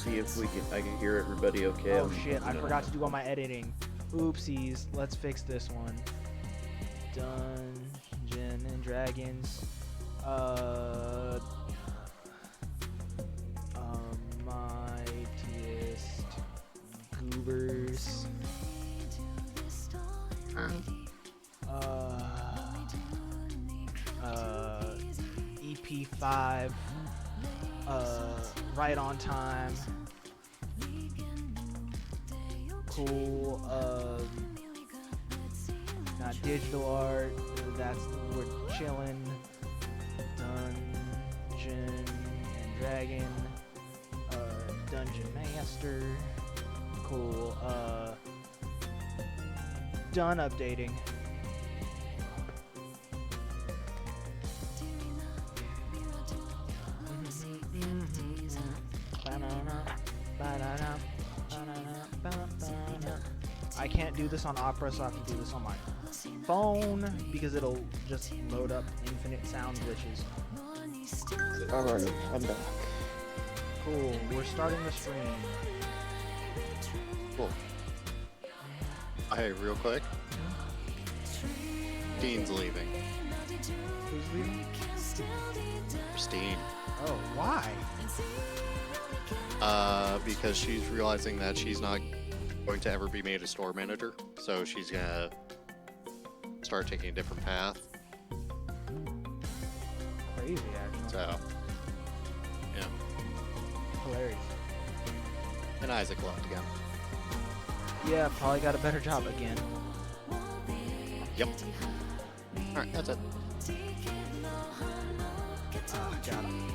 see if I can hear everybody okay. Oh shit, I forgot to do all my editing. Oopsies. Let's fix this one. Dungeon and Dragons. Mightiest Goobers. EP5. Right on time. Cool. Not digital art. We're chilling. Dungeon and Dragon. Dungeon Master. Cool. Done updating. I can't do this on Opera, so I have to do this on my phone because it'll just load up infinite sound glitches. Alright, I'm back. Cool, we're starting the stream. Cool. Hey, real quick. Dean's leaving. Who's leaving? Christine. Oh, why? Because she's realizing that she's not going to ever be made a store manager, so she's gonna start taking a different path. Crazy, actually. So, yeah. Hilarious. And Isaac left again. Yeah, probably got a better job again. Yep. Alright, that's it.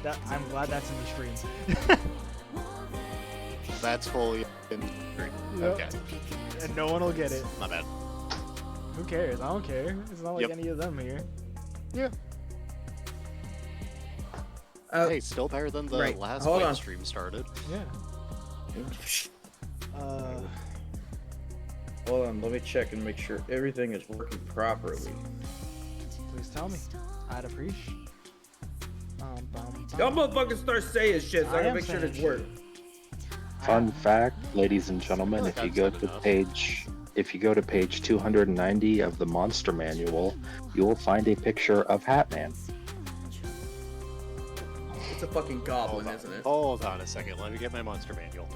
God, I'm glad that's in the stream. That's fully in. Yep. Okay. And no one will get it. My bad. Who cares? I don't care. It's not like Yep. any of them here. Yeah. Hey, still better than the last Hold live on. stream started. Yeah. Hold on, let me check and make sure everything is working properly. Please tell me. I'd appreciate. Y'all motherfuckers start saying shit, so I I gotta am make sure saying this works. Fun fact, ladies and gentlemen, I feel like if you go I've to said page 290 of the Monster Manual, you will find a picture of Hatman. It's a fucking goblin, isn't it? Hold on a second. Let me get my monster manual.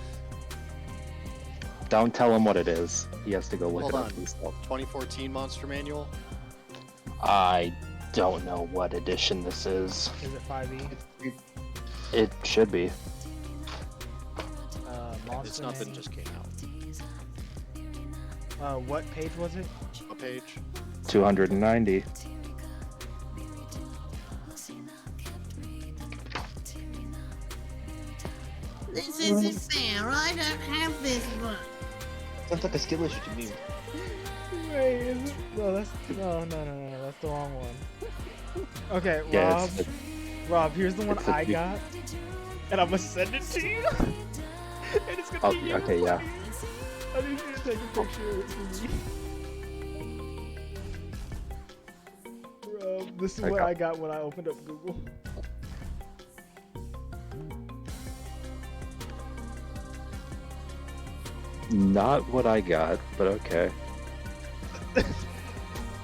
Don't tell him what it is. He has to go look Hold it up on. himself. 2014 monster manual. I don't know what edition this is. Is it 5e? It should be. Monster It's nothing Manual. just came out. What page was it? What page? 290. This isn't fair. I don't have this one. Sounds like a skill issue to me. Wait, is it? No, that's no, that's the wrong one. Okay, Yeah, Rob. Rob, here's the one it's a I few- got, and I'm gonna send it to you. And it's gonna Oh, be you. okay, yeah. I need you to take a picture of it for me. Rob, this is what Okay. I got when I opened up Google. Not what I got, but okay.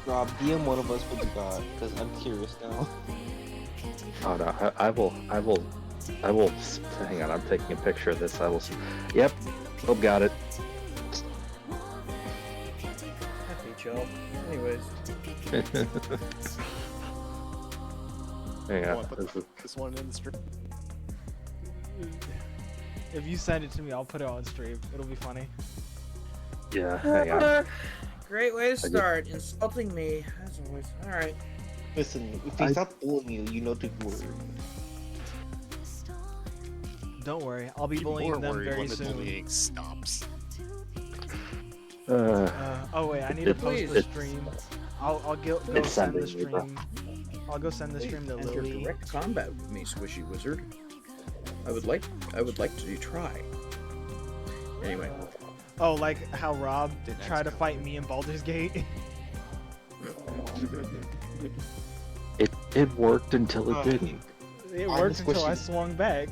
Rob, DM one of us what you got, because I'm curious now. Oh no, I will, hang on, I'm taking a picture of this, yep, oh, got it. I hate y'all. Anyways. Hang I on, want to this is, put this one in the stream. If you send it to me, I'll put it on stream. It'll be funny. yeah, hang on. Great way to did- start. Insulting me, as always. Alright. Listen, if they stop bullying you, you know to worry. Don't worry, I'll be Be bullying more them worried very when the soon. bullying stops. Oh wait, I need to post the Please. stream. I'll go It's send the sending me, bro. stream. I'll go send the stream to Enter Lily. direct combat with me, Squishy Wizard. I would like to try. Anyway. Oh, like how Rob Didn't tried to actually- fight me in Baldur's Gate. It worked until it didn't. It I'm worked until I squishy. swung back.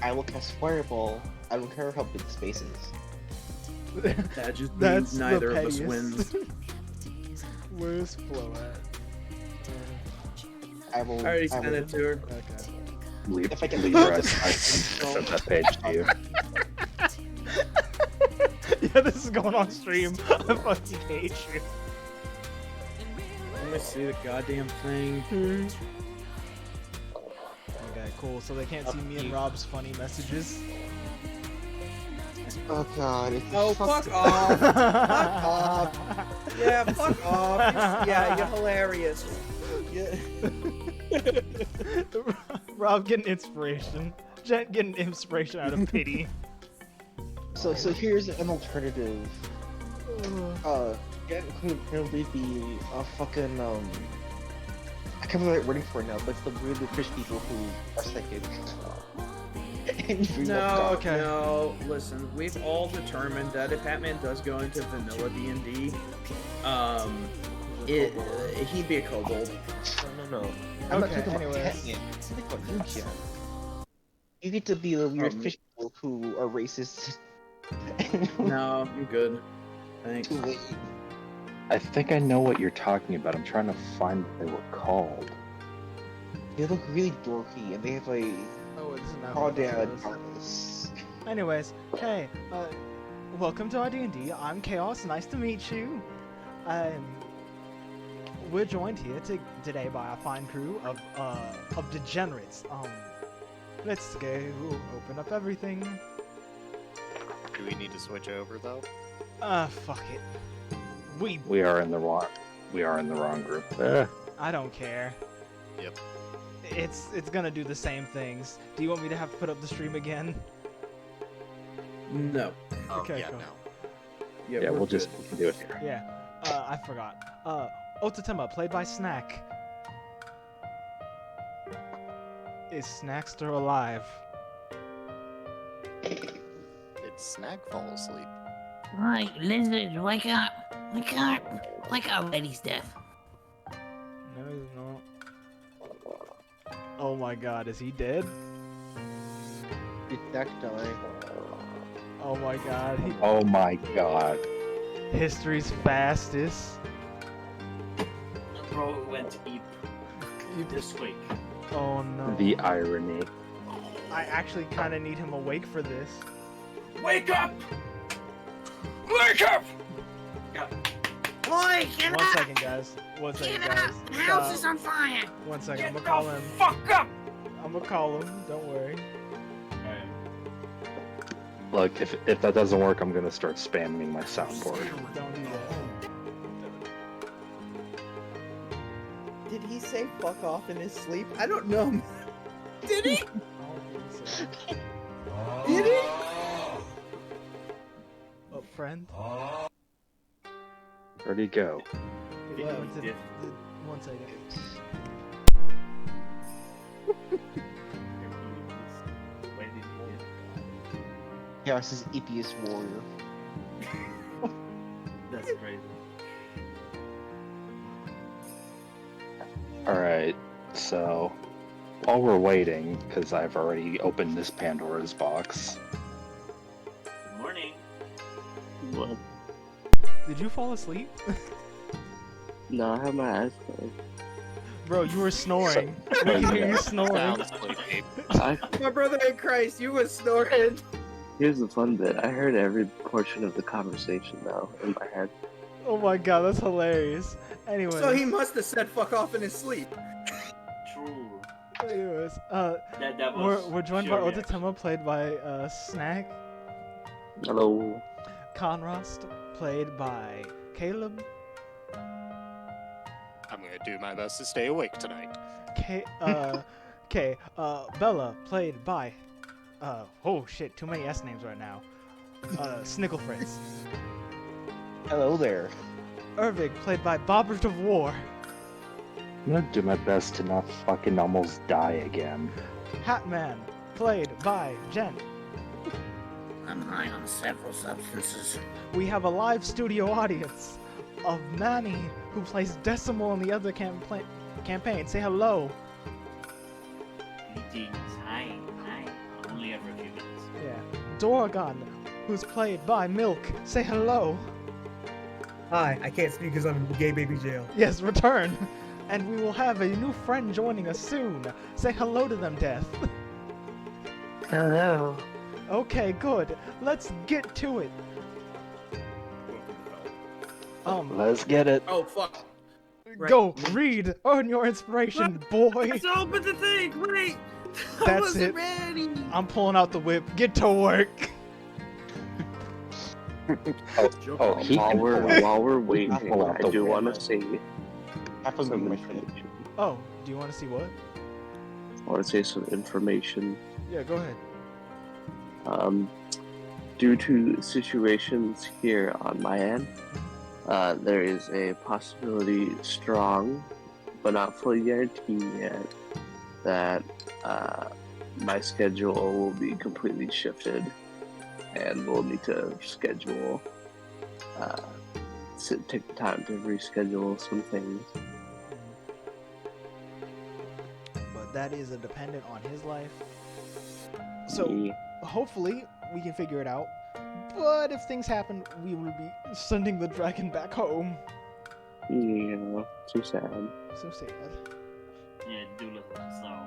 I will cast Fireball. I don't care how big the space is. That just That's means neither the of us pettiest. wins. Where's Flo at? I will. I already I sent will- it to her. Okay. Libra, If I can- I sent that page to you. Yeah, this is going on stream. I fucking hate you. Let me see the goddamn thing. Okay, cool. So they can't see me and Rob's funny messages. Oh god. It's Oh, fuck off! Fuck off! Yeah, fuck off! Yeah, you're hilarious. Yeah. Rob getting inspiration. Jen getting inspiration out of pity. So here's an alternative. It could probably be a fucking I can't remember the wording for it now, but it's the weirdly fish people who are psychic. And dream of No, God. Okay. no. Listen, we've all determined that if Batman does go into vanilla D&D, he'd be a kobold. No. I'm not Okay, talking about anyways. Batman. I'm talking about you, Jen. You get to be the weird me. fish people who are racist. No, I'm good. Thanks. Too late. I think I know what you're talking about. I'm trying to find what they were called. They look really dorky, and they have a Oh, this is not crawdad what harness. Anyways, hey, welcome to our D&D. I'm Chaos. Nice to meet you. We're joined here today by a fine crew of degenerates. Let's go open up everything. Do we need to switch over though? Fuck it. We. We are in the wrong group. I don't care. Yep. It's gonna do the same things. Do you want me to have to put up the stream again? No. Okay, yeah, cool. no. Yeah, we're we good. can do it here. Yeah. I forgot. Otatema, played by Snack. Is Snack still alive? Did Snack fall asleep? Right, lizard, wake up. Wake up. Wake up, Lady's death. No, he's not. Oh my god, is he dead? Did Dak die? Oh my god, Oh my god. history's fastest. Bro went to eat You this week. Oh no. The irony. I actually kind of need him awake for this. Wake up! Wake up! Boy, get One up! second, guys. One second, Get guys. up! The house is on fire! One second. I'm Get gonna call the him. fuck up! I'm gonna call him. Don't worry. Look, if that doesn't work, I'm gonna start spamming my soundboard. Don't do that. Did he say fuck off in his sleep? I don't know. Did he? I don't think so. Did he? Oh, friend. Where'd he go? He Yeah, went he to- did. One second. When did he Chaos is Epius warrior. get? That's crazy. Alright, so while we're waiting, because I've already opened this Pandora's box. Good morning. What? Did you fall asleep? No, I have my eyes closed. Bro, you were snoring. We can hear you snoring. Sounds creepy. My brother in Christ, you was snoring. Here's the fun bit. I heard every portion of the conversation now in my head. Oh my god, that's hilarious. Anyway. So he must have said fuck off in his sleep. True. Anyways, That was. we're joined pure by reaction. Otatema, played by Snack. Hello. Conrost, played by Caleb. I'm gonna do my best to stay awake tonight. Bella, played by oh shit, too many S names right now. Snickle Fritz. Hello there. Ervig, played by Bobbert of War. I'm gonna do my best to not fucking almost die again. Hatman, played by Jen. I'm high on several substances. We have a live studio audience of Manny, who plays Decimal in the other campaign. Say hello. Greetings. Hi. Hi. Only ever Dorgon, who's played by Milk. Say hello. Hi, I can't speak because I'm in gay baby jail. Yes, return. And we will have a new friend joining us soon. Say hello to them, Death. Hello. Okay, good. Let's get to it. Let's get it. Oh fuck! Right. Go, read, earn your inspiration, boy. Let's open the thing. Wait. I That's wasn't it. ready. I'm pulling out the whip. Get to work. He While can we're pull out- while we're he waiting, can pull out I the do whip. want to say Half of some them information. Oh, do you want to see what? I want to say some information. Yeah, go ahead. Due to situations here on my end, there is a possibility, strong but not fully guaranteed yet, that my schedule will be completely shifted, and we'll need to schedule, take the time to reschedule some things. But that is a dependent on his life. So Yeah. hopefully we can figure it out. But if things happen, we will be sending the dragon back home. Yeah, too sad. So sad. Yeah, do look like snow,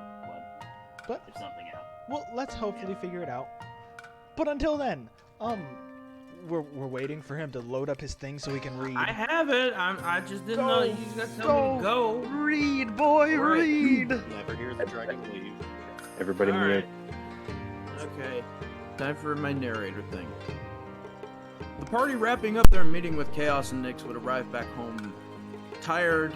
But if something happens. well, let's hopefully figure it out. But until then, we're waiting for him to load up his thing so he can read. I have it. I just didn't know you was gonna tell me to go. Read, boy, All right. read. Never hear the dragon leave. Everybody All mute. right. Okay. Time for my narrator thing. The party wrapping up their meeting with Chaos and Nyx would arrive back home tired,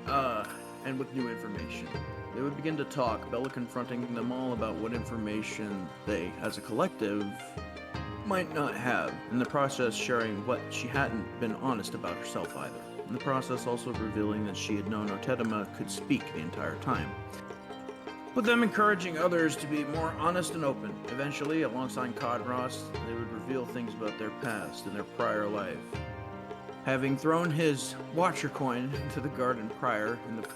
and with new information. They would begin to talk, Bella confronting them all about what information they, as a collective, might not have, in the process sharing what she hadn't been honest about herself either. In the process also revealing that she had known Otetema could speak the entire time. With them encouraging others to be more honest and open. Eventually, alongside Codross, they would reveal things about their past and their prior life. Having thrown his Watcher coin into the garden prior, in the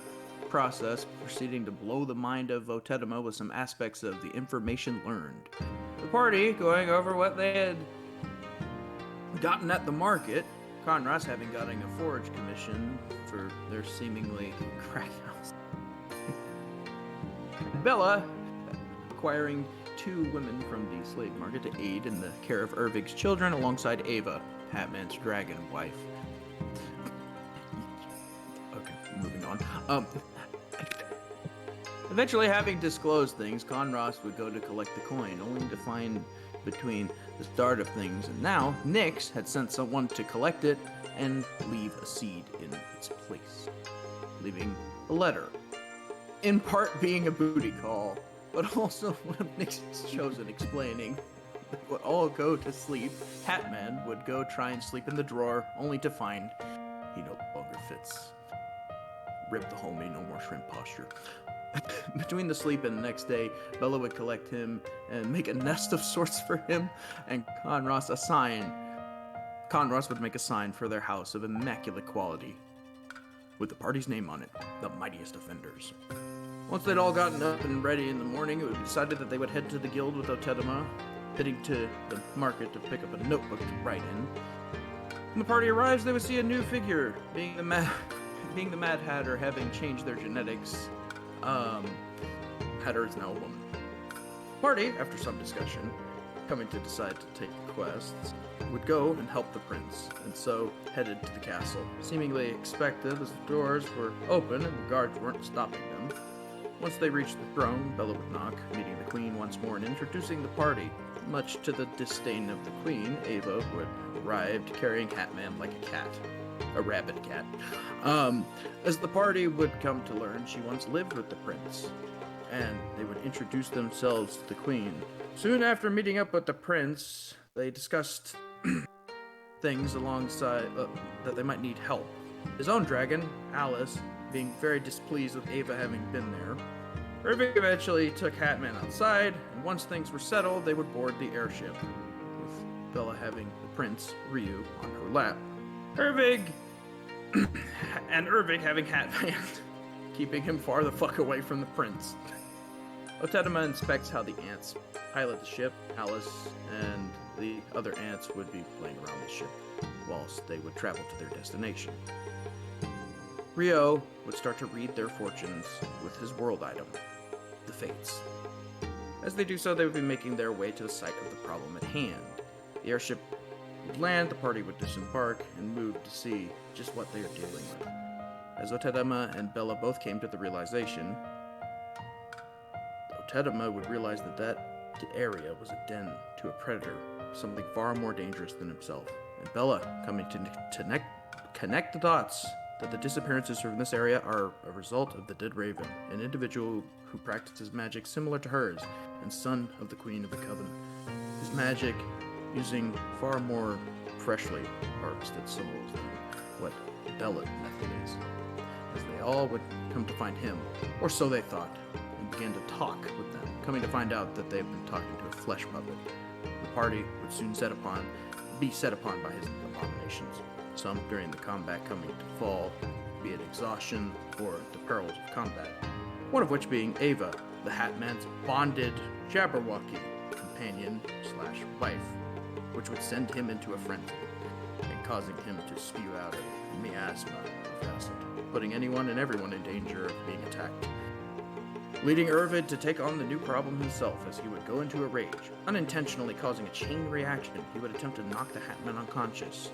process proceeding to blow the mind of Otetema with some aspects of the information learned. The party going over what they had gotten at the market, Conras having gotten a forage commission for their seemingly crack house. Bella acquiring 2 women from the slave market to aid in the care of Ervig's children alongside Ava, Hatman's dragon wife. Okay, moving on. Eventually, having disclosed things, Conras would go to collect the coin, only to find between the start of things and now, Nyx had sent someone to collect it and leave a seed in its place, leaving a letter. In part being a booty call, but also one of Nyx's chosen explaining that would all go to sleep. Hatman would go try and sleep in the drawer, only to find he no longer fits. Rip the homie, no more shrimp posture. Between the sleep and the next day, Bella would collect him and make a nest of sorts for him, and Conras would make a sign for their house of immaculate quality, with the party's name on it, the mightiest offenders. Once they'd all gotten up and ready in the morning, it would be decided that they would head to the guild with Otetema, heading to the market to pick up a notebook to write in. When the party arrives, they would see a new figure, being the Mad Hatter, having changed their genetics. Hatter is now a woman. Party, after some discussion, coming to decide to take quests, would go and help the prince, and so headed to the castle, seemingly expected as the doors were open and the guards weren't stopping them. Once they reached the throne, Bella would knock, meeting the queen once more and introducing the party. Much to the disdain of the queen, Ava would arrived carrying Hatman like a cat. A rabid cat. As the party would come to learn, she once lived with the prince, and they would introduce themselves to the queen. Soon after meeting up with the prince, they discussed things alongside that they might need help. His own dragon, Alice, being very displeased with Ava having been there. Ervig eventually took Hatman outside, and once things were settled, they would board the airship, with Bella having the prince, Ryu, on her lap. Ervig having Hatman, keeping him far the fuck away from the prince. Otedema inspects how the ants pilot the ship. Alice and the other ants would be playing around the ship whilst they would travel to their destination. Rio would start to read their fortunes with his world item, the Fates. As they do so, they would be making their way to the site of the problem at hand. The airship would land, the party would disembark, and move to see just what they are dealing with. As Otedema and Bella both came to the realization, Otedema would realize that that area was a den to a predator, something far more dangerous than himself. And Bella, coming to connect the dots, that the disappearances from this area are a result of the Dead Raven, an individual who practices magic similar to hers, and son of the Queen of the Covenant. His magic using far more freshly harvested souls than what Bella method is. As they all would come to find him, or so they thought, and began to talk with them, coming to find out that they had been talking to a flesh puppet. The party would soon be set upon by his abominations, some during the combat coming to fall, be it exhaustion or the perils of combat, one of which being Ava, the Hat Man's bonded Jabberwocky companion/wife, which would send him into a frenzy, and causing him to spew out a miasma of acid, putting anyone and everyone in danger of being attacked. Leading Ervid to take on the new problem himself as he would go into a rage, unintentionally causing a chain reaction. He would attempt to knock the Hatman unconscious.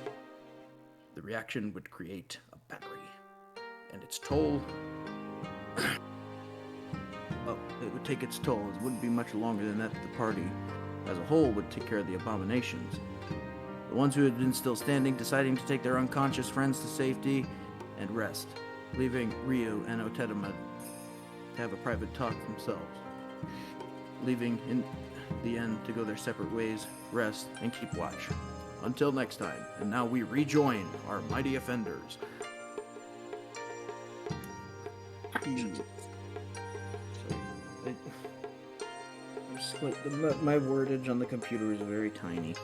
The reaction would create a battery, and its toll... well, it would take its toll. It wouldn't be much longer than that. The party as a whole would take care of the abominations. The ones who had been still standing, deciding to take their unconscious friends to safety and rest, leaving Rio and Otedema to have a private talk themselves, leaving in the end to go their separate ways, rest, and keep watch. Until next time, and now we rejoin our mighty offenders. My wordage on the computer is very tiny,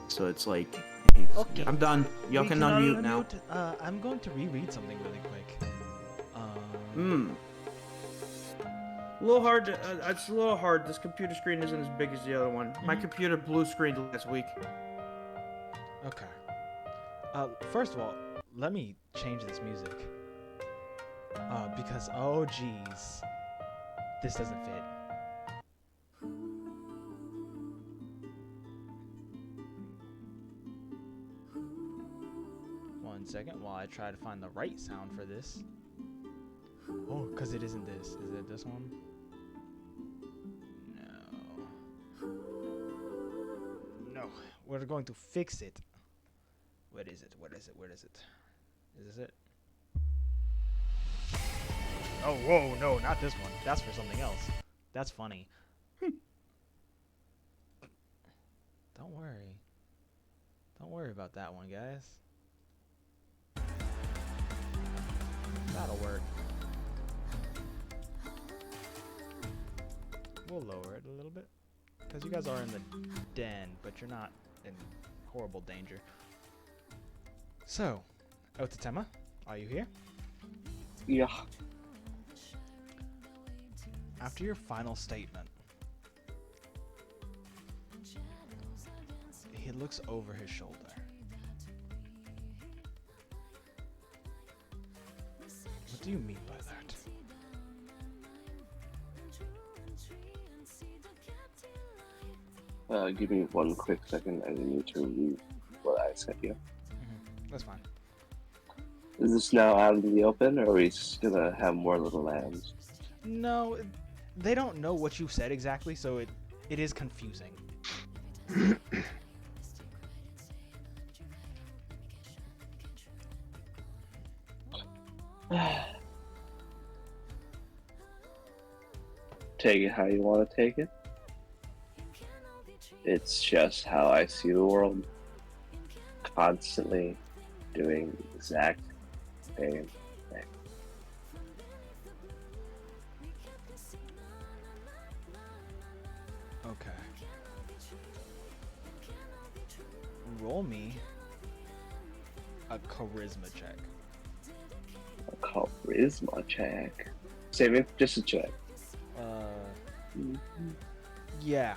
so it's like, hey, Okay. I'm done. Y'all can unmute now. I'm going to reread something really quick. A little hard to, it's a little hard. This computer screen isn't as big as the other one. My computer blue screened last week. Okay. First of all, let me change this music. Because, oh geez, this doesn't fit. One second while I try to find the right sound for this. Oh, because it isn't this. Is it this one? No. We're going to fix it. Where is it? Where is it? Where is it? Is this it? Oh, whoa, no, not this one. That's for something else. That's funny. Don't worry. Don't worry about that one, guys. That'll work. We'll lower it a little bit. Because you guys are in the den, but you're not in horrible danger. So, Otedema, are you here? Yeah. After your final statement, he looks over his shoulder. What do you mean by that? Give me one quick second. I need to read what I sent you. That's fine. Is this now out in the open, or are we just gonna have more little lambs? No, they don't know what you said exactly, so it is confusing. Take it how you want to take it. It's just how I see the world. Constantly doing the exact same thing. Okay. Roll me a charisma check. A charisma check. Save it, just a check. Yeah.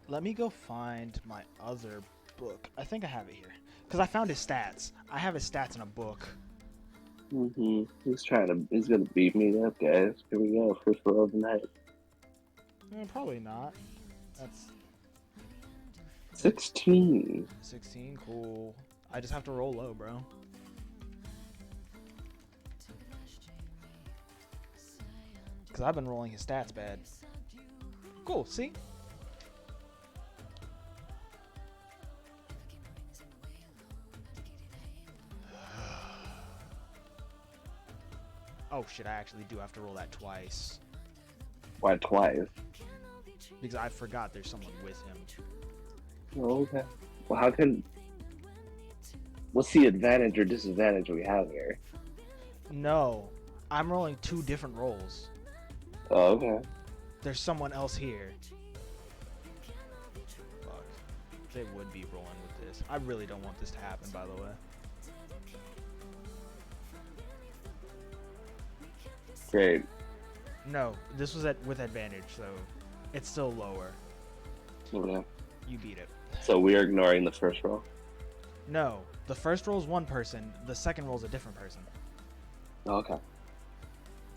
Let me go find my other book. I think I have it here. Because I found his stats. I have his stats in a book. He's gonna beat me up, guys. Here we go. First roll of the night. Probably not. That's 16. 16. Cool. I just have to roll low, bro. Because I've been rolling his stats bad. Cool, see? Oh shit, I actually do have to roll that twice. Why twice? Because I forgot there's someone with him. Oh, okay. Well, how can... What's the advantage or disadvantage we have here? No, I'm rolling 2 different rolls. Oh, okay. There's someone else here. Fuck. They would be rolling with this. I really don't want this to happen, by the way. Great. No, this was with advantage, so it's still lower. Okay. You beat it. So we are ignoring the first roll? No, the first roll is one person. The second roll is a different person. Okay.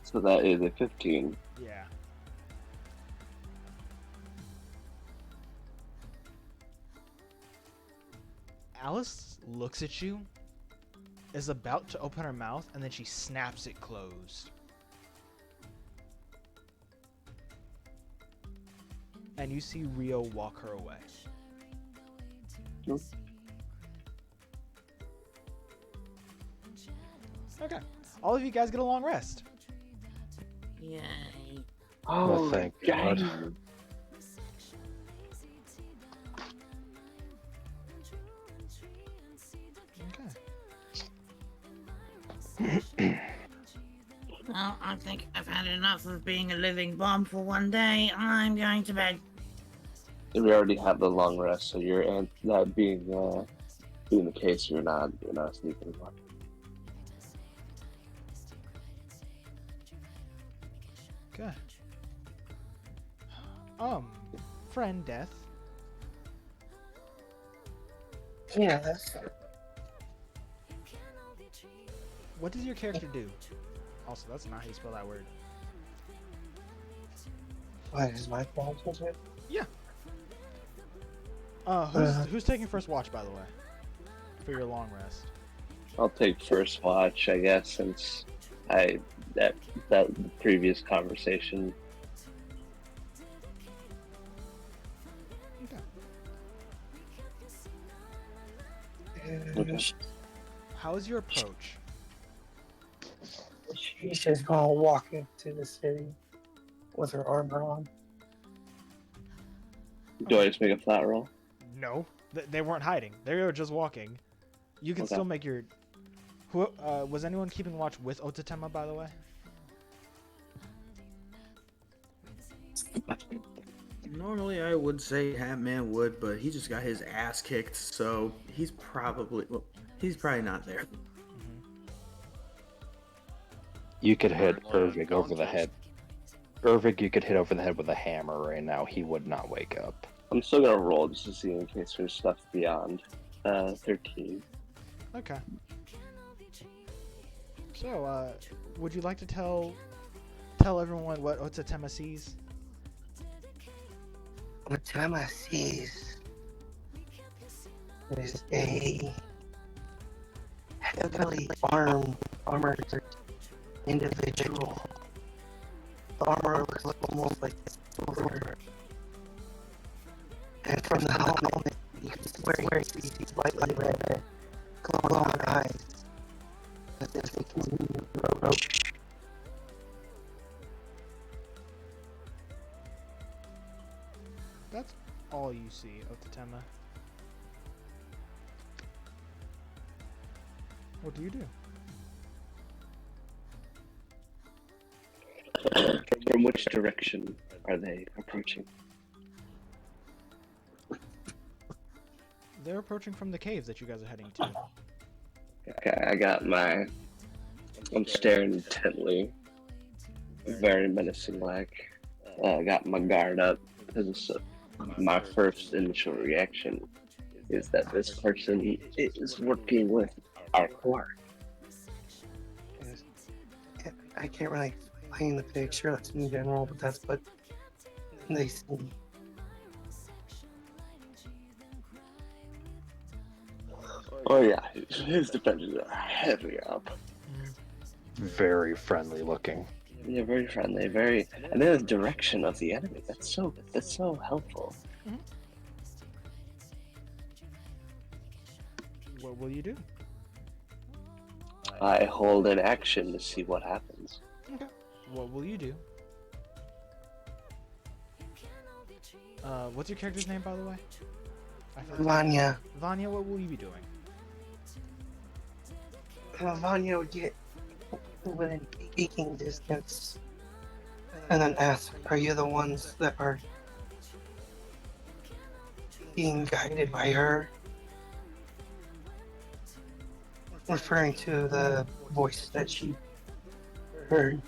So that is a 15. Yeah. Alice looks at you, is about to open her mouth, and then she snaps it closed. And you see Rio walk her away. Nope. Okay. All of you guys get a long rest. Yay. Oh, Well, thank God. Okay. Well, I think I've had enough of being a living bomb for one day. I'm going to bed. We already have the long rest, so that being the case, you're not sleeping anymore. Okay. Friend Death. Yeah, that's What does your character do? Also, that's not how you spell that word. what is my fault, was it? Yeah. Who's taking first watch, by the way, for your long rest? I'll take first watch, I guess, since that previous conversation. Okay. How is your approach? She's just gonna walk into the city with her armor on. Do I just make a flat roll? No, they weren't hiding. They were just walking. You can Okay. still make your. Was anyone keeping watch with Otatema, by the way? Normally, I would say Hatman would, but he just got his ass kicked, so he's probably not there. You could hit Alright, Irvig over the head. Irvig, you could hit over the head with a hammer right now. He would not wake up. I'm still gonna roll just to see in case there's stuff beyond 13. Okay. So, would you like to tell everyone what Otatema sees? What time I sees is a heavily armored individual. The armor looks almost like silver. And from the helmet, you can swear he sees slightly red, glowing eyes. As if they continue to approach. That's all you see, Otatema. What do you do? From which direction are they approaching? They're approaching from the cave that you guys are heading to. Okay, I'm staring intently very menacing like. Got my guard up because my first initial reaction is that this person is working with our core. I can't really explain the picture. That's in general, but that's what they see. Oh yeah, his defenses are heavy up. Very friendly looking. Yeah, very friendly, very, and then the direction of the enemy. That's so helpful. What will you do? I hold an action to see what happens. Okay. What will you do? What's your character's name, by the way? I forgot. Vanya. Vanya, what will you be doing? Vanya would get within speaking distance and then ask, are you the ones that are being guided by her? Referring to the voice that she heard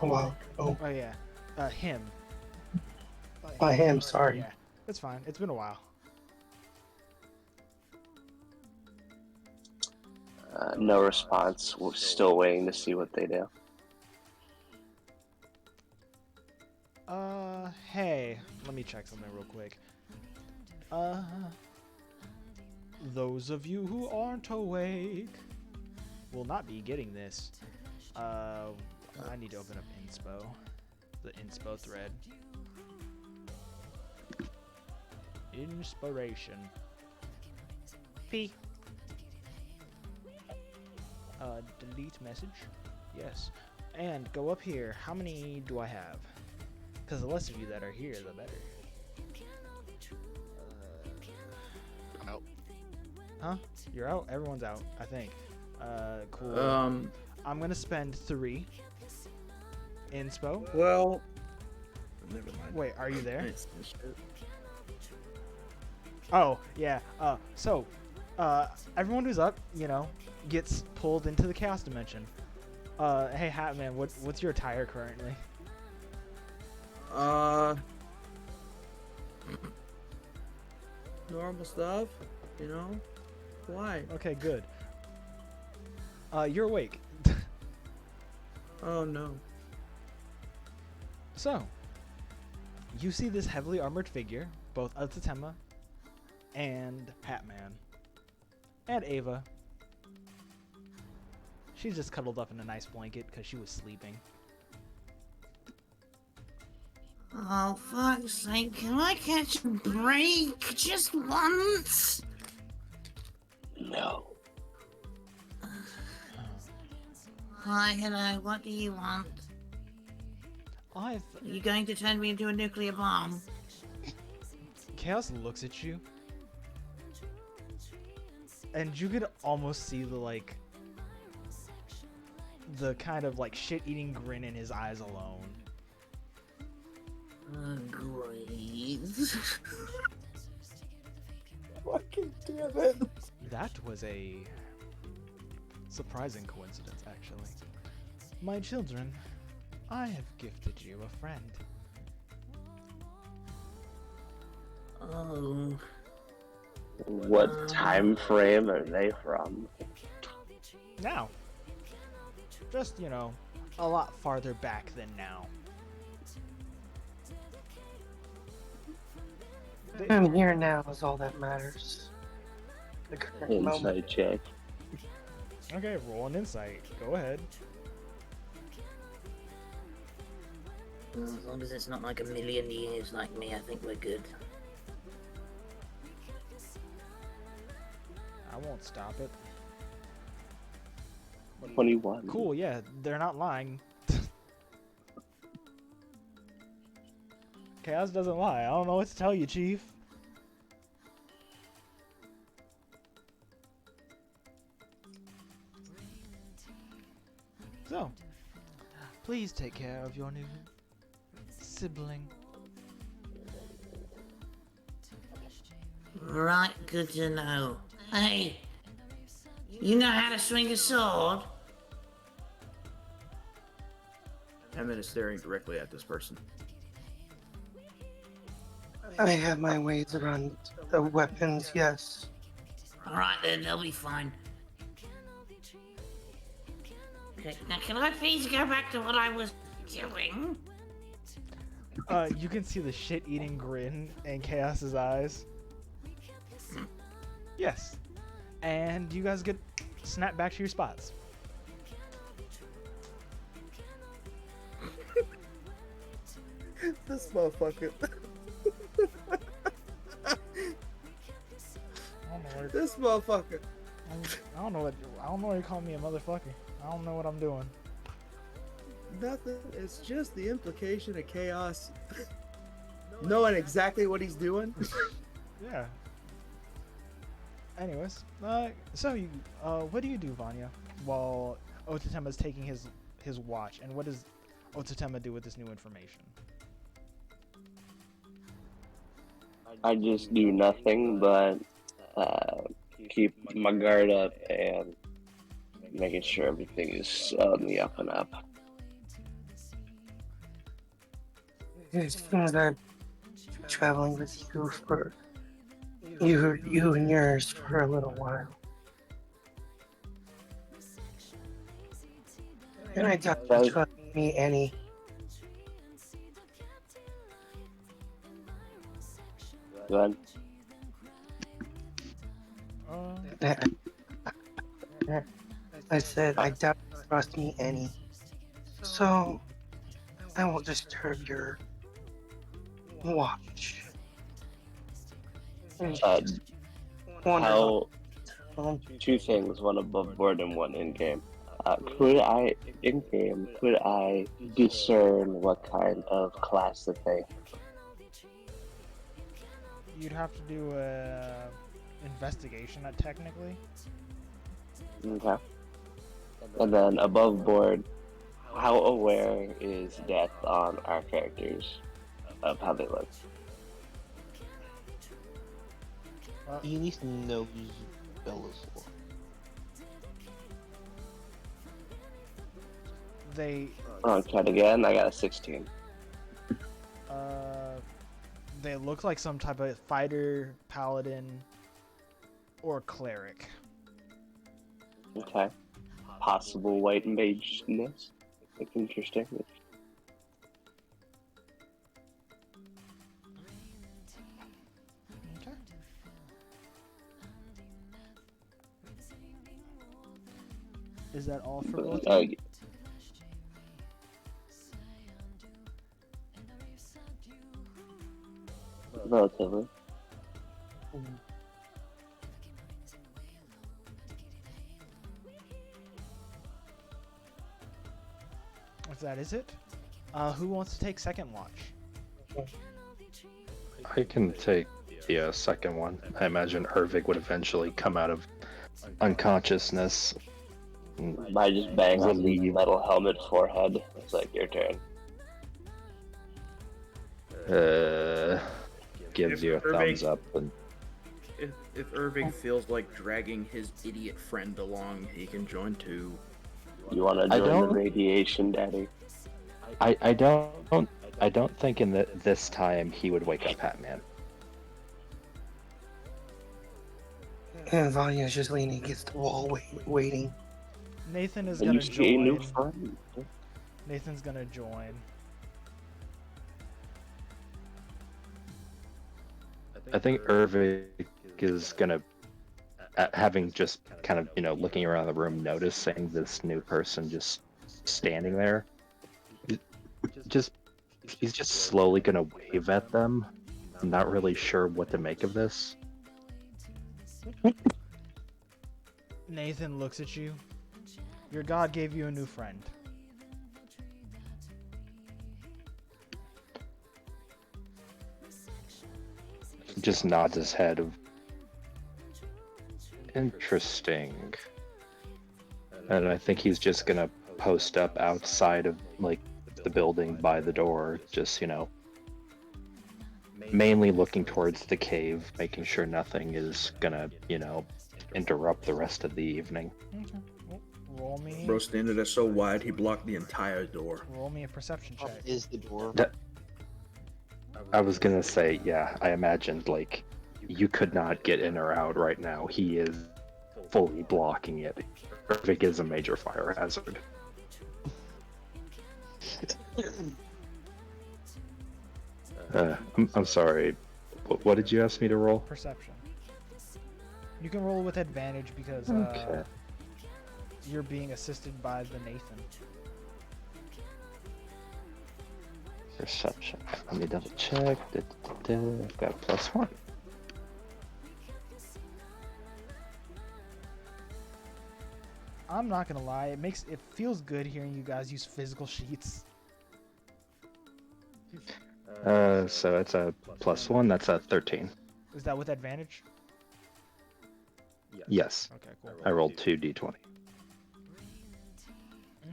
a while ago. Oh yeah, him. By him, sorry. Yeah, that's fine. It's been a while. No response. We're still waiting to see what they do. Hey, let me check something real quick. Those of you who aren't awake will not be getting this. I need to open up inspo. The inspo thread. Inspiration. P. Delete message. Yes. And go up here. How many do I have? Because the less of you that are here, the better. I'm out. Huh? You're out? Everyone's out, I think. Cool. I'm gonna spend 3 inspo. Well, never mind. Wait, are you there? It's this shit. Oh, yeah. So, everyone who's up, gets pulled into the chaos dimension. Hey, Hatman, what's your attire currently? Normal stuff, Why? Okay, good. You're awake. Oh no. So, you see this heavily armored figure, both Utatema and Hatman. And Ava. She's just cuddled up in a nice blanket because she was sleeping. Oh, fuck's sake, can I catch a break just once? No. Hi, hello, what do you want? Are you going to turn me into a nuclear bomb? Chaos looks at you. And you could almost see the kind of shit-eating grin in his eyes alone. Great. Fucking damn it. That was a surprising coincidence, actually. My children, I have gifted you a friend. Oh. What time frame are they from? Now. Just, a lot farther back than now. I'm here now is all that matters. The current moment. Inside check. Okay, roll an insight. Go ahead. As long as it's not like a million years like me, I think we're good. I won't stop it. 21. Cool, yeah, they're not lying. Chaos doesn't lie. I don't know what to tell you, Chief. So, please take care of your new sibling. Right, good to know. Hey, you know how to swing a sword? Temmin is staring directly at this person. I have my ways around the weapons, yes. Alright then, they'll be fine. Okay, now can I please go back to what I was doing? You can see the shit-eating grin in Chaos's eyes. Yes. And you guys get snapped back to your spots. This motherfucker. This motherfucker. I don't know why you call me a motherfucker. I don't know what I'm doing. Nothing. It's just the implication of Chaos knowing exactly what he's doing. Yeah. Anyways, so you, what do you do, Vanya, while Otatema's taking his watch, and what does Otatema do with this new information? I just do nothing but keep my guard up and making sure everything is on the up and up. It seems that traveling with you for you and yours for a little while. And I doubt you trust me any. Go ahead. I said I doubt you trust me any. So I won't disturb your watch. How? Two things, one above board and one in game. Could I discern what kind of class that they? You'd have to do a investigation, technically. Okay. And then above board, how aware is Death on our characters of how they look? He at least knows Bella's law. Oh, try it again. I got a 16. They look like some type of fighter, paladin, or cleric. Okay. Possible white mageness. That's interesting. Okay. Is that all for both of you? Relatively. If that is it, who wants to take second watch? I can take the second one. I imagine Ervig would eventually come out of unconsciousness. I just bang on the metal helmet forehead. It's like your turn. Gives you a thumbs up. And if Ervig feels like dragging his idiot friend along, he can join too. You want to join the radiation, Daddy? I don't think in this time he would wake up Batman. And Vanya's just leaning against the wall, waiting. Nathan is And gonna you see a new join. friend. Nathan's gonna join. I think Ervig is gonna, having just kind of, looking around the room, noticing this new person just standing there. He's just slowly gonna wave at them. I'm not really sure what to make of this. Nathan looks at you. Your god gave you a new friend. Just nods his head of interesting. And I think he's just gonna post up outside of the building by the door, just mainly looking towards the cave, making sure nothing is gonna interrupt the rest of the evening. Okay. Roll me. Bro standing there so wide he blocked the entire door. Roll me a perception Up check. is the door. I was gonna say, yeah, I imagined, like, you could not get in or out right now. He is fully blocking it. Ervik is a major fire hazard. I'm sorry. What did you ask me to roll? Perception. You can roll with advantage because Okay. you're being assisted by the Nathan. Perception. Let me double check. I've got +1. I'm not gonna lie, it feels good hearing you guys use physical sheets. So it's a +1. That's a 13. Is that with advantage? Yes. Okay, cool. I rolled 2d20.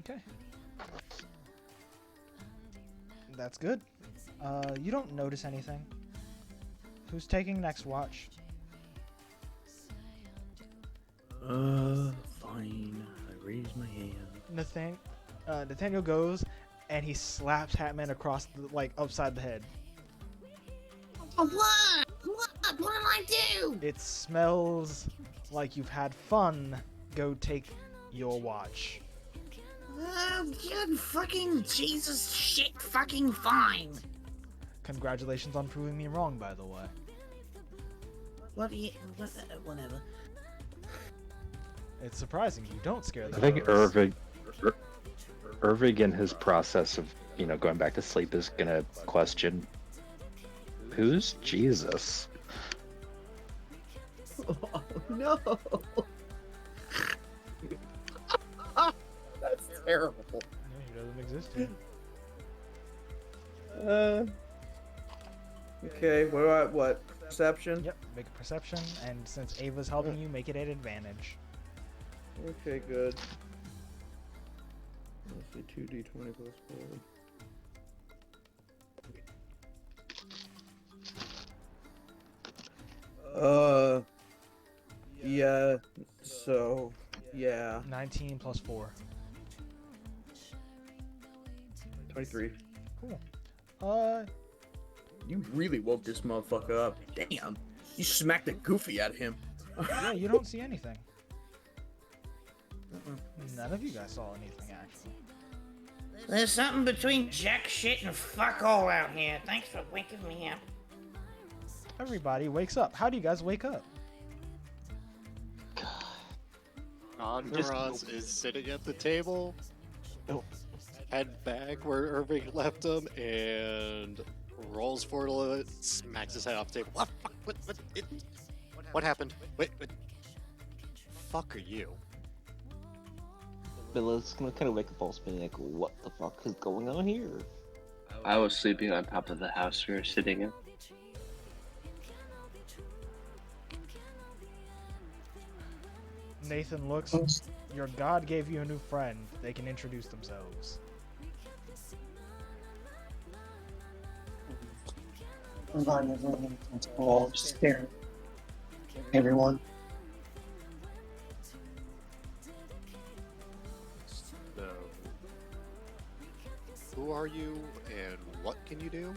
Okay. That's good. You don't notice anything. Who's taking next watch? Fine. I raise my hand. Nathaniel goes and he slaps Hatman across upside the head. What? What did I do? It smells like you've had fun. Go take your watch. Oh, good fucking Jesus shit fucking fine. Congratulations on proving me wrong, by the way. Whatever. It's surprising you don't scare the I think hoes. Ervig in his process of, going back to sleep is gonna question, who's Jesus? Oh no! That's terrible. Yeah, he doesn't exist yet. Okay, what? Perception? Yep, make a perception, and since Ava's helping you, make it at advantage. Okay, good. Let's see, 2d20 plus 4. Yeah, so, yeah. 19 plus 4. 23. Cool. You really woke this motherfucker up. Damn. You smacked the goofy out of him. Yeah, you don't see anything. None of you guys saw anything, actually. There's something between jack shit and fuck all out here. Thanks for waking me up. Everybody wakes up. How do you guys wake up? Andras is sitting at the table, head back where Irving left him, and rolls forward a little bit, smacks his head off the table. What? Fuck? What happened? Wait. Fuck are you? Billa's gonna kind of wake up all spinning like, what the fuck is going on here? I was sleeping on top of the house we were sitting in. Nathan looks. Your god gave you a new friend. They can introduce themselves. I'm on everyone against the wall, just staring. Everyone. So, who are you, and what can you do?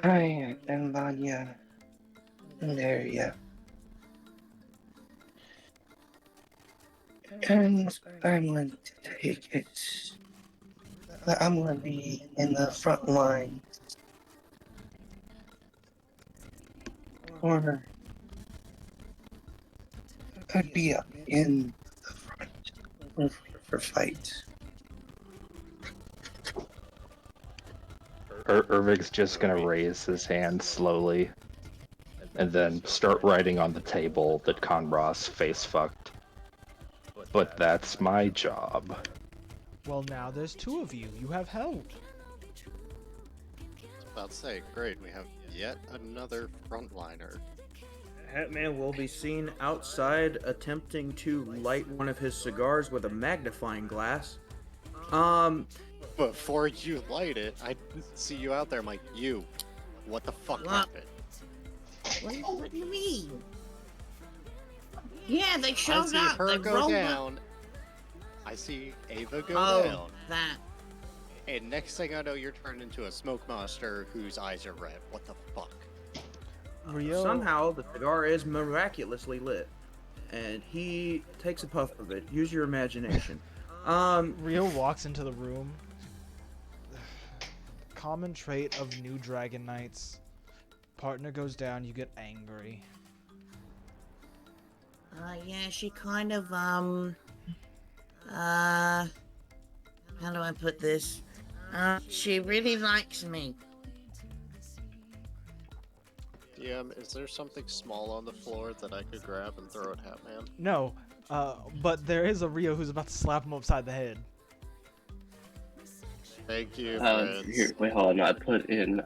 Hi, I'm Vanya. In the area. And I'm going to take it. I'm going to be in the front line. Or I'd be up in the front for fights. Irvig's just gonna raise his hand slowly and then start writing on the table that Conross face fucked. But that's my job. Well, now there's two of you. You have help. I was about to say, great, we have yet another frontliner. Hatman will be seen outside attempting to light one of his cigars with a magnifying glass. Before you light it, I see you out there. I'm like, what the fuck What? happened? What do you mean? Yeah, they I showed see up. her They go rolled up. down. I see Ava go Oh, down. that. And next thing I know, you're turned into a smoke monster whose eyes are red. What the fuck? Rio. Somehow the cigar is miraculously lit, and he takes a puff of it. Use your imagination. Rio walks into the room. Common trait of new Dragon Knights. Partner goes down, you get angry. Yeah, she kind of, how do I put this? She really likes me. DM, is there something small on the floor that I could grab and throw at Hatman? No, but there is a Rio who's about to slap him upside the head. Thank you, Here, friends. wait, hold on. I put in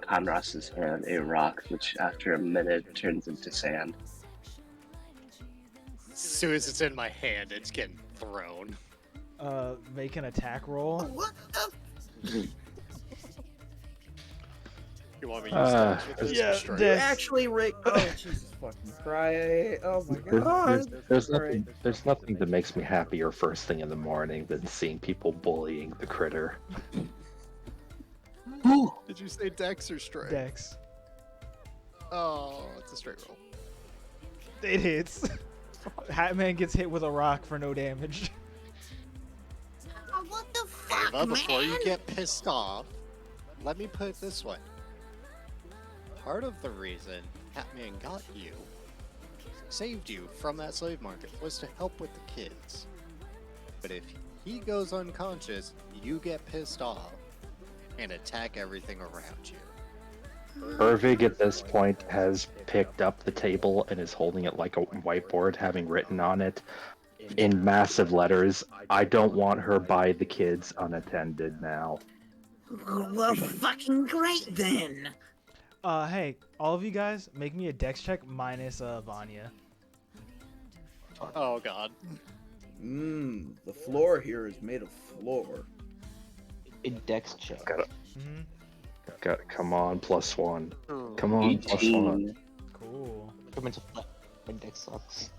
Conras's hand a rock, which after a minute turns into sand. As soon as it's in my hand, it's getting thrown. Make an attack roll. What the? You want me to use Dex with this? yeah, or straight? Dex. Actually, Rick. Oh, Jesus fucking Christ! Oh my God! There's nothing that makes me happier first thing in the morning than seeing people bullying the critter. Did you say Dex or straight? Dex. Oh, it's a straight roll. It hits. Hatman gets hit with a rock for no damage. Oh, what the fuck, Ava, before man? you get pissed off, let me put it this way. Part of the reason Hatman got you, saved you from that slave market, was to help with the kids. But if he goes unconscious, you get pissed off and attack everything around you. Ervig at this point has picked up the table and is holding it like a whiteboard, having written on it in massive letters, "I don't want her by the kids unattended now." Well, fucking great then. Hey, all of you guys, make me a dex check minus Vanya. Oh god. The floor here is made of floor. A dex check. Come on, +1. Come on, +1. Cool. Come into flat. My dex sucks.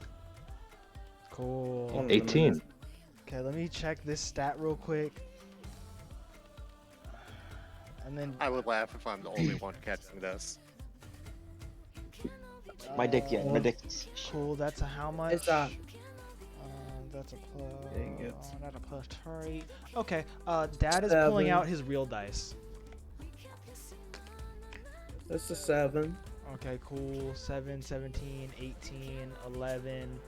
Cool. 18. Okay, let me check this stat real quick. And then I would laugh if I'm the only one catching this. My dex, yeah, my dex. Cool, that's a how much? It's a. That's a plus. Dang it. Not a plus 3. Okay, Dad is 7. pulling out his real dice. That's a 7. Okay, cool. 7, 17, 18, 11,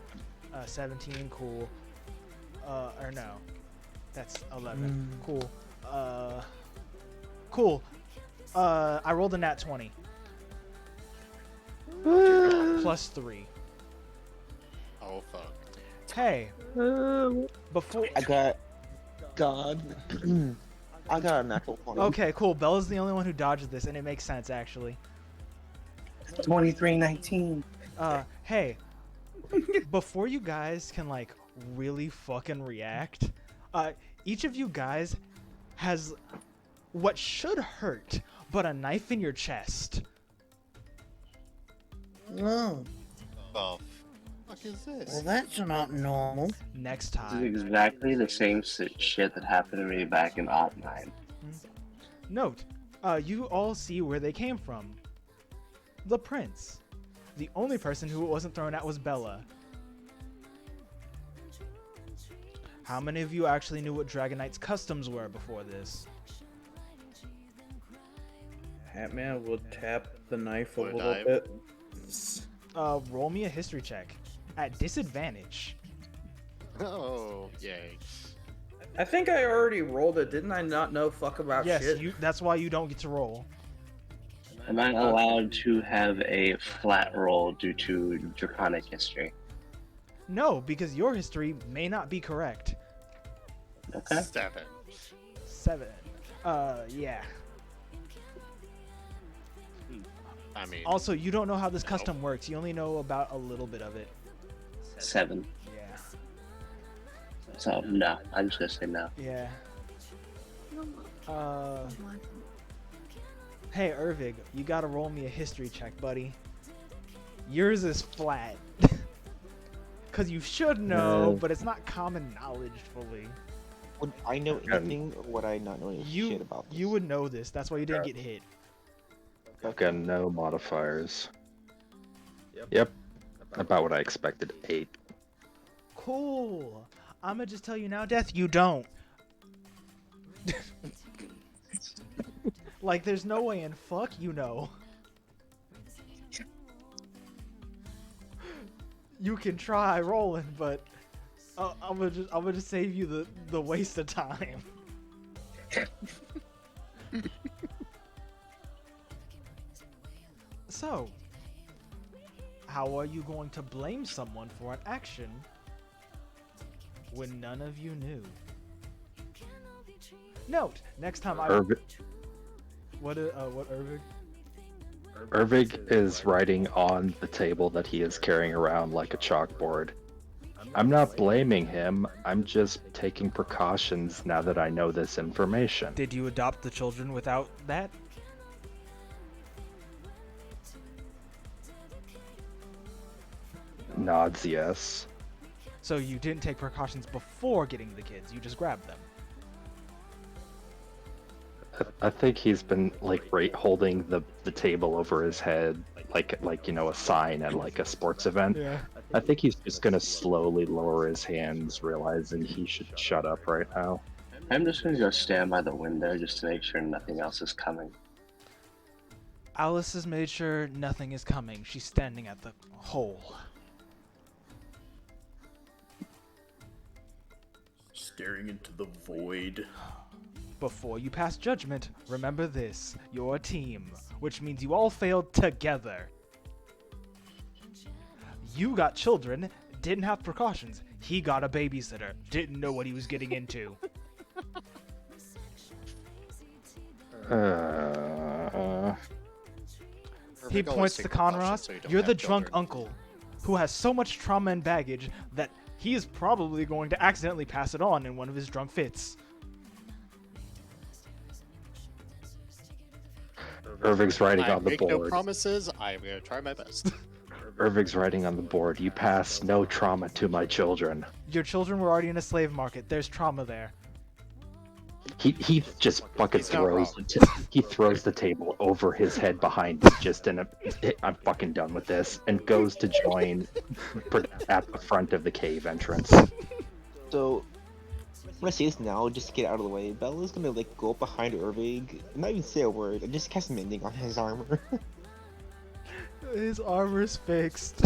17, cool. Or no. That's 11. Cool. Cool. I rolled a nat 20. Plus 3. Oh fuck. Hey. Before. I got. God. I got a natural 20. Okay, cool. Bella's the only one who dodged this, and it makes sense, actually. 23-19. Hey. Before you guys can, like, really fucking react, each of you guys has what should hurt, but a knife in your chest. Oh, Oh, fuck is this? well, that's not normal. Next This is time. exactly the same shit that happened to me back in Odd 9. Note, you all see where they came from. The prince. The only person who wasn't thrown out was Bella. How many of you actually knew what Dragon Knight's customs were before this? Hatman will tap the knife a Would little I? bit. Roll me a history check. At disadvantage. Oh, yay. I think I already rolled it. Didn't I not know fuck about Yes, shit? that's why you don't get to roll. Am I allowed to have a flat roll due to draconic history? No, because your history may not be correct. Okay. 7. 7. Yeah. I mean, Also, you don't know how this No. custom works. You only know about a little bit of it. 7. Yeah. So, no. I'm just gonna say no. Yeah. Hey, Ervig, you gotta roll me a history check, buddy. Yours is flat. Because you should know, but it's not common knowledge fully. Would I know anything, or would I not know any shit about this? You would know this. That's why you didn't get hit. I've got no modifiers. Yep. About what I expected. 8. Cool. I'ma just tell you now, Death, you don't. Like, there's no way in fuck you know. You can try rolling, but I'm gonna just save you the waste of time. So, how are you going to blame someone for an action when none of you knew? Note, next time What Irvig? Irvig is writing on the table that he is carrying around like a chalkboard. I'm not blaming him, I'm just taking precautions now that I know this information. Did you adopt the children without that? Nods yes. So you didn't take precautions before getting the kids, you just grabbed them. I think he's been like holding the table over his head like you know, a sign at like a sports event. Yeah. I think he's just gonna slowly lower his hands, realizing he should shut up right now. I'm just gonna go stand by the window just to make sure nothing else is coming. Alice has made sure nothing is coming. She's standing at the hole. Staring into the void. Before you pass judgment, remember this. You're a team, which means you all failed together. You got children, didn't have precautions. He got a babysitter, didn't know what he was getting into. He points to Conros. You're the drunk uncle who has so much trauma and baggage that he is probably going to accidentally pass it on in one of his drunk fits. Irvig's writing I on the make board. no promises. I'm gonna try my best. Irvig's writing on the board. You pass no trauma to my children. Your children were already in a slave market. There's trauma there. He just fucking He's not throws wrong. he throws the table over his head behind just in a I'm fucking done with this, and goes to join at the front of the cave entrance. So, I'm gonna say this now, just to get it out of the way. Bella's gonna like go up behind Irvig, and not even say a word, and just cast mending on his armor. His armor's fixed.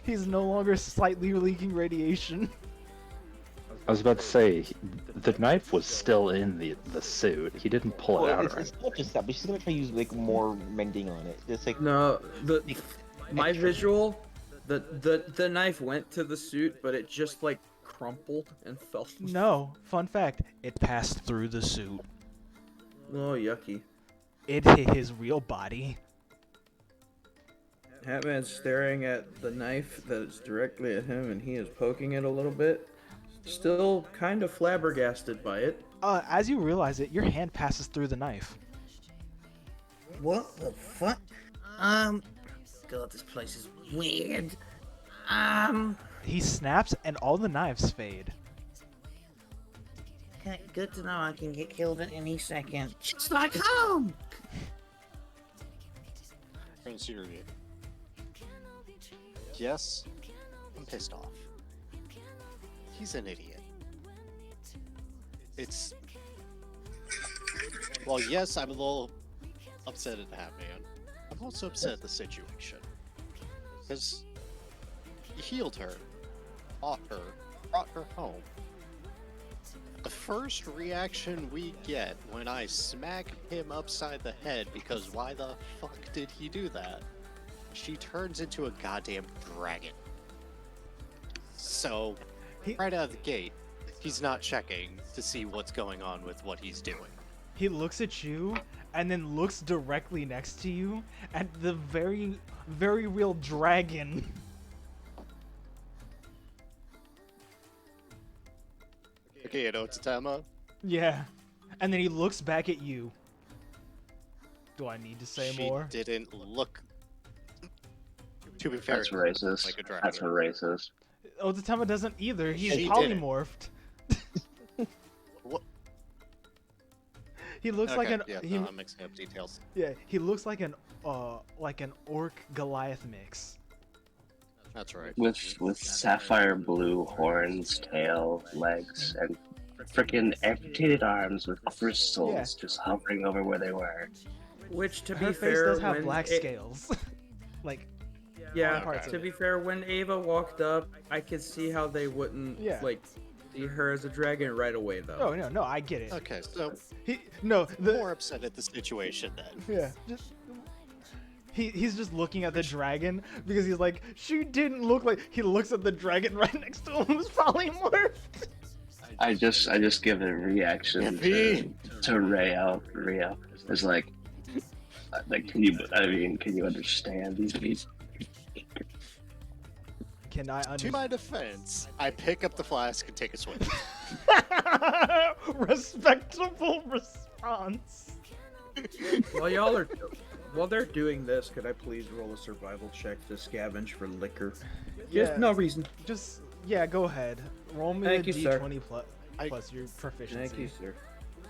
He's no longer slightly leaking radiation. I was about to say, the knife was still in the suit. He didn't pull it out. It's not just that, but she's gonna try to use like more mending on it. Just like No, my visual, the knife went to the suit, but it just like crumpled and fell. No, fun fact, it passed through the suit. Oh, yucky. It hit his real body. Hatman's staring at the knife that is directly at him, and he is poking it a little bit. Still kind of flabbergasted by it. As you realize it, your hand passes through the knife. What the fuck? God, this place is weird. He snaps and all the knives fade. Okay, good to know I can get killed at any second. It's like home! Consider it. Yes, I'm pissed off. He's an idiot. It's... Well, yes, I'm a little upset at Hatman. I'm also upset at the situation. Because he healed her, fought her, brought her home. The first reaction we get when I smack him upside the head, because why the fuck did he do that? She turns into a goddamn dragon. So, right out of the gate, he's not checking to see what's going on with what he's doing. He looks at you and then looks directly next to you at the very, very real dragon. Okay, you know it's Tama. Yeah. And then he looks back at you. Do I need to say She more? didn't look To be fair, That's he looks racist. like a dragon. That's racist. Otatama doesn't either. He's She didn't. polymorphed. What? He looks like Okay, an yeah, no, I'm mixing up details. yeah. He looks like an orc Goliath mix. That's right. With sapphire blue horns, tail, legs, and freaking amputated arms with crystals Yeah. just hovering over where they were. Which, to Her be face fair, does have when black it- scales. Like Yeah, parts of to it. be fair, when Ava walked up, I could see how they wouldn't Yeah. like see her as a dragon right away, though. oh no, I get it. Okay, so The more upset at the situation then. yeah, just he's just looking at the dragon because he's like, she didn't look like. He looks at the dragon right next to him who's polymorphed. I just give a reaction to Rio. It's like can you understand these people? Can I To understand? my defense, I pick up the flask and take a swig. Respectable response. While they're doing this, could I please roll a survival check to scavenge for liquor? Yeah. Just no reason. Just go ahead. Roll me Thank a you, sir. d20 plus your proficiency. Thank you, sir.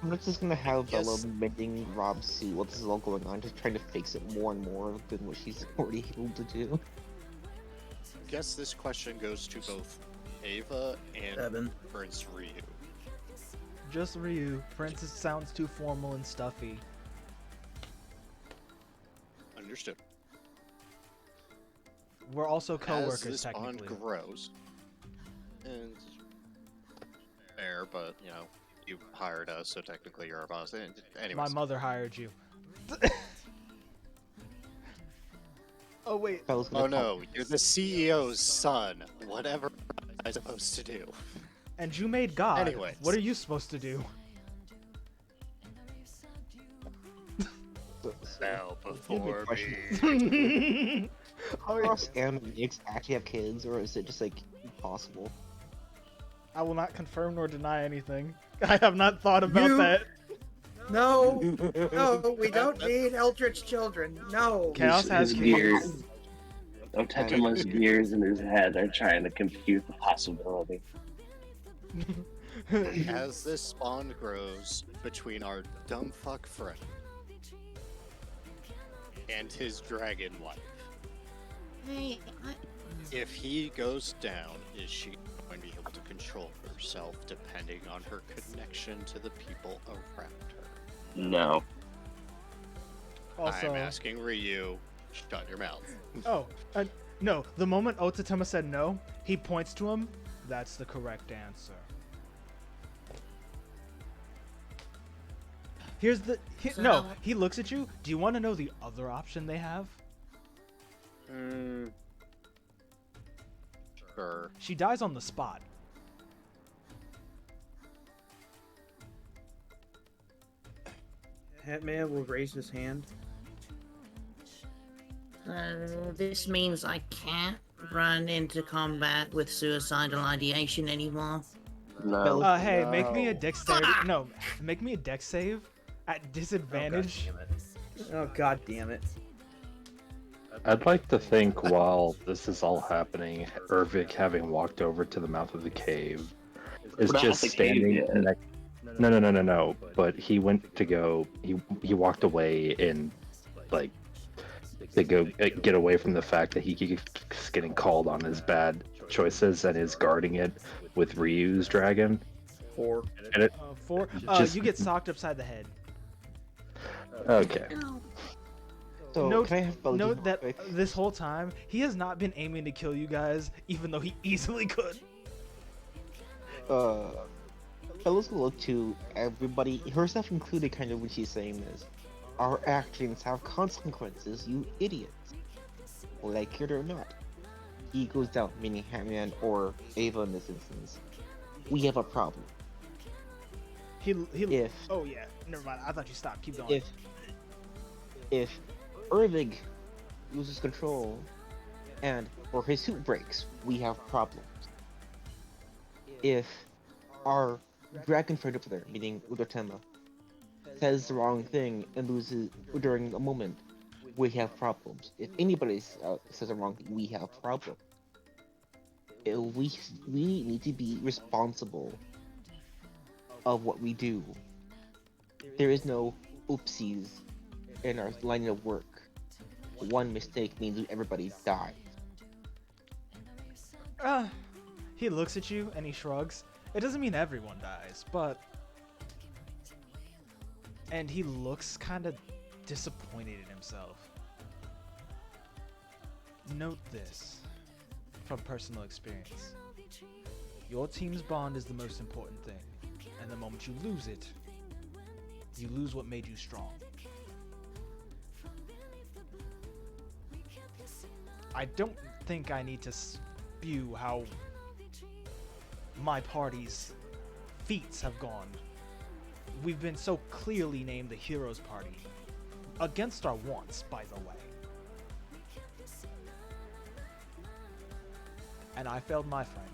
I'm not just gonna have Bella Yes. making Rob see what this is all going on, just trying to fix it more and more than what she's already able to do. Guess this question goes to both Ava and 7. Prince Ryu. Just Ryu. Princess sounds too formal and stuffy. Understood. We're also As co-workers this bond technically. grows, and fair, but you hired us, so technically you're our boss. Anyways, My mother hired you. Oh wait. Bella's gonna oh no, you're the CEO's son. Whatever am I supposed to do? And you made God. Anyways. What are you supposed to do? Bow before question. me. Oh, Cross animals actually have kids, or is it just like impossible? I will not confirm nor deny anything. I have not thought about that. No, no, we don't need Eldritch children. No. Chaos has his kids. gears. Otetama's gears in his head are trying to compute the possibility. As this bond grows between our dumb fuck friend and his dragon wife, Hey, if he goes down, is she going to be able to control herself depending on her connection to the people around her? No. Also, I'm asking Ryu, shut your mouth. no. The moment Otatama said no, he points to him. That's the correct answer. Here's the So no. now- He looks at you. Do you want to know the other option they have? Sure. She dies on the spot. Hatman will raise his hand. this means I can't run into combat with suicidal ideation anymore. No. Hey, make me a No. dex save. No, make me a dex save at disadvantage. Oh god damn it. I'd like to think while this is all happening, Ervik, having walked over to the mouth of the cave, is We're not just at the cave standing yet. next. No. But he went to go. He walked away in, like, to go get away from the fact that he keeps getting called on his bad choices and is guarding it with Ryu's dragon. 4. And it 4. Just- You get socked upside the head. okay. So Note, can I have Bella note just that quick? this whole time he has not been aiming to kill you guys, even though he easily could. Bella's gonna look to everybody, herself included, kind of when she's saying this. Our actions have consequences, you idiots. Like it or not. He goes down, meaning Hatman or Ava in this instance. We have a problem. He If Oh yeah, never mind. I thought you stopped. Keep going. if Ervig loses control or his suit breaks, we have problems. If our dragon friend over there, meaning Udotema, says the wrong thing and loses during a moment, we have problems. If anybody says I'm wrong, we have problems. We need to be responsible of what we do. There is no oopsies in our line of work. One mistake means everybody dies. He looks at you and he shrugs. It doesn't mean everyone dies, but... And he looks kind of disappointed in himself. Note this, from personal experience. Your team's bond is the most important thing, and the moment you lose it, you lose what made you strong. I don't think I need to spew how my party's feats have gone. We've been so clearly named the Heroes Party. Against our wants, by the way. And I failed my friend.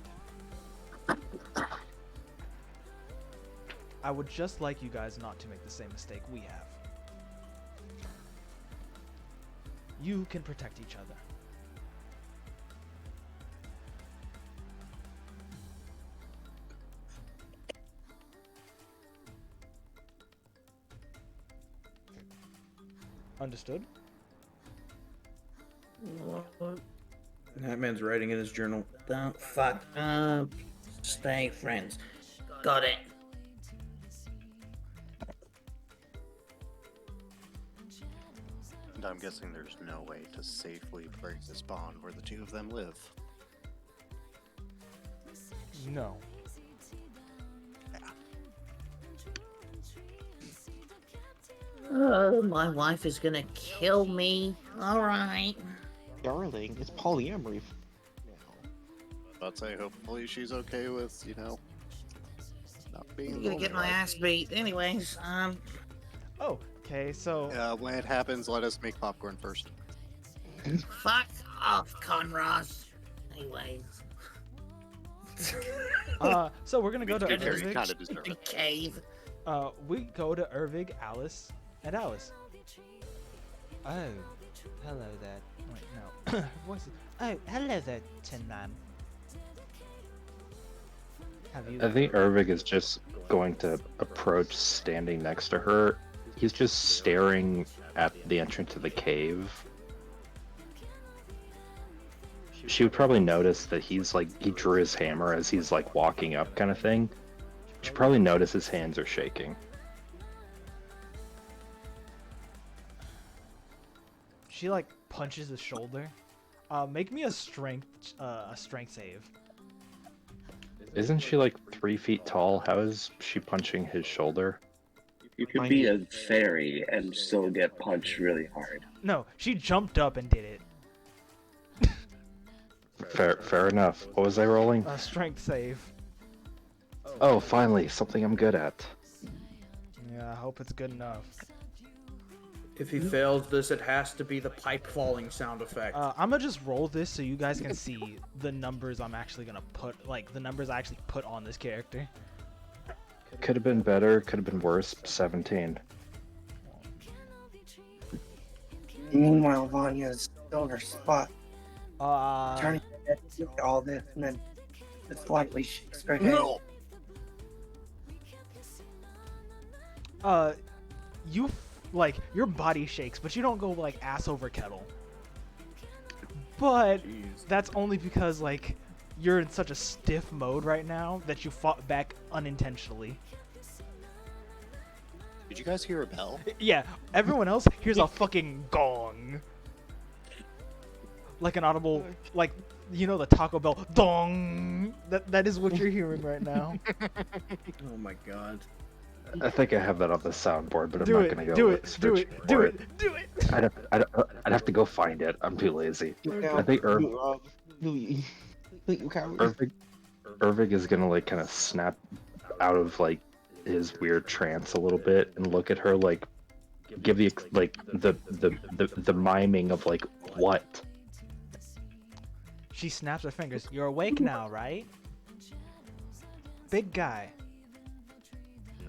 I would just like you guys not to make the same mistake we have. You can protect each other. Understood? That man's writing in his journal. Don't fuck up. Stay friends. Got it. And I'm guessing there's no way to safely break this bond where the two of them live. No. Oh, my wife is gonna kill me. Alright. Darling, it's polyamory. But say hopefully she's okay with, not being. I'm gonna get my ass beat. Anyways, Oh, okay, so... when it happens, let us make popcorn first. fuck off, Conros. Anyways. So we're gonna go to You kind Ervig. of deserve it. Cave. We go to Ervig, Alice, and Alice. Oh, hello there. Wait, no. Voices. Oh, hello there, Tin Man. Have you... I think Ervig is just going to approach standing next to her. He's just staring at the entrance to the cave. She would probably notice that he drew his hammer as he's walking up kind of thing. She'd probably notice his hands are shaking. She punches his shoulder. Make me a strength save. Isn't she 3 feet tall? How is she punching his shoulder? You could be a fairy and still get punched really hard. No, she jumped up and did it. Fair enough. What was I rolling? A strength save. Oh, finally, something I'm good at. Yeah, I hope it's good enough. If he fails this, it has to be the pipe falling sound effect. I'm gonna just roll this so you guys can see the numbers I'm actually gonna put, the numbers I actually put on this character. Could have been better, could have been worse. 17. Meanwhile, Vanya's still in her spot, trying to get all this, and then it's likely shakes her head. You your body shakes, but you don't go ass over kettle. But that's only because you're in such a stiff mode right now that you fought back unintentionally. Did you guys hear a bell? Yeah, everyone else hears a fucking gong. Like an audible, the Taco Bell dong. That is what you're hearing right now. Oh my god. I think I have that on the soundboard, but I'm Do not it, gonna go do it, do search it, for do it, do it. I'd have to go find it. I'm too lazy. I think You coward. Ervig is gonna kind of snap out of his weird trance a little bit and look at her give the the miming of what. She snaps her fingers. You're awake now, right? Big guy.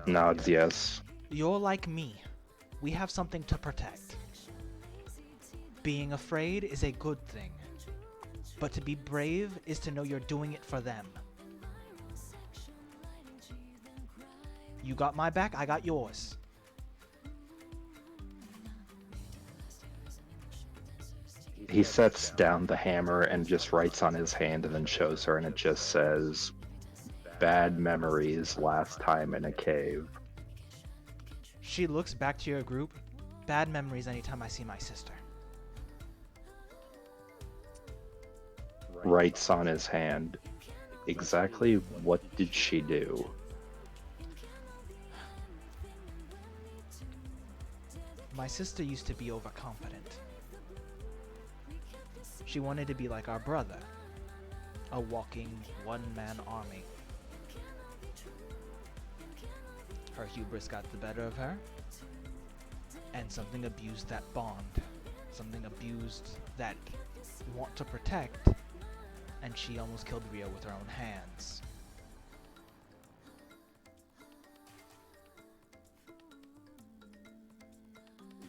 Nods yes. You're like me. We have something to protect. Being afraid is a good thing. But to be brave is to know you're doing it for them. You got my back, I got yours. He sets down the hammer and just writes on his hand and then shows her, and it just says, "Bad memories last time in a cave." She looks back to your group. Bad memories anytime I see my sister. Writes on his hand, "Exactly what did she do?" My sister used to be overconfident. She wanted to be like our brother, a walking one-man army. Her hubris got the better of her, and something abused that bond. Something abused that want to protect, and she almost killed Rio with her own hands.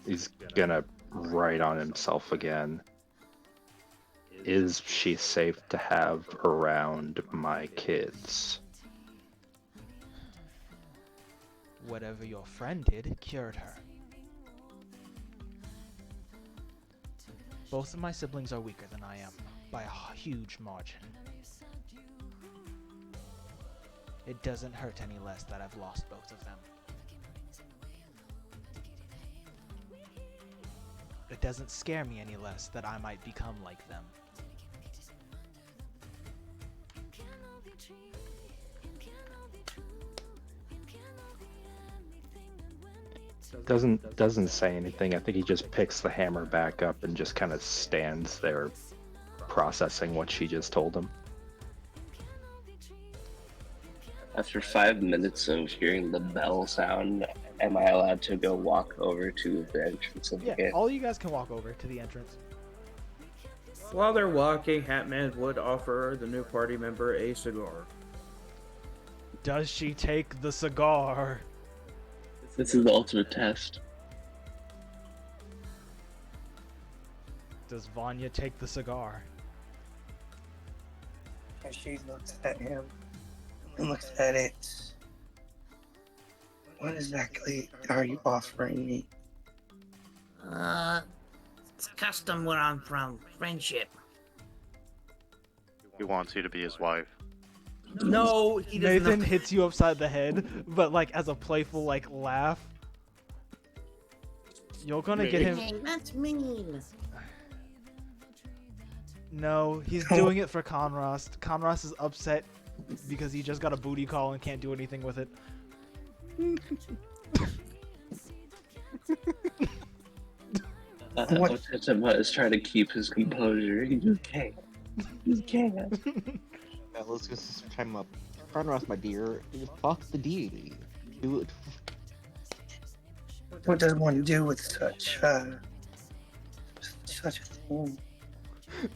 He's gonna write on himself again. "Is she safe to have around my kids?" Whatever your friend did cured her. Both of my siblings are weaker than I am, by a huge margin. It doesn't hurt any less that I've lost both of them. It doesn't scare me any less that I might become like them. Doesn't say anything. I think he just picks the hammer back up and just kind of stands there processing what she just told him. After 5 minutes of hearing the bell sound, am I allowed to go walk over to the entrance of the Yeah, gate? all you guys can walk over to the entrance. While they're walking, Hatman would offer the new party member a cigar. Does she take the cigar? This is the ultimate test. Does Vanya take the cigar? And she looks at him and looks at it. What exactly are you offering me? It's custom where I'm from. Friendship. He wants you to be his wife. No, he does Nathan not. hits you upside the head, but like as a playful like laugh. You're gonna get him. Hey, that's mean. No, he's doing it for Conrost. Conrost is upset because he just got a booty call and can't do anything with it. Otema is trying to keep his composure. He just can't. He just can't. Now, let's just time up. Conross, my dear, fuck the deity. Do it. What does one do with such a thing?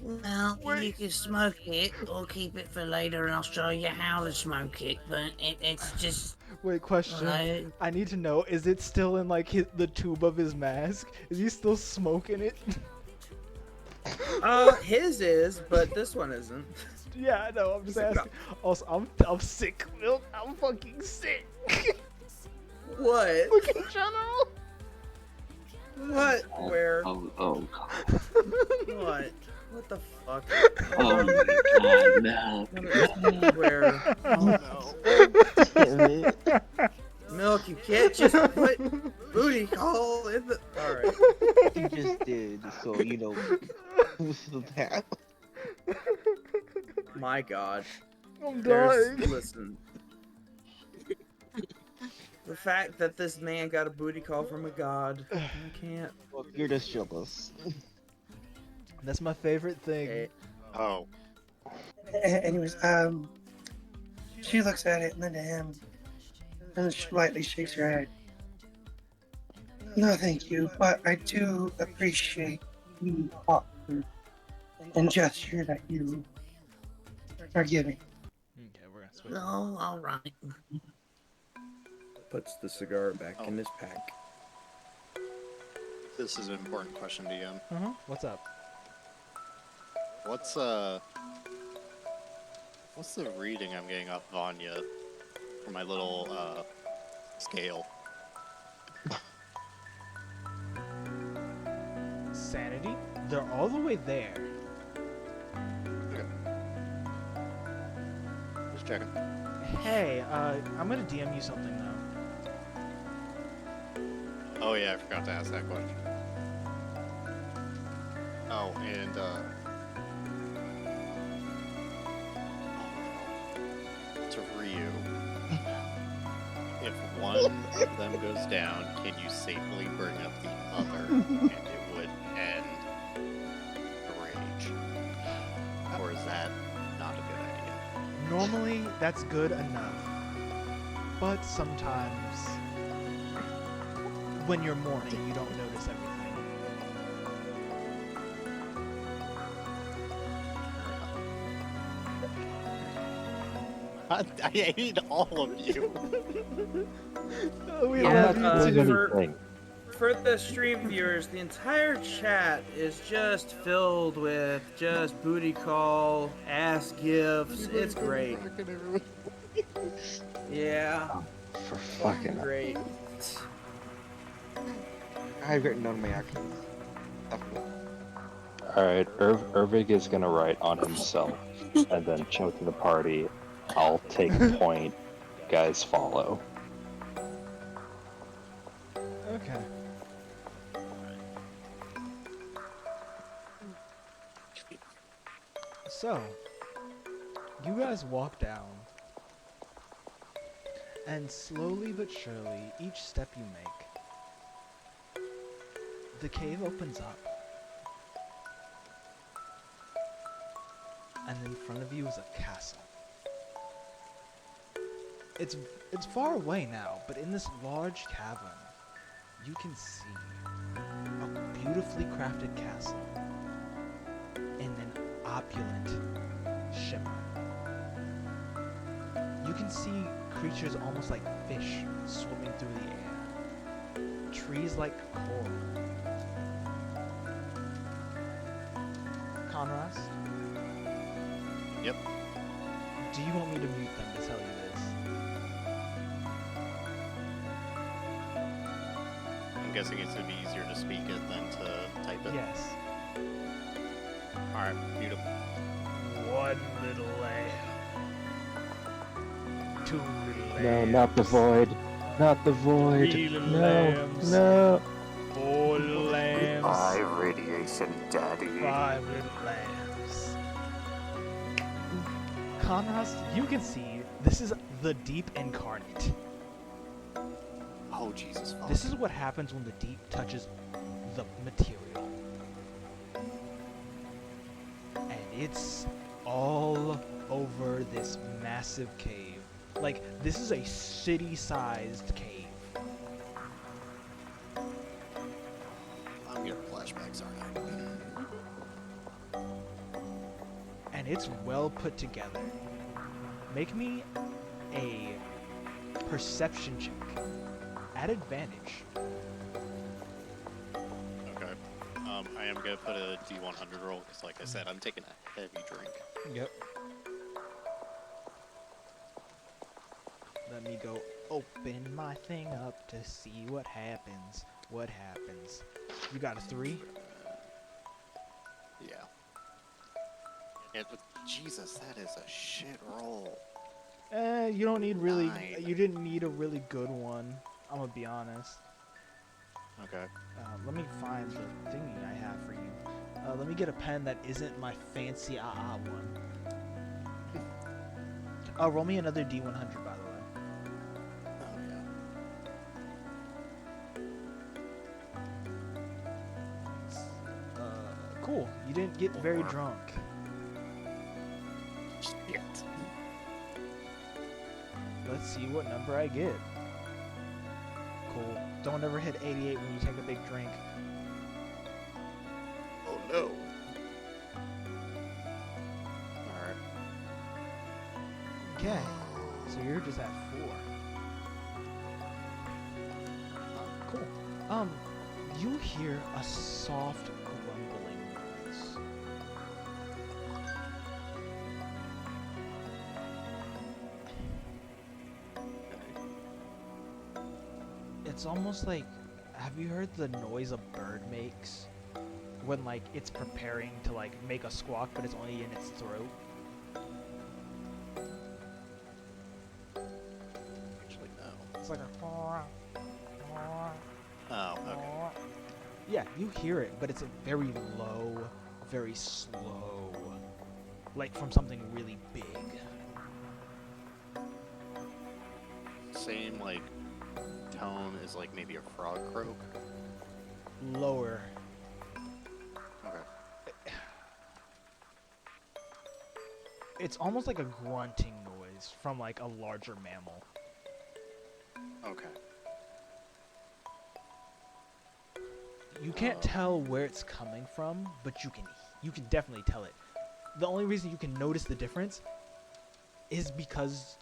Well, you can smoke it or keep it for later, and I'll show you how to smoke it. But it's just. Wait, question. Right. I need to know: is it still in like the tube of his mask? Is he still smoking it? His is, but this one isn't. Yeah, I know. I'm just asking. Also, I'm sick, Milk. I'm fucking sick. What? Look in general. What? Where? Oh God. What? What the fuck? Oh my God, no. Where? Oh no. Milk, you can't just put booty call in the. Alright. You just did, so you know. that. My God. I'm There's, dying. listen. The fact that this man got a booty call from a god, I can't. Well, you're just jealous. That's my favorite thing. Oh. Anyways, she looks at it and then to him, and slightly shakes her head. No, thank you, but I do appreciate the offer and gesture that you are giving. Okay, we're gonna switch. Oh, all right. Puts the cigar back in his pack. This is an important question, DM. What's up? What's the reading I'm getting off Vanya for my little scale? Sanity? They're all the way there. Okay. Just checking. Hey, I'm gonna DM you something though. Oh yeah, I forgot to ask that question. Oh, and to Ryu, if one of them goes down, can you safely bring up the other, and it would end the rage? Or is that not a good idea? Normally, that's good enough. But sometimes, when you're mourning, you don't notice everything. I hate all of you. For the stream viewers, the entire chat is just filled with just booty call, ass gifts. It's great. Yeah. Oh, for fucking great. I've written down my actions. Alright, Irvig is gonna write on himself, and then show to the party. I'll take point, guys follow. Okay. So, you guys walk down, and slowly but surely, each step you make, the cave opens up. And in front of you is a castle. It's far away now, but in this large cavern, you can see a beautifully crafted castle in an opulent shimmer. You can see creatures almost like fish swimming through the air. Trees like coral. Conrast? Yep. Do you want me to mute them to tell you this? I'm guessing it's gonna be easier to speak it than to type it. Yes. Alright, beautiful. One little lamb. Two little lambs. No, not the void. Not the void. Three little No, lambs. no. 4 little lambs. Radiation daddy. 5 little lambs. Conrast, you can see this is the deep incarnate. Oh, Jesus fuck. This is what happens when the deep touches the material. And it's all over this massive cave. Like, this is a city-sized cave. I'm getting flashbacks, aren't I? And it's well put together. Make me a perception check. At advantage. Okay. I am gonna put a D100 roll because, like I said, I'm taking a heavy drink. Yep. Let me go open my thing up to see what happens. What happens? You got a 3? Yeah. And Jesus, that is a shit roll. You don't need really. 9. You didn't need a really good one. I'm gonna be honest. Okay. Let me find the thingy I have for you. Let me get a pen that isn't my fancy one. Roll me another D100, by the way. Oh yeah. Cool. You didn't get very drunk. Shit. Let's see what number I get. Cool. Don't ever hit 88 when you take a big drink. Oh no. Alright. Okay. So you're just at 4. Cool. You hear a soft grumbling noise. It's almost like, have you heard the noise a bird makes when like it's preparing to like make a squawk but it's only in its throat? Actually, no. It's like a Oh, okay. yeah, you hear it, but it's a very low, very slow, like from something really big. Same like tone as like maybe a frog croak. Lower. Okay. It's almost like a grunting noise from like a larger mammal. Okay. You can't tell where it's coming from, but you can definitely tell it. The only reason you can notice the difference is because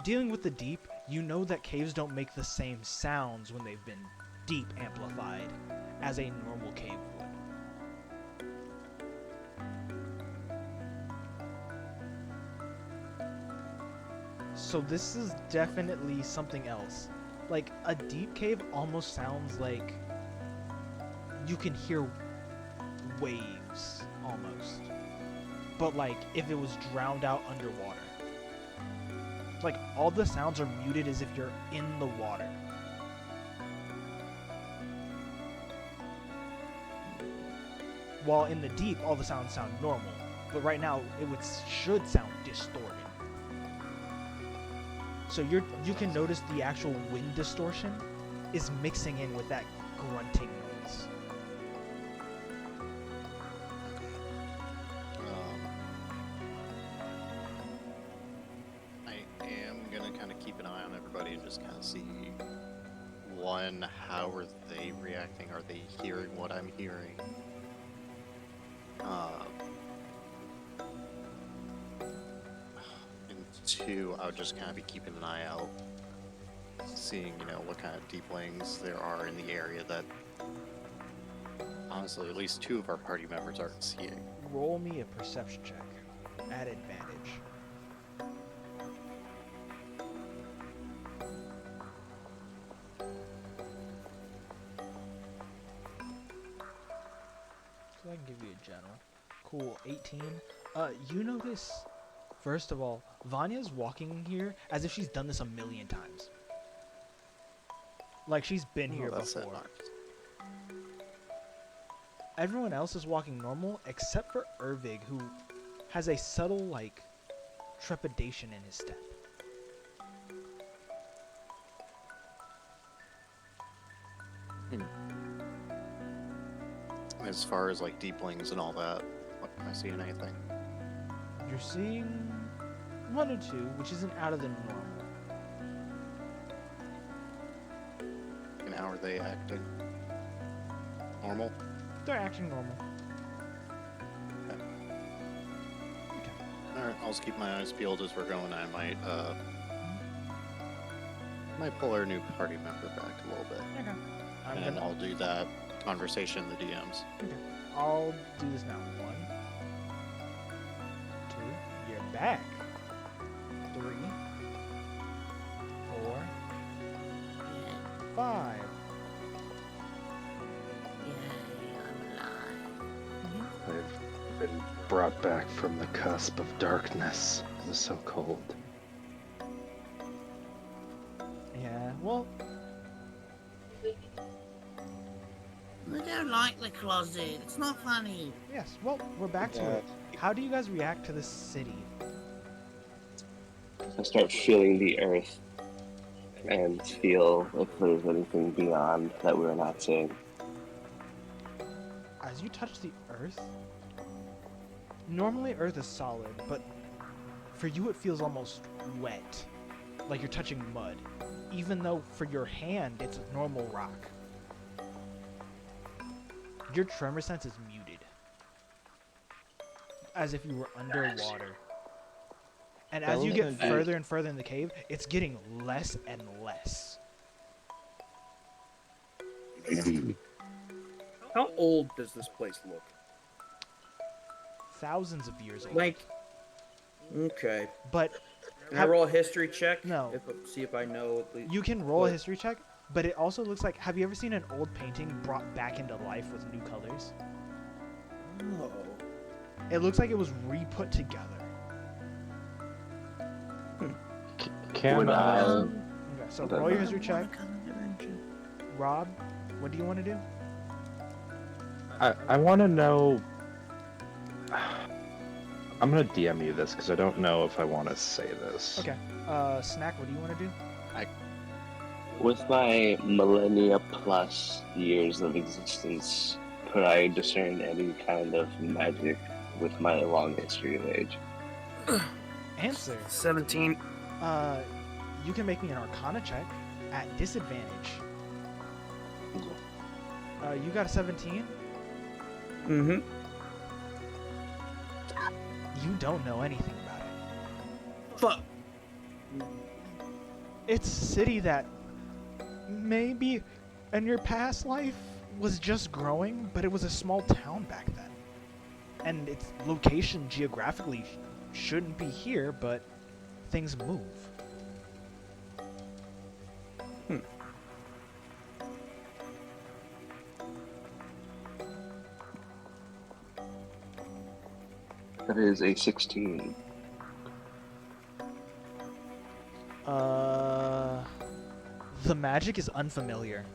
dealing with the deep, you know that caves don't make the same sounds when they've been deep amplified as a normal cave would. So this is definitely something else. Like, a deep cave almost sounds like you can hear waves, almost. But, like, if it was drowned out underwater. Like, all the sounds are muted as if you're in the water. While in the deep, all the sounds sound normal. But right now, should sound distorted. So you can notice the actual wind distortion is mixing in with that grunting noise. I am gonna kind of keep an eye on everybody and just kind of see, one, how are they reacting? Are they hearing what I'm hearing? And two, I would just kind of be keeping an eye out, seeing, what kind of deeplings there are in the area that, honestly, at least two of our party members aren't seeing. Roll me a perception check at advantage. So I can give you a general. Cool, 18. You notice, first of all, Vanya's walking here as if she's done this a million times. Like she's been here before. Everyone else is walking normal except for Ervig, who has a subtle, like, trepidation in his step. As far as like deeplings and all that, what, am I seeing anything? You're seeing one or two, which isn't out of the normal. And how are they acting? Normal? They're acting normal. Alright, I'll just keep my eyes peeled as we're going. I might pull our new party member back a little bit. Okay. And I'll do that conversation in the DMs. Okay. I'll do this now. 1, 2, you're back. 3, 4, 5. I've been brought back from the cusp of darkness. It was so cold. Yeah, well, I don't like the closet. It's not funny. yes, well, we're back to it. How do you guys react to this city? I start feeling the earth and feel if there's anything beyond that we're not seeing. As you touch the earth, normally earth is solid, but for you it feels almost wet, like you're touching mud, even though for your hand it's normal rock. Your tremor sense is muted, as if you were underwater. And as you get further and further in the cave, it's getting less and less. How old does this place look? Thousands of years old. Like, okay. But Can I roll a history check? No. See if I know at least. You can roll a history check, but it also looks like, have you ever seen an old painting brought back into life with new colors? Oh. It looks like it was re-put together. Can Okay, so roll your history check. Rob, what do you want to do? I want to know. I'm gonna DM you this because I don't know if I want to say this. Okay. Snack, what do you want to do? With my millennia plus years of existence, could I discern any kind of magic with my long history of age? Answer. 17. You can make me an Arcana check at disadvantage. You got a 17? Mm-hmm. You don't know anything about it. Fuck. It's a city that maybe in your past life was just growing, but it was a small town back then. And its location geographically shouldn't be here, but things move. That is a 16. The magic is unfamiliar.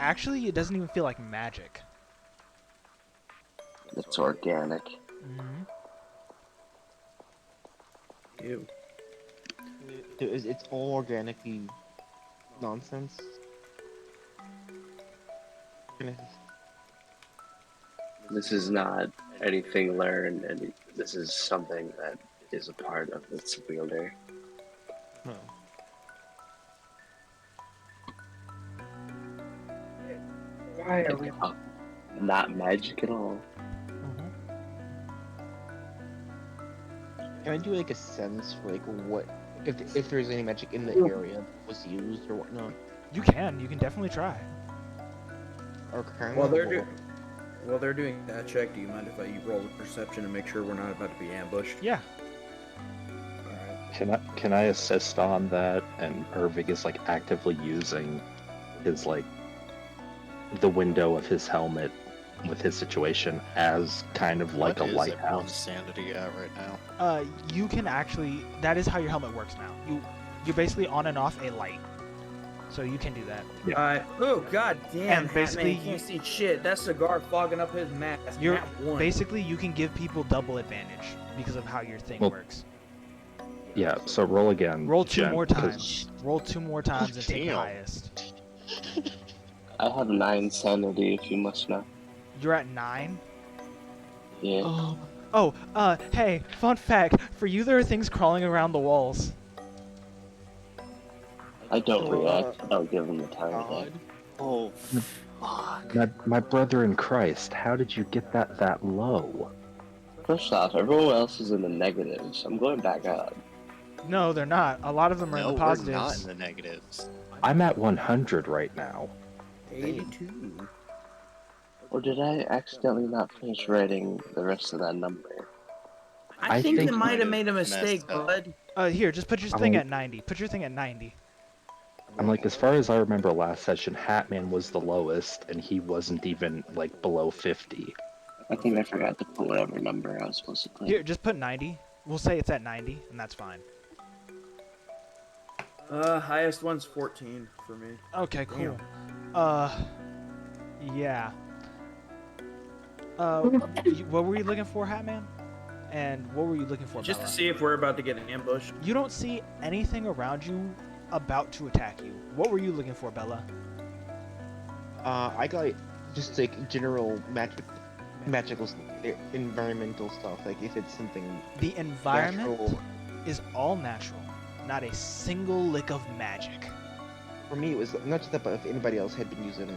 Actually, it doesn't even feel like magic. It's organic. Mm-hmm. Ew. It's all organic-y nonsense. This is not anything learned, and this is something that is a part of its wielder. Oh. Why are we? Not magic at all. Can I do like a sense for like what if there's any magic in the area that was used or whatnot? You can definitely try. Okay. While they're doing that check, do you mind if you roll a perception and make sure we're not about to be ambushed? Yeah. Alright. Can I assist on that? And Irving is like actively using his like the window of his helmet with his situation as kind of like a lighthouse. Sanity at right now? You can actually. That is how your helmet works now. You're basically on and off a light, so you can do that. Yeah. Oh god damn! And basically, you can't see shit. That cigar fogging up his mask. You're basically you can give people double advantage because of how your thing works. Yeah. So roll again. Roll two Jen, more 'cause- times. Roll two more times and take the Damn. highest. I have 9 sanity, if you must know. You're at 9. Yeah. Hey, fun fact. For you, there are things crawling around the walls. I don't react. I'll give him the time of day. Oh, fuck. My brother in Christ, how did you get that low? First off, everyone else is in the negatives. I'm going back up. No, they're not. A lot of them are in the positives. We're not in the negatives. I'm at 100 right now. 82. Or did I accidentally not finish writing the rest of that number? I think you might have made a mistake, messed bud. Here, just put your thing at 90. Put your thing at 90. I'm like, as far as I remember last session, Hatman was the lowest, and he wasn't even like below 50. I think I forgot to put whatever number I was supposed to put. Here, just put 90. We'll say it's at 90, and that's fine. Highest one's 14 for me. Okay, cool. Yeah. What were you looking for, Hatman? And what were you looking for, Just Bella? to see if we're about to get ambushed. You don't see anything around you about to attack you. What were you looking for, Bella? I got just like general magical environmental stuff. Like if it's something. The environment natural. is all natural. Not a single lick of magic. For me, it was not just that, but if anybody else had been using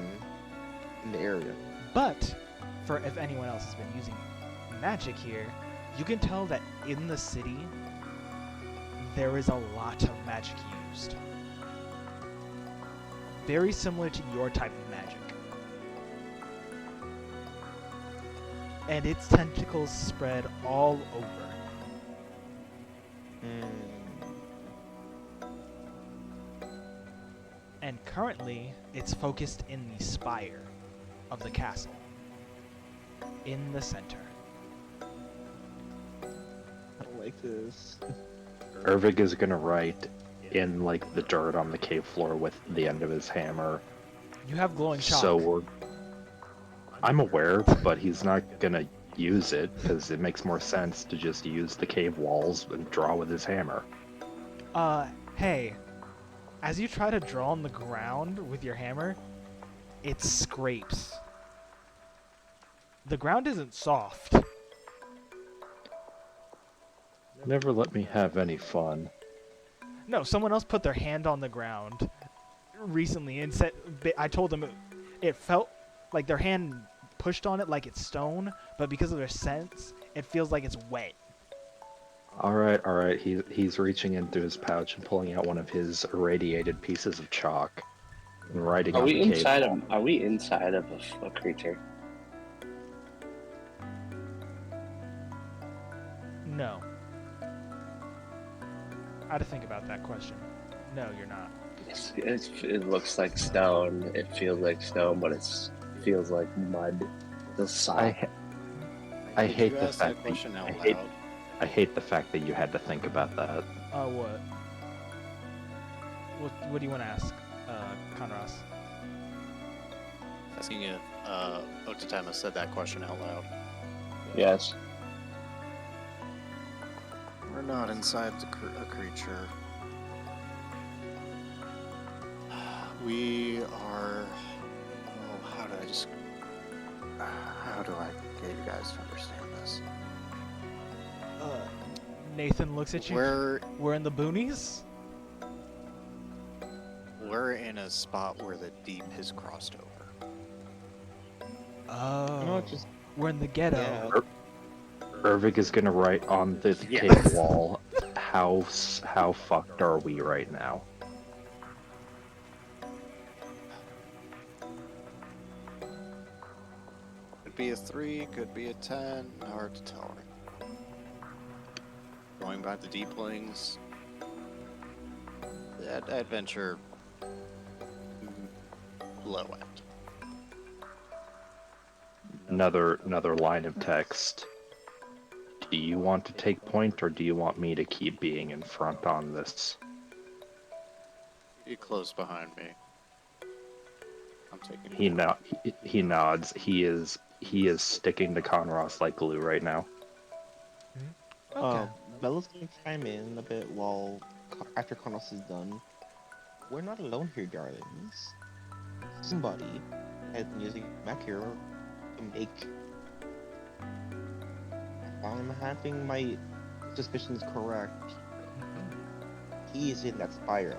in the area. But for if anyone else has been using magic here, you can tell that in the city there is a lot of magic used. very similar to your type of magic. And its tentacles spread all over. And currently, it's focused in the spire of the castle, in the center. I don't like this. Ervig is gonna write in like the dirt on the cave floor with the end of his hammer. You have glowing chalk. So I'm aware, but he's not gonna use it because it makes more sense to just use the cave walls and draw with his hammer. Hey, as you try to draw on the ground with your hammer, it scrapes. The ground isn't soft. Never let me have any fun. No, someone else put their hand on the ground recently and said, I told them it felt like their hand pushed on it like it's stone, but because of their sense, it feels like it's wet. All right. He's reaching into his pouch and pulling out one of his irradiated pieces of chalk and writing Are on we the cave inside wall. of? Are we inside of a creature? No. I had to think about that question. No, you're not. It looks like stone. It feels like stone, but it feels like mud. The soft. I Did hate you the ask that fact question that out loud? I hate the fact that you had to think about that. What? What do you want to ask, Conros? Asking if Otatama said that question out loud. Yes. We're not inside a creature. We are. Oh, how do I get you guys to understand this? Nathan looks at you. We're in the boonies? We're in a spot where the deep has crossed over. Oh. No, just we're in the ghetto. Yeah. Ervig is gonna write on the Yes. cave wall, how fucked are we right now? Could be a 3, could be a 10. Hard to tell. Going by the deeplings, that adventure low end. Another line of text. Do you want to take point, or do you want me to keep being in front on this? Be close behind me. I'm taking. He nods. He is sticking to Conros like glue right now. Okay. Bella's gonna chime in a bit while after Kronos is done. We're not alone here, darlings. Somebody has been using mech hero to make. If I'm having my suspicions correct, he is in that spire.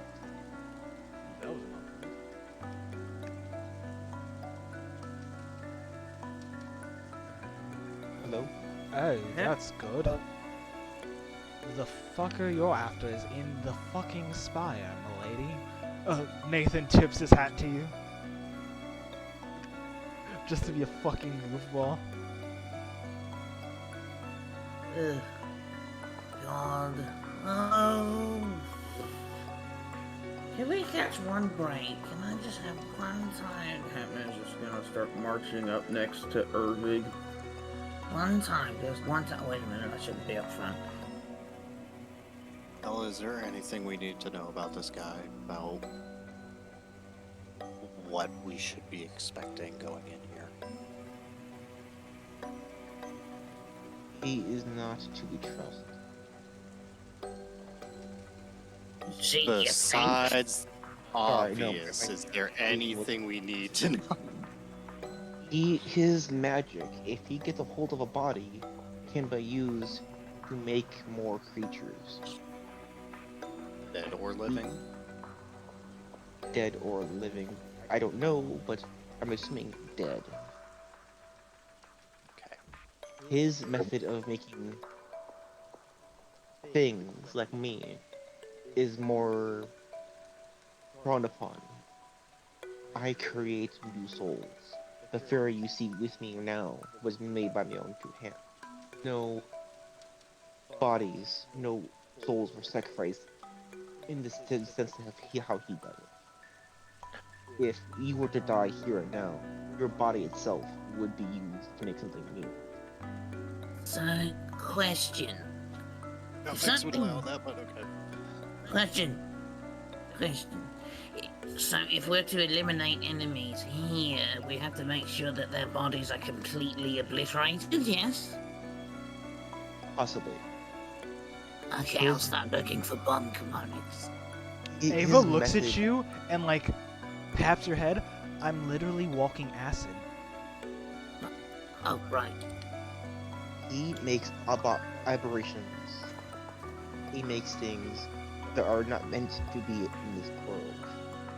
Hello? Hey, that's good. The fucker you're after is in the fucking spire, milady. Nathan tips his hat to you. Just to be a fucking goofball. Ugh. God. Oh. Can we catch one break? Can I just have one time? Catman's just gonna start marching up next to Ervig. One time. Just one time. Wait a minute. I shouldn't be up front. Ella, is there anything we need to know about this guy? About what we should be expecting going in here? He is not to be trusted. See, Besides Sorry, no, obvious, is there anything we need to know? His magic, if he gets a hold of a body, can be used to make more creatures. Dead or living? Dead or living. I don't know, but I'm assuming dead. Okay. His method of making things like me is more frowned upon. I create new souls. The fairy you see with me now was made by my own two hands. No bodies, no souls were sacrificed in the sense of how he done it. If you were to die here and now, your body itself would be used to make something new. So, question. No, If thanks would something- allow that, but okay. Question. So, if we're to eliminate enemies here, we have to make sure that their bodies are completely obliterated, yes? Possibly. Okay, I'll start looking for bomb components. Ava looks at you and like taps your head. I'm literally walking acid. Oh, right. He makes aberrations. He makes things that are not meant to be in this world,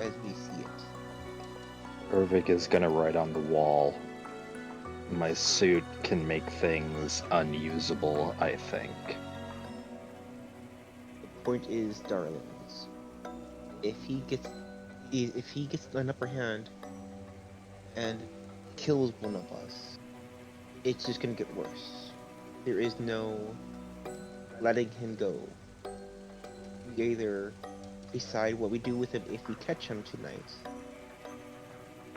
as we see it. Ervik is gonna write on the wall. My suit can make things unusable, I think. The point is, darlings, if he gets an upper hand and kills one of us, it's just gonna get worse. There is no letting him go. We either decide what we do with him if we catch him tonight,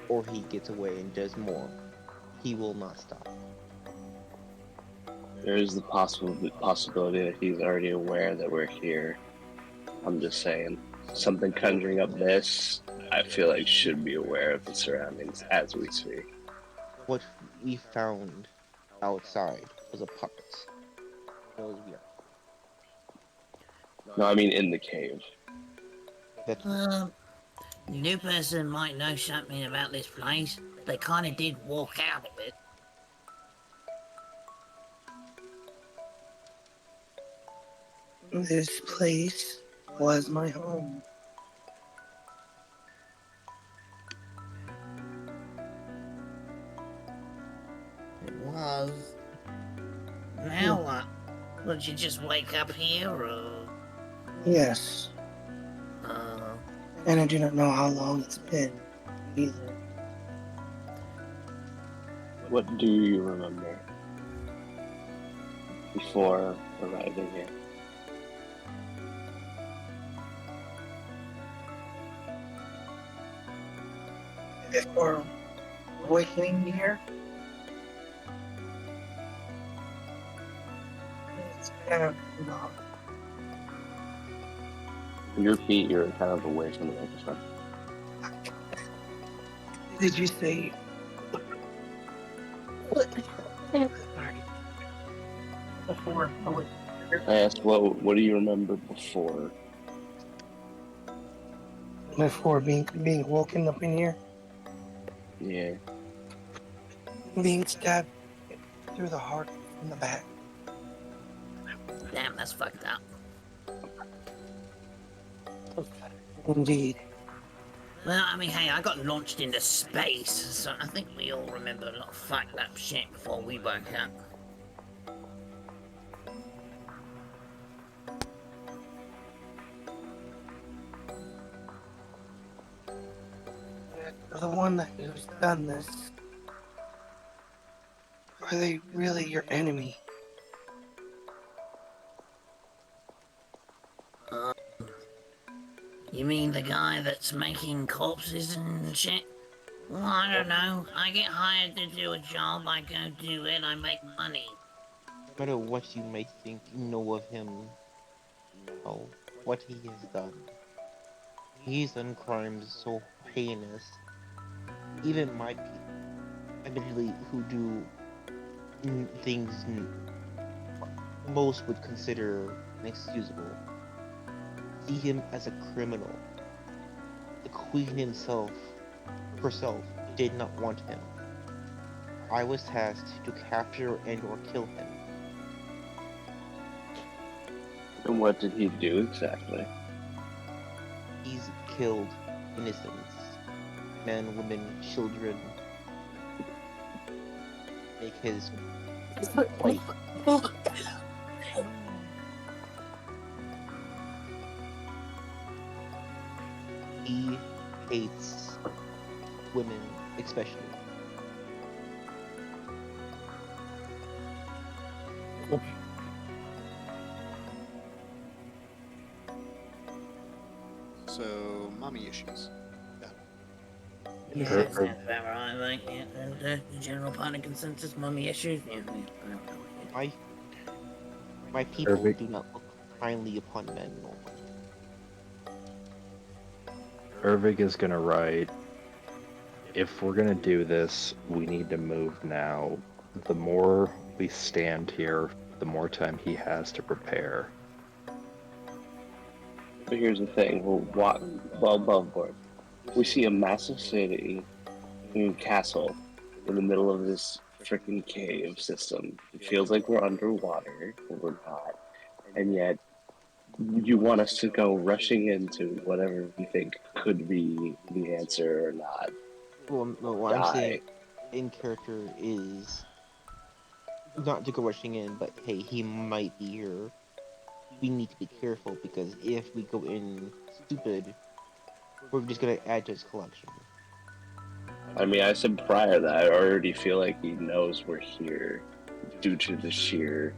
or he gets away and does more. He will not stop. There is the possibility that he's already aware that we're here. I'm just saying, something conjuring up this, I feel like should be aware of the surroundings as we speak. What we found outside was a puppet. Knows we are. No, I mean in the cave. New person might know something about this place. They kind of did walk out of it. This place was my home. It was. Now what? Would you just wake up here, or? Yes, and I do not know how long it's been either. What do you remember before arriving here? Before awakening here, it's kind of long. Your feet, you're kind of away from the microphone. Did you say? Sorry. Before awakening. I asked, what do you remember before? Before being woken up in here, Yeah. being stabbed through the heart from the back. Damn, that's fucked up. Indeed. Well, I mean, hey, I got launched into space, so I think we all remember a lot of fucked up shit before we woke up. The one that who's done this, are they really your enemy? You mean the guy that's making corpses and shit? Well, I don't know. I get hired to do a job, I go do it, I make money. No matter what you may think you know of him, know what he has done. He's done crimes so heinous. Even my people, admittedly, who do things most would consider inexcusable, see him as a criminal. The queen herself, did not want him. I was tasked to capture and or kill him. And what did he do exactly? He's killed innocents. Men, women, children. Make his point. He hates women especially. So, mommy issues. Yeah, Or- that sounds about right. Like, yeah, the general party consensus, mommy issues. Yeah, My my people Perfect. do not look kindly upon men normally. Ervig is gonna write, if we're gonna do this, we need to move now. The more we stand here, the more time he has to prepare. But here's the thing: we'll walk well above board. We see a massive city, castle, in the middle of this freaking cave system. It feels like we're underwater, but we're not. And yet, you want us to go rushing into whatever we think could be the answer or not. Well, no, what I'm saying Die. in character is not to go rushing in, but hey, he might be here. We need to be careful because if we go in stupid, we're just gonna add to his collection. I mean, I said prior that I already feel like he knows we're here due to the sheer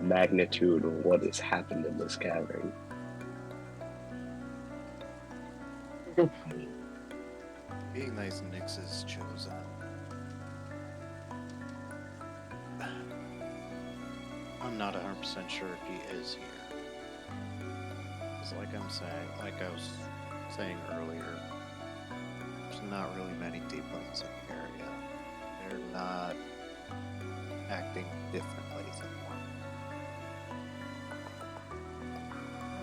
magnitude of what has happened in this cavern. Being nice, Nyx is chosen. I'm not 100% sure if he is here. Because like I was saying earlier, there's not really many deeplings in the area. They're not acting differently anymore.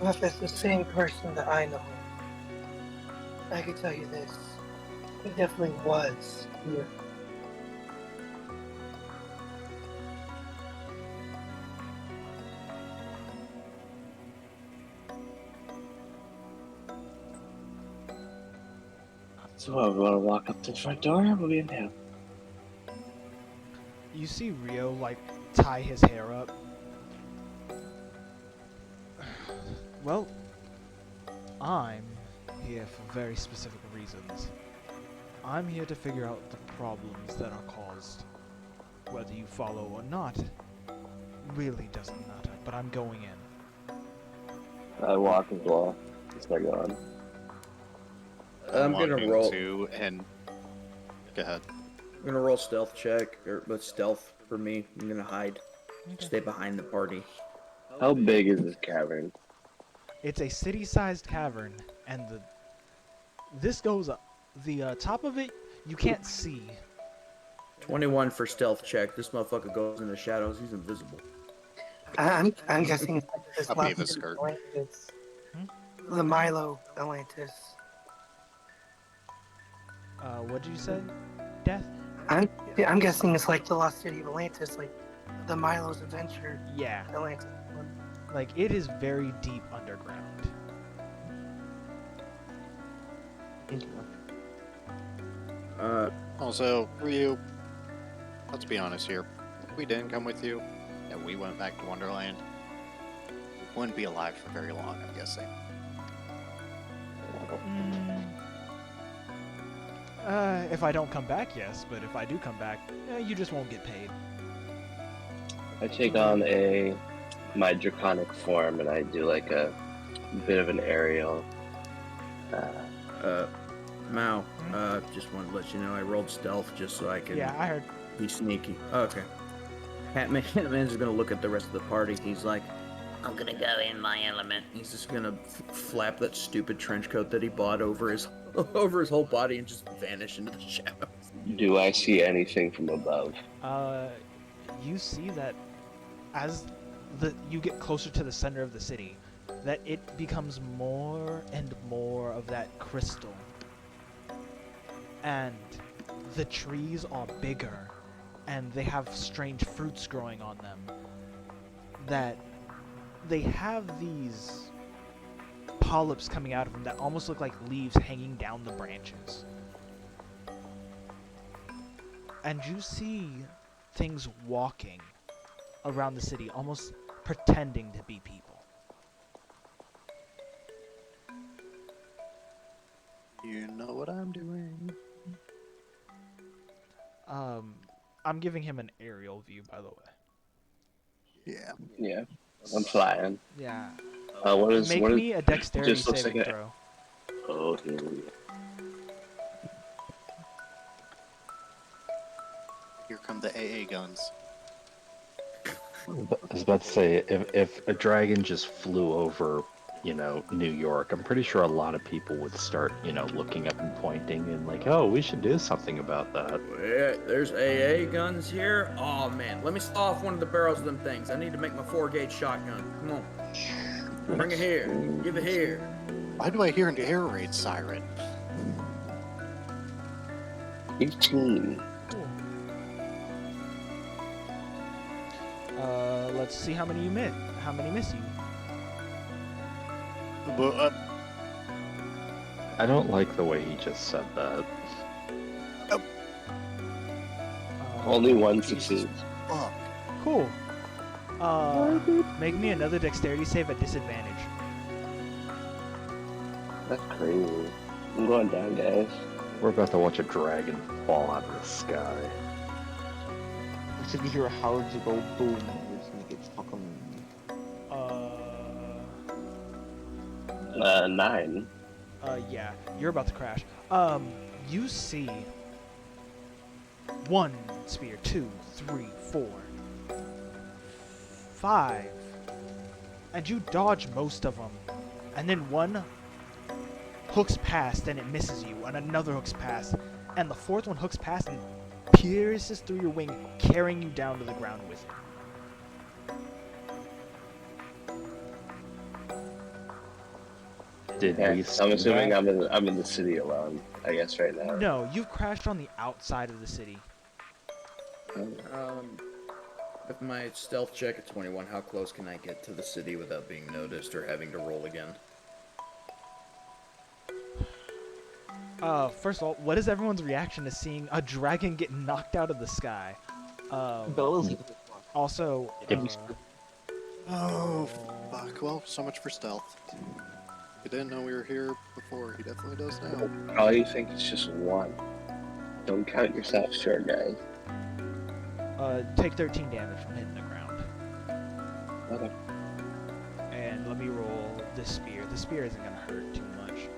Well, if it's the same person that I know, I can tell you this. He definitely was here. So, we want to walk up to the front door? We'll be in town. You see Rio like tie his hair up. Well, I'm here for very specific reasons. I'm here to figure out the problems that are caused. Whether you follow or not really doesn't matter, but I'm going in. I walk as well. Start going. I'm gonna walking roll. to and go ahead. I'm gonna roll stealth check, or but stealth for me. I'm gonna hide, stay behind the party. How big is this cavern? It's a city-sized cavern, and this goes up. The top of it you can't see. 21 for stealth check. This motherfucker goes in the shadows. He's invisible. I'm guessing it's like this I'll last be the skirt. Atlantis. The Milo Atlantis. What did you say, Death? I'm guessing it's like the lost city of Atlantis, like the Milo's Adventure. Yeah. Atlantis. Like, it is very deep underground. Also, Ryu, let's be honest here. If we didn't come with you, and we went back to Wonderland, we wouldn't be alive for very long, I'm guessing. If I don't come back, yes, but if I do come back, you just won't get paid. I take on my draconic form and I do like a bit of an aerial. Mao, just wanted to let you know I rolled stealth just so I could Yeah, I heard. be sneaky. Okay. Hatman's just gonna look at the rest of the party. He's like, I'm gonna go in my element. he's just gonna flap that stupid trench coat that he bought over his over his whole body and just vanish into the shadows. Do I see anything from above? You see that as you get closer to the center of the city, that it becomes more and more of that crystal. And the trees are bigger, and they have strange fruits growing on them. That they have these polyps coming out of them that almost look like leaves hanging down the branches. And you see things walking around the city, almost pretending to be people. You know what I'm doing. I'm giving him an aerial view, by the way. Yeah. Yeah, I'm flying. Yeah. What is? Me a dexterity Just looks saving like throw. Oh, here we go. Here come the AA guns. I was about to say, if a dragon just flew over, New York, I'm pretty sure a lot of people would start, looking up and pointing and like, oh, we should do something about that. Wait, there's AA guns here? Oh man, let me saw off one of the barrels of them things. I need to make my 4-gauge shotgun. Come on. Bring it here. Give it here. Why do I hear an air raid siren? 18. Cool. Let's see how many you miss. How many miss you? I don't like the way he just said that. Only one succeeds. Fuck. Cool. Make me another dexterity save at disadvantage. That's crazy. I'm going down, guys. We're about to watch a dragon fall out of the sky. So you hear a howler to go boom, it's gonna get fucking. 9. Yeah, you're about to crash. You see 1 spear, 2, 3, 4, 5, and you dodge most of them, and then one hooks past and it misses you, and another hooks past, and the fourth one hooks past and pierces through your wing, carrying you down to the ground with it. I'm assuming I'm in the city alone, I guess, right now. No, you've crashed on the outside of the city. With my stealth check at 21, how close can I get to the city without being noticed or having to roll again? First of all, what is everyone's reaction to seeing a dragon get knocked out of the sky? Also, Oh, fuck. Well, so much for stealth. He didn't know we were here before. He definitely does now. Oh, you think it's just 1? Don't count yourself short, guys. Take 13 damage from hitting the ground. Okay. And let me roll this spear. The spear isn't gonna hurt too much.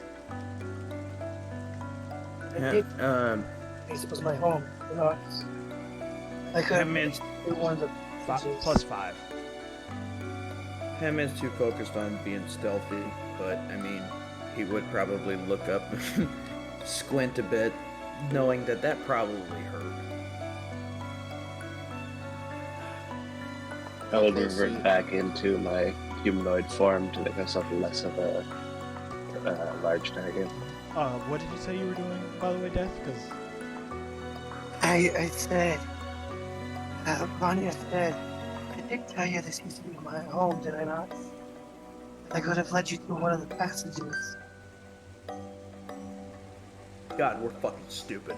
This was my home. You know, I couldn't Hammond's, do one of the Plus 5. Hammond's too focused on being stealthy, but I mean, he would probably look up, squint a bit, knowing that that probably hurt. I would revert back into my humanoid form to make myself less of a large dragon. What did you say you were doing, by the way, Death? Because I said, Vanya said, I did tell you this used to be my home, did I not? I could have led you through one of the passages. God, we're fucking stupid.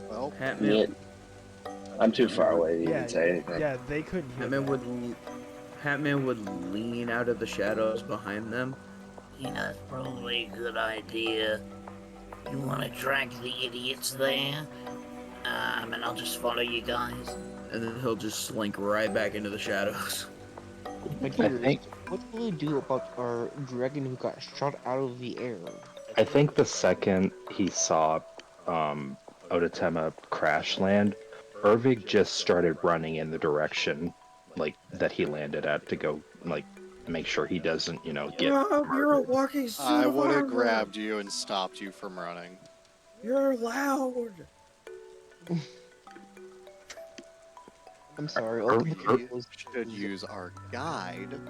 Well, Hatman, I'm too far away to yeah, even say anything. yeah, they couldn't hear. Hatman would lean out of the shadows behind them. You know, it's probably a good idea. You want to drag the idiots there? And I'll just follow you guys. And then he'll just slink right back into the shadows. What will we do about our dragon who got shot out of the air? I think the second he saw Otatema crash land, Ervig just started running in the direction that he landed at to go make sure he doesn't, get you're a walking suit I of would have armor. grabbed you and stopped you from running. You're loud. I'm sorry. We should use our guide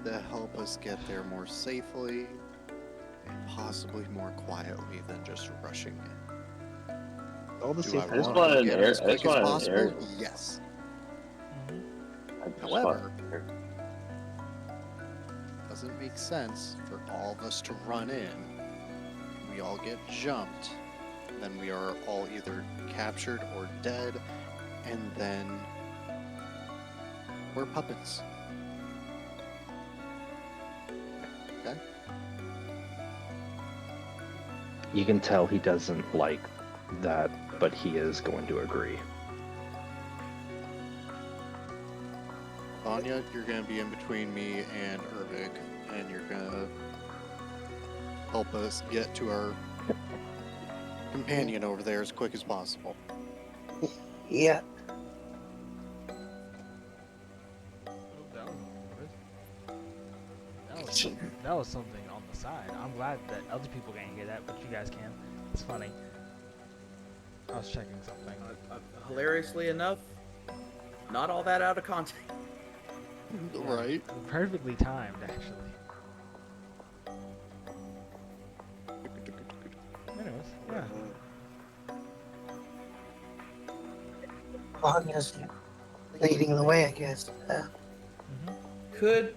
to help us get there more safely and possibly more quietly than just rushing in. All the Do I safe. I just want wanted to an get air- as I quick just as wanted an possible? air- Yes. I just However, want- doesn't make sense for all of us to run in. We all get jumped, then we are all either captured or dead, and then we're puppets. Okay? You can tell he doesn't like that, but he is going to agree. Anya, you're gonna be in between me and Ervig, and you're gonna help us get to our companion over there as quick as possible. Yeah. That was something on the side. I'm glad that other people can't hear that, but you guys can. It's funny. I was checking something. Hilariously enough, not all that out of context. Right? Perfectly timed, actually. Anyways, yeah. Anya's leading the way, I guess. Could,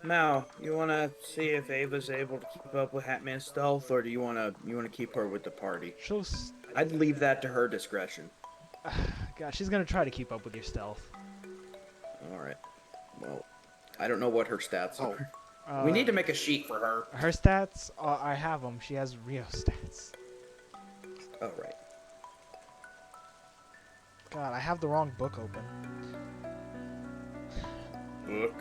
Mal, you wanna see if Ava's able to keep up with Hatman's stealth, or do you wanna keep her with the party? I'd leave that to her discretion. God, she's gonna try to keep up with your stealth. All right. Well, I don't know what her stats are. Uh, We need to make a sheet for her. Her stats, I have them. She has Rio stats. Oh, right. God, I have the wrong book open. Book?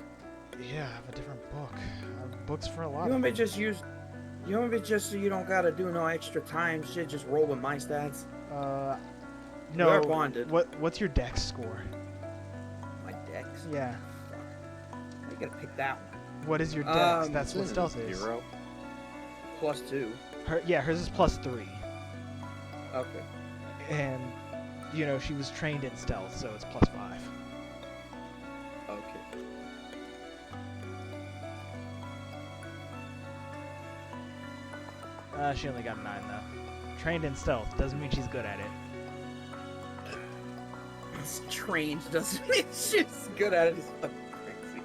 Yeah, I have a different book. I have books for a lot You want me of to just use... You want me just so you don't gotta do no extra time shit, just roll with my stats? No. We're bonded. What's your dex score? My dex? Yeah. I gotta pick that one. What is your dex? That's what stealth is. 0. +2. Hers is +3. Okay. And, you know, she was trained in stealth, so it's +5. Okay. She only got a 9, though. Trained in stealth doesn't mean she's good at it. It's trained doesn't mean she's good at it. It's fucking crazy.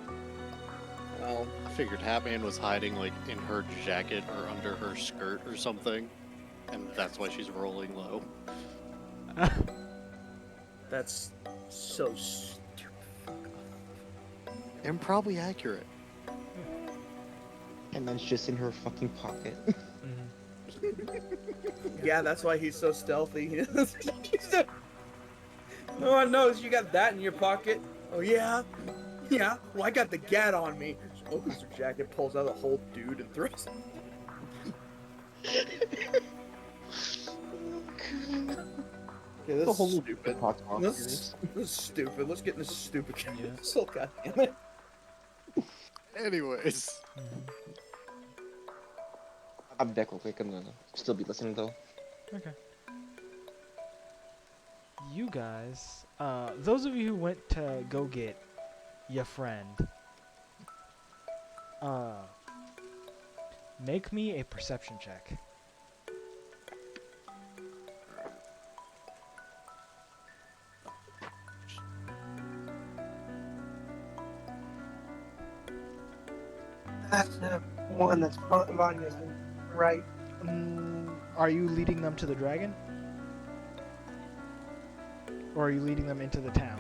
Well, I figured Hatman was hiding like in her jacket or under her skirt or something, and that's why she's rolling low. That's so stupid. And probably accurate. And then it's just in her fucking pocket. Yeah, that's why he's so stealthy. No one knows you got that in your pocket. Oh yeah? Yeah? Well, I got the gat on me. She opens her jacket, pulls out a whole dude, and throws it. Okay, this is stupid. This is stupid. Let's get in this stupid cancel. God damn it. Anyways. I'll be back real quick. I'm gonna still be listening though. Okay. You guys, those of you who went to go get your friend, make me a perception check. That's the one that's Vanya's right. Are you leading them to the dragon? Or are you leading them into the town?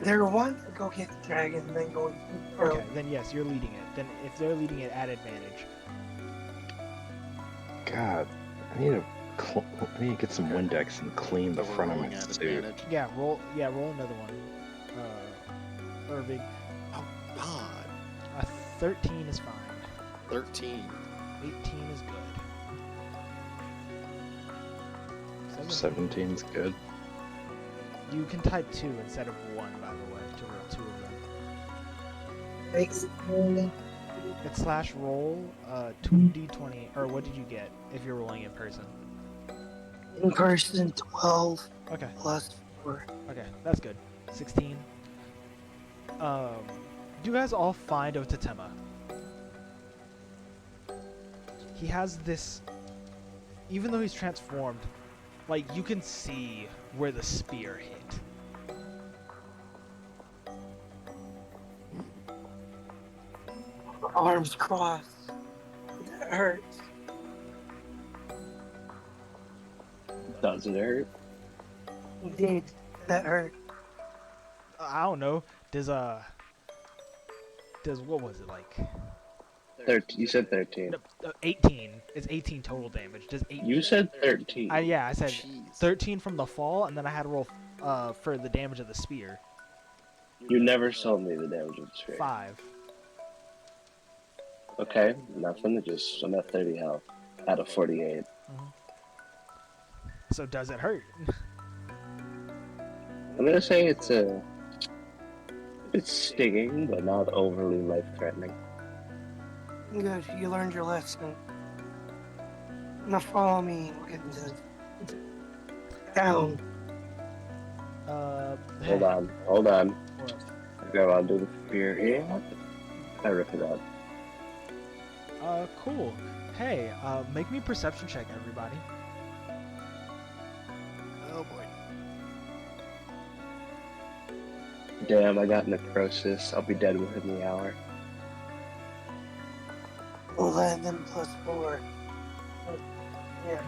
They're one to go get the dragon and then go. Okay, then yes, you're leading it. Then if they're leading it at advantage. God, I need to get some Windex and clean the front of my suit. Yeah, roll another one. Irving. Oh God. A 13 is fine. 13. 18 is good. 17's good. You can type 2 instead of 1, by the way, to roll 2 of them. Thanks. It's slash roll 2d20, or what did you get if you're rolling in person? In person, 12. Okay. Plus 4. Okay, that's good. 16. You guys all find Otatema. He has this, even though he's transformed, like, you can see where the spear hit. Arms crossed. That hurts. Does it hurt? Indeed, that hurt. I don't know. Does does, what was it, like? 13. You said 13. No, 18. It's 18 total damage. Does 8? You said 13. Yeah, I said Jeez. 13 from the fall, and then I had to roll for the damage of the spear. You never told me the damage of the spear. 5. Okay, nothing. I'm at 30 health out of 48. So does it hurt? I'm gonna say it's stinging, but not overly life-threatening. Good, you learned your lesson. Now follow me. We'll get into it. Down. Hey. Hold on. What? I go on to the spear. Yeah. I rip it out. Cool. Hey, make me a perception check, everybody. Oh boy. Damn, I got necrosis. I'll be dead within the hour. 11 plus 4. Yeah.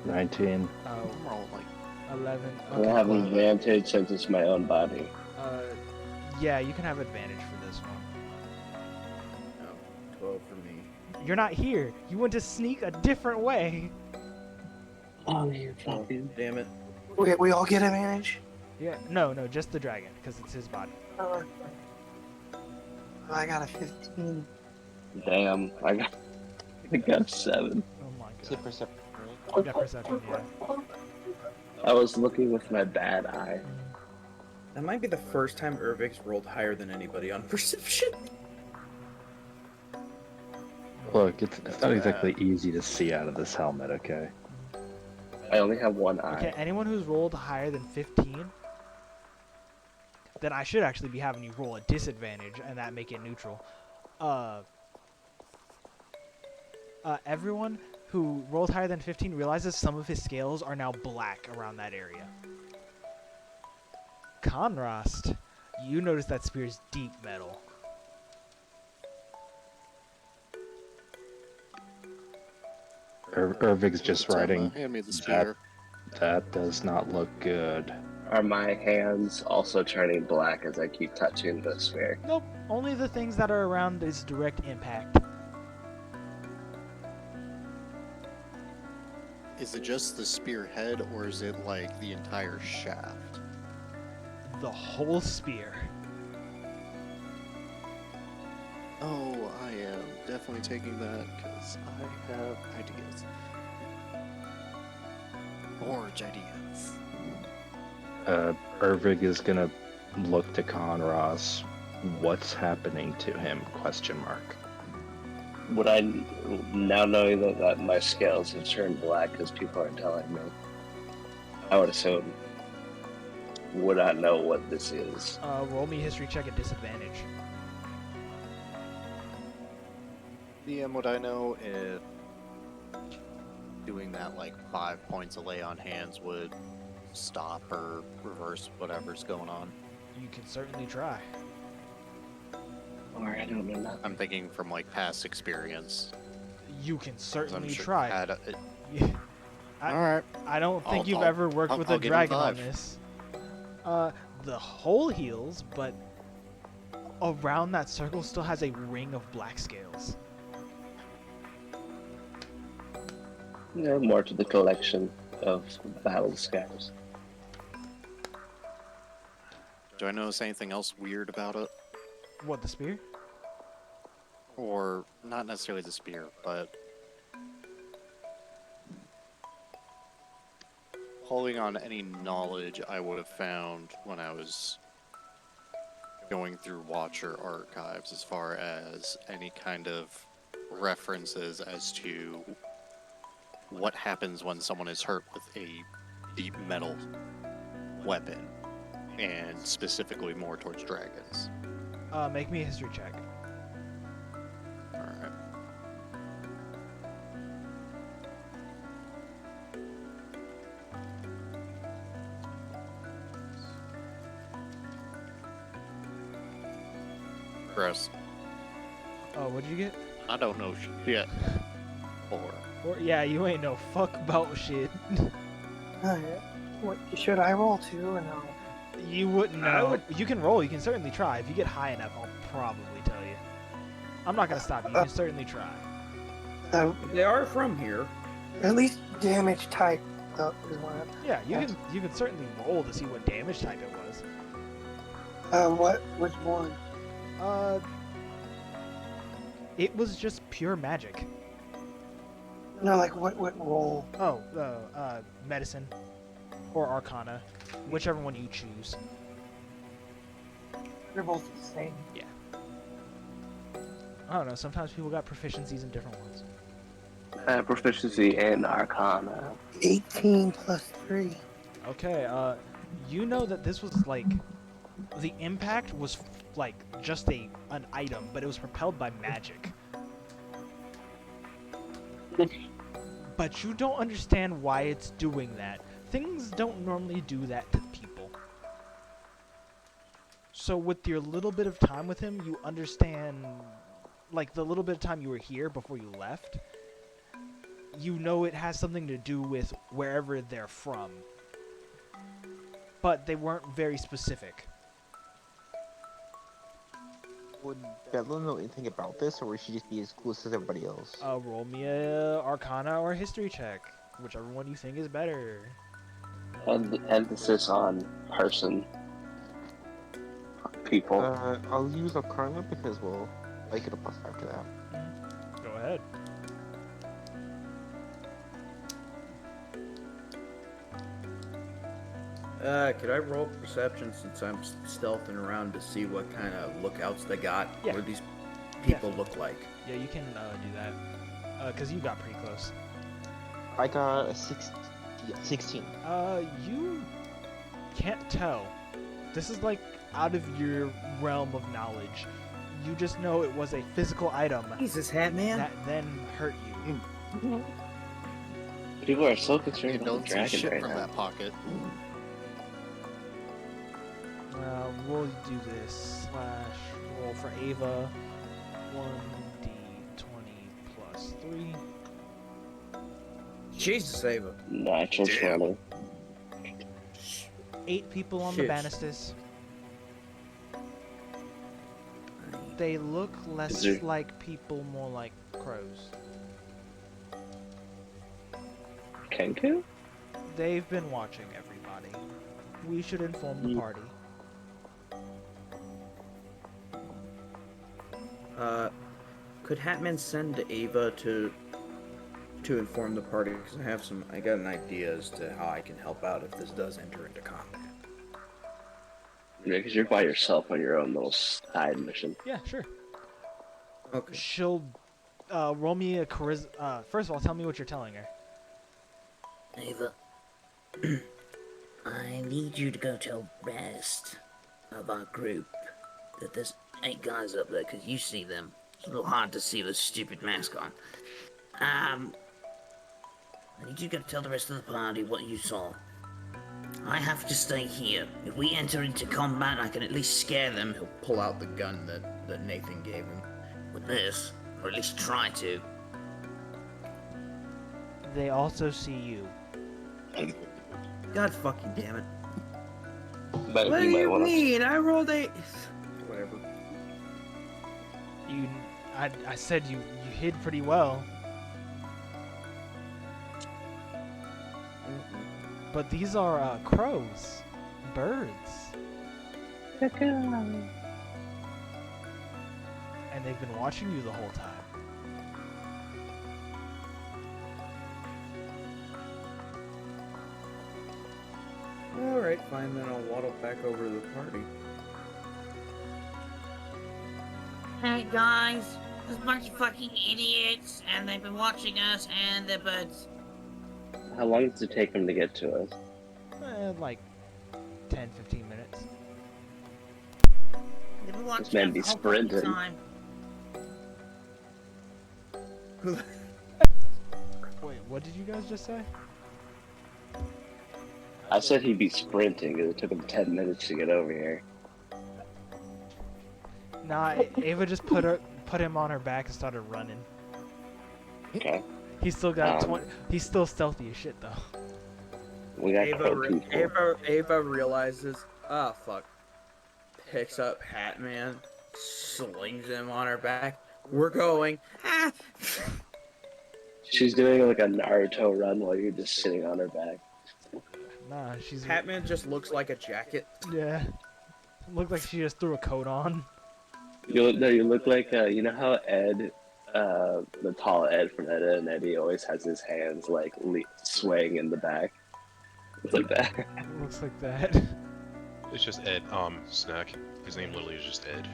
19. I'm rolling like 11. I Okay, have cool. advantage since it's my own body. Yeah, you can have advantage for this one. No, 12 for me. You're not here. You went to sneak a different way. Oh, you fucking. Damn it. We all get advantage? Yeah, no, just the dragon, because it's his body. I got a 15. Damn, I got a 7. Oh my Is it god. perception, right? You got perception, yeah. I was looking with my bad eye. That might be the first time Urvix rolled higher than anybody on perception. Look, it's not exactly easy to see out of this helmet, okay? I only have one eye. Okay, anyone who's rolled higher than 15, then I should actually be having you roll a disadvantage and that make it neutral. Everyone who rolls higher than 15 realizes some of his scales are now black around that area. Conrast, you notice that spear's deep metal. Irvig's just writing. Hand me the spear. That does not look good. Are my hands also turning black as I keep touching the spear? Nope, only the things that are around its direct impact. Is it just the spearhead, or is it like the entire shaft? The whole spear. Oh, I am definitely taking that because I have ideas. Forge ideas. Irvig is gonna look to Conros. What's happening to him? Question mark. Would I, now knowing that my scales have turned black because people are telling me, I would assume, would I know what this is? Roll me a history check at disadvantage. DM, would I know if doing that like 5 points of lay on hands would stop or reverse whatever's going on? You can certainly try. Or I don't know nothing. I'm thinking from like past experience. You can 'cause I'm certainly sure try. Alright. I don't think I'll- you've ever worked I'll- with I'll a give him dragon on 5. this. The hole heals, but around that circle still has a ring of black scales. Yeah, more to the collection of battle scars. Do I notice anything else weird about it? What, the spear? Or not necessarily the spear, but pulling on any knowledge I would have found when I was going through Watcher archives as far as any kind of references as to what happens when someone is hurt with a deep metal weapon, and specifically more towards dragons. Make me a history check. Alright. Gross. Oh, what did you get? I don't know shit. Or yeah, you ain't no fuck about shit. What, should I roll too or no? You wouldn't know. You can roll. You can certainly try. If you get high enough, I'll probably tell you. I'm not gonna stop you. You can certainly try. They are from here. At least damage type is one. Yeah, you can certainly roll to see what damage type it was. Which one? It was just pure magic. No, like what roll? Oh, medicine or arcana, whichever one you choose. They're both the same. Yeah. I don't know. Sometimes people got proficiencies in different ones. Proficiency in Arcana. 18 plus 3. Okay. You know that this was like, the impact was like just an item, but it was propelled by magic. But you don't understand why it's doing that. Things don't normally do that to people. So with your little bit of time with him, you understand, like the little bit of time you were here before you left, you know it has something to do with wherever they're from. But they weren't very specific. Would Bella know anything about this, or would she just be as clueless as everybody else? Roll me a Arcana or History check, whichever one you think is better. And emphasis on person. People. I'll use Arcana because, well, I get a plus 5 to that. Go ahead. Could I roll perception since I'm stealthing around to see what kind of lookouts they got? Yeah. What do these people look like? Yeah, you can do that. Because you got pretty close. I got a 16. You can't tell. This is like out of your realm of knowledge. You just know it was a physical item. Jesus, Hatman. That then hurt you. People are so concerned You about don't the see dragon shit right from now. that pocket. We'll do this. / roll for Ava. 1d20 plus 3. Jesus, Ava. Natural 20. 8 people on the Shit. banisters. They look less Is there- like people, more like crows. Kenku? They've been watching everybody. We should inform the party. Could Hatman send Ava to inform the party? Because I got an idea as to how I can help out if this does enter into combat. Yeah, because you're by yourself on your own little side mission. Yeah, sure. Okay. She'll roll me a charisma. First of all, tell me what you're telling her. Ava, I need you to go tell the rest of our group that there's 8 guys up there, because you see them. It's a little hard to see the stupid mask on. I need you to go tell the rest of the party what you saw. I have to stay here. If we enter into combat, I can at least scare them. He'll pull out the gun that Nathan gave him. With this, or at least try to. They also see you. God fucking damn it. But What do you might you want to. mean? I rolled 8. Whatever. I said you hid pretty well. But these are crows, birds, and they've been watching you the whole time. Alright, fine, then I'll waddle back over to the party. Hey guys, there's a bunch of fucking idiots, and they've been watching us, and they're birds. How long does it take them to get to us? Like 10, 15 minutes. They've been watching This man us be the whole fucking sprinting. time. Wait, what did you guys just say? I said he'd be sprinting because it took him 10 minutes to get over here. Nah, Ava just put him on her back and started running. Okay. He's still got 20. He's still stealthy as shit though. We got crowd people. Ava realizes, ah, fuck. Picks up Hatman, slings him on her back. We're going. Ah! She's doing like a Naruto run while you're just sitting on her back. Nah, she's. Hatman just looks like a jacket. Yeah. Looked like she just threw a coat on. You look like you know how Ed, the tall Ed from Ed, and Eddie always has his hands like swaying in the back. It's like that. Looks like that. It's just Ed. Snack. His name literally is just Ed.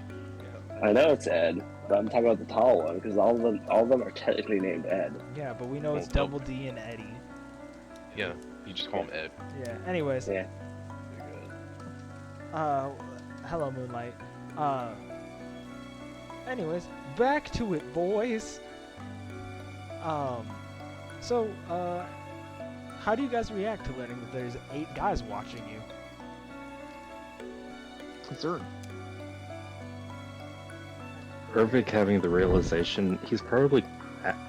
I know it's Ed, but I'm talking about the tall one because all of them are technically named Ed. Yeah, but we know it's Double D and Eddie. Yeah, you just call him Ed. Yeah. Anyways. Yeah. Hello, Moonlight. Anyways, back to it, boys. So, how do you guys react to learning that there's 8 guys watching you? Concern. Ervik having the realization, he's probably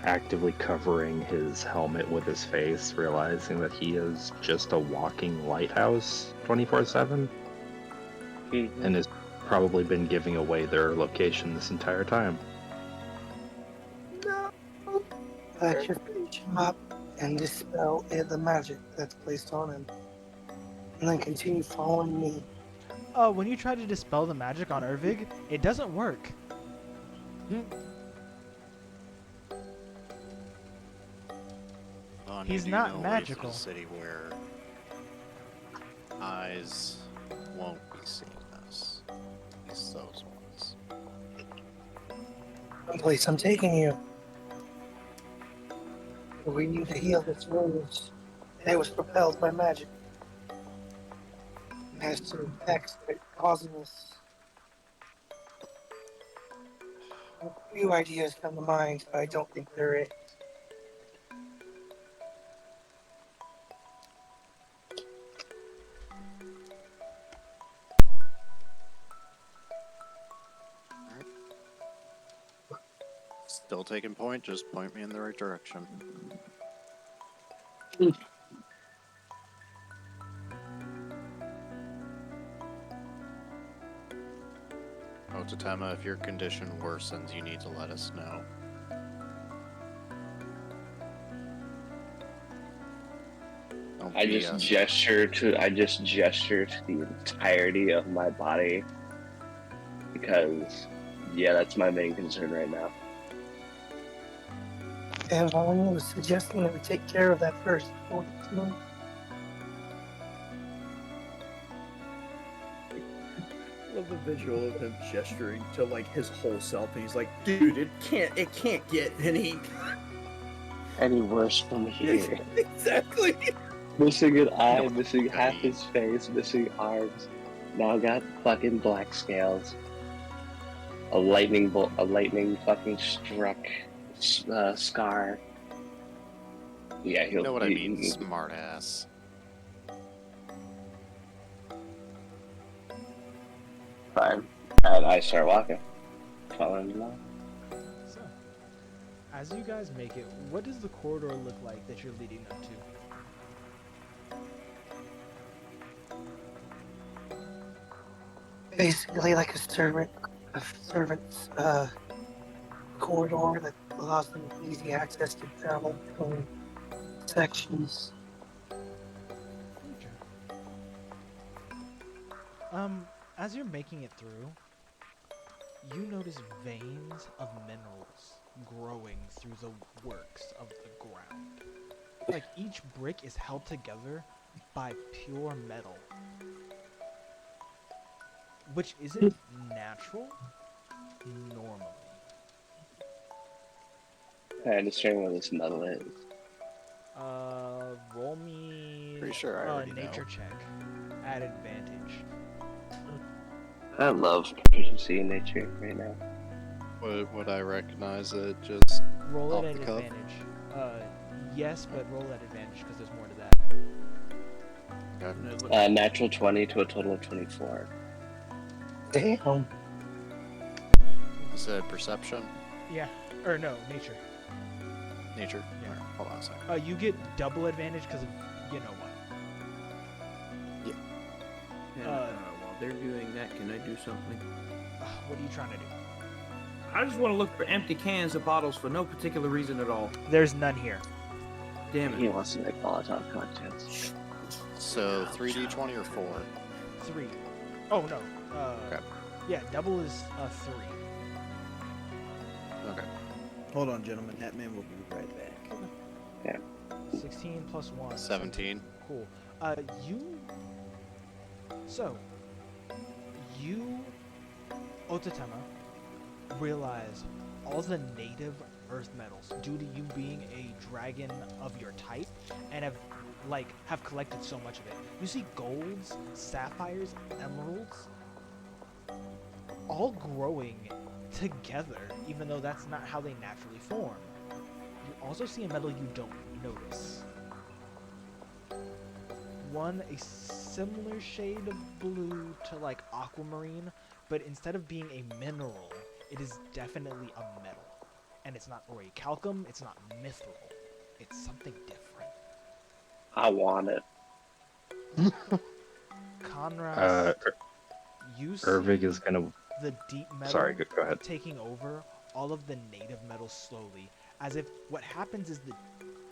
actively covering his helmet with his face, realizing that he is just a walking lighthouse 24/7, and has probably been giving away their location this entire time. No. Let your finish him up and dispel the magic that's placed on him, and then continue following me. When you try to dispel the magic on Ervig, it doesn't work. He's not magical. A city where eyes won't be seeing us. It's those ones. The place I'm taking you. We need to heal this wound. It was propelled by magic. It has some effects that are causing this. A few ideas come to mind, but I don't think they're it. Still taking point, just point me in the right direction. Oh, Tatema, if your condition worsens, you need to let us know. I just gesture to the entirety of my body because, yeah, that's my main concern right now. And Valina was suggesting that we take care of that first. Love the visual of him gesturing to like his whole self, and he's like, "Dude, it can't get any worse from here." Exactly. Missing an eye, missing half his face, missing arms. Now got fucking black scales. A lightning fucking struck scar. Yeah, he'll. You know what I mean, smart ass. Fine. And I start walking. Following along. So, as you guys make it, what does the corridor look like that you're leading up to? Basically like a servant's corridor that allows them easy access to travel between sections. As you're making it through, you notice veins of minerals growing through the works of the ground. Like each brick is held together by pure metal, which isn't natural normally. I understand what this metal is. Roll me Pretty sure I already nature know. check at advantage. I love proficiency in nature right now. Would I recognize it just Roll off it at the cuff? advantage. Yes, but roll at advantage because there's more to that. Okay. Natural 20 to a total of 24. Damn. You said perception? Yeah. Or no, nature. Nature? Yeah. Alright, hold on a second. You get double advantage because of you know what. they're doing that, can I do something? What are you trying to do? I just want to look for empty cans and bottles for no particular reason at all. There's none here. Damn He it. wants to make Molotov cocktails. So 3d20 or 4? 3. Oh no. Okay. Yeah, double is 3. Okay. Hold on, gentlemen. That man will be right back. Yeah. 16 plus 1. 17. Cool. You, Otatema, realize all the native earth metals, due to you being a dragon of your type, and have collected so much of it. You see golds, sapphires, emeralds, all growing together, even though that's not how they naturally form. You also see a metal you don't notice. One, a similar shade of blue to like aquamarine, but instead of being a mineral, it is definitely a metal. And it's not orichalcum, it's not mithril. It's something different. I want it. Conrad, you see Ervig is gonna. the deep metal Sorry, go ahead. taking over all of the native metals slowly, as if what happens is that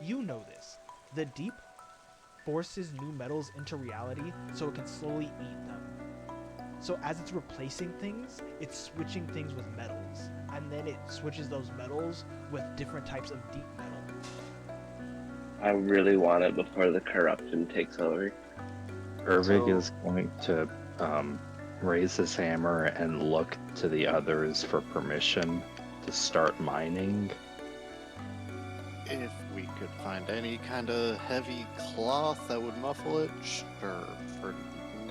you know this. The deep forces new metals into reality so it can slowly eat them. So as it's replacing things, it's switching things with metals, and then it switches those metals with different types of deep metal. I really want it before the corruption takes over. Ervig is going to raise his hammer and look to the others for permission to start mining. If we could find any kind of heavy cloth that would muffle it, sure. For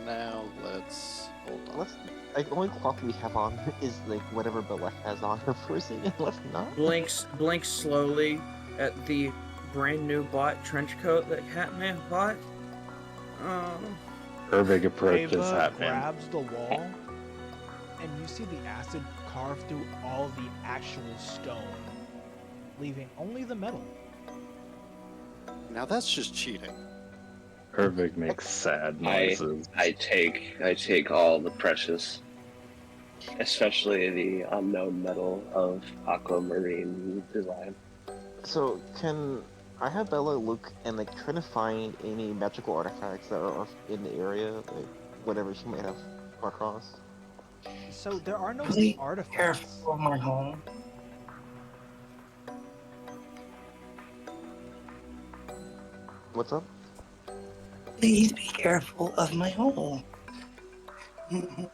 now, let's hold on. Let's like the only cloth we have on is like whatever Bella has on her person, and let's not. Blinks slowly at the brand new bought trench coat that Hatman bought. Ervig approaches Ava Hatman. grabs the wall, and you see the acid carve through all the actual stone, leaving only the metal. Now that's just cheating. Ervig makes sad noises. I take all the precious, especially the unknown metal of aquamarine design. So can I have Bella look and like try to find any magical artifacts that are in the area, like whatever she might have come across? So there are no Please artifacts. careful of my home. What's up? Please be careful of my home.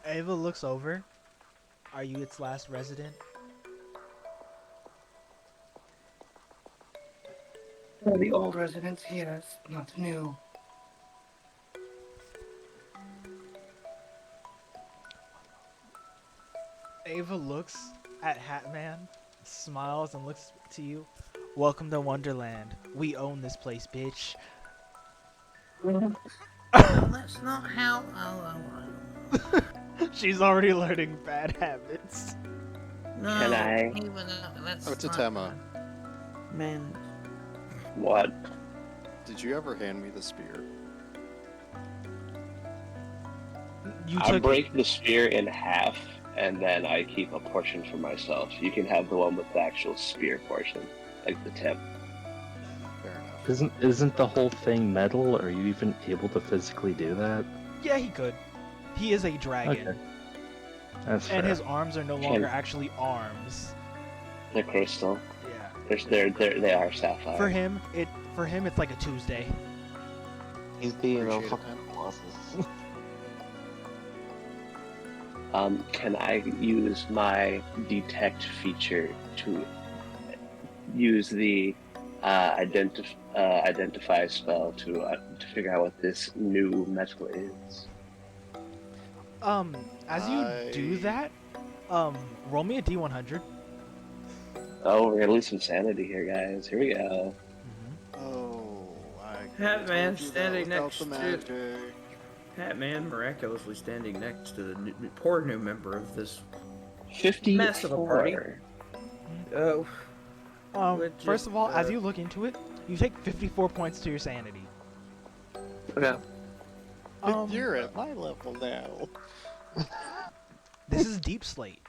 Ava looks over. Are you its last resident? The old residents, yes, not the new. Ava looks at Hatman, smiles, and looks to you. Welcome to Wonderland. We own this place, bitch. That's not how. She's already learning bad habits. No, Can I? even though that's Oh, it's a not Tema. Man. What? Did you ever hand me the spear? You I took break the spear in half, and then I keep a portion for myself. You can have the one with the actual spear portion, like the tip. Fair enough. Isn't the whole thing metal? Are you even able to physically do that? Yeah, he could. He is a dragon. Okay. That's And fair. his arms are no longer actually arms. They're crystal. Yeah. They are sapphire. For him, it's like a Tuesday. He's being a Appreciate it, fucking man. colossus. Can I use my detect feature to use the identify spell to figure out what this new metal is? As you do that, roll me a D100. Oh, we're gonna lose some sanity here, guys. Here we go. Oh, I Hatman told you that standing without next the to magic. Hatman miraculously standing next to the poor new member of this 54. mess of a party. Oh. First of all, as you look into it, you take 54 points to your sanity. Okay. You're at my level now. This is Deep Slate.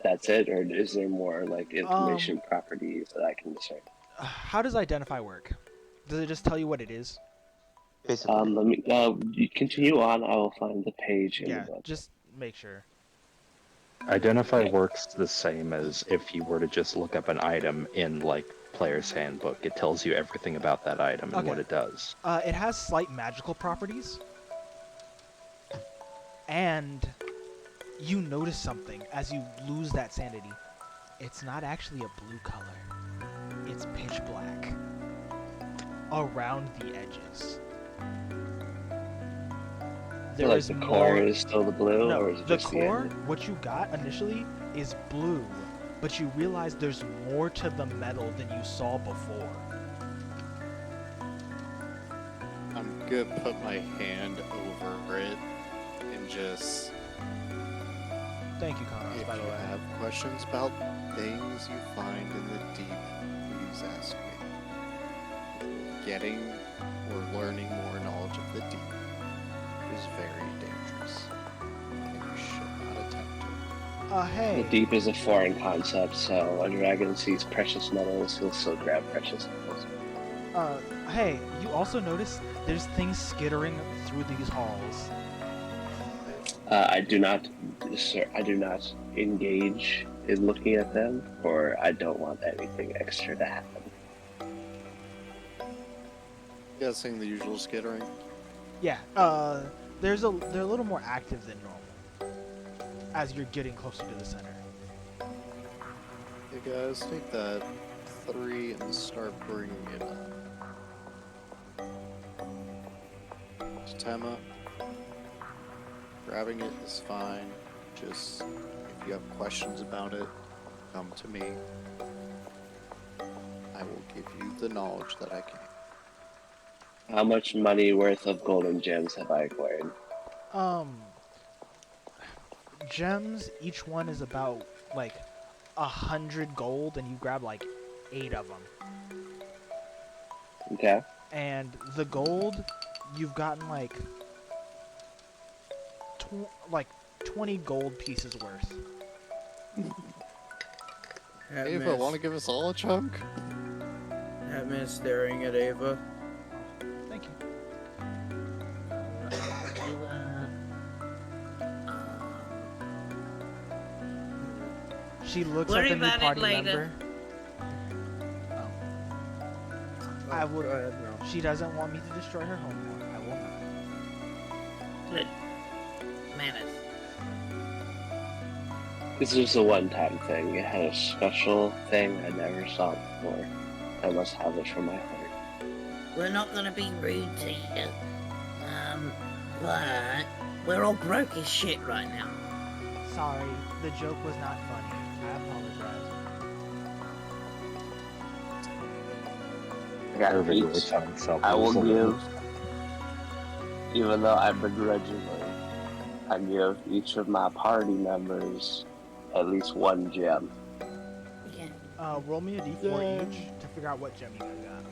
That's it, or is there more like information properties that I can discern? How does identify work? Does it just tell you what it is? Basically. Let me you continue on. I will find the page in the book. Just make sure. Identify works the same as if you were to just look up an item in like player's handbook. It tells you everything about that item and what it does. It has slight magical properties. And you notice something as you lose that sanity. It's not actually a blue color. It's pitch black. Around the edges. Like the core is still the blue, no, or is it the just core, the end? what you got initially, is blue, but you realize there's more to the metal than you saw before. I'm gonna put my hand over it and just. Thank you, Connors, by the way. If you have questions about things you find in the deep, please ask me. Getting or learning more knowledge of the deep is very dangerous, and you should not attempt it. Hey. The deep is a foreign concept, so a dragon sees precious metals, he'll still grab precious metals. Hey, you also notice there's things skittering through these halls. I do not engage in looking at them, or I don't want anything extra to happen. Guessing the usual skittering. Yeah, they're a little more active than normal as you're getting closer to the center. Hey guys, take that 3 and start bringing it up. Tema, grabbing it is fine. Just if you have questions about it, come to me. I will give you the knowledge that I can. How much money worth of golden gems have I acquired? Gems, each one is about like 100 gold, and you grab like 8 of them. Okay. And the gold, you've gotten like 20 gold pieces worth. Ava, want to give us all a chunk? Hatman staring at Ava. Thank you. She looks at the new party member. I would. She doesn't want me to destroy her homework. I will not. Good. Manners. This was a one-time thing. It had a special thing I never saw before. I must have it from my heart. We're not gonna be rude to you. But we're all broke as shit right now. Sorry, the joke was not funny. I apologize. I will give, even though I begrudgingly, I give each of my party members at least 1 gem. Roll me a d4 each to figure out what gem you guys got.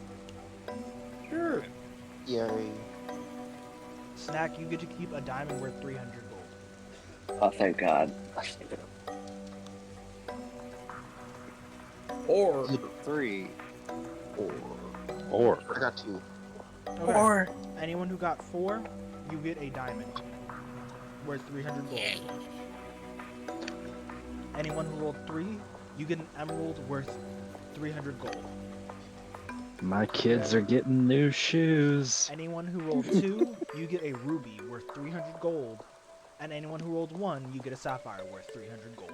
Sure. Yay. Snack, you get to keep a diamond worth 300 gold. Oh, thank God. Or 3. Or I got 2. Okay. Or anyone who got 4, you get a diamond worth 300 gold. Anyone who rolled 3, you get an emerald worth 300 gold. my kids are getting new shoes. Anyone who rolled 2, you get a ruby worth 300 gold. And anyone who rolled 1, you get a sapphire worth 300 gold.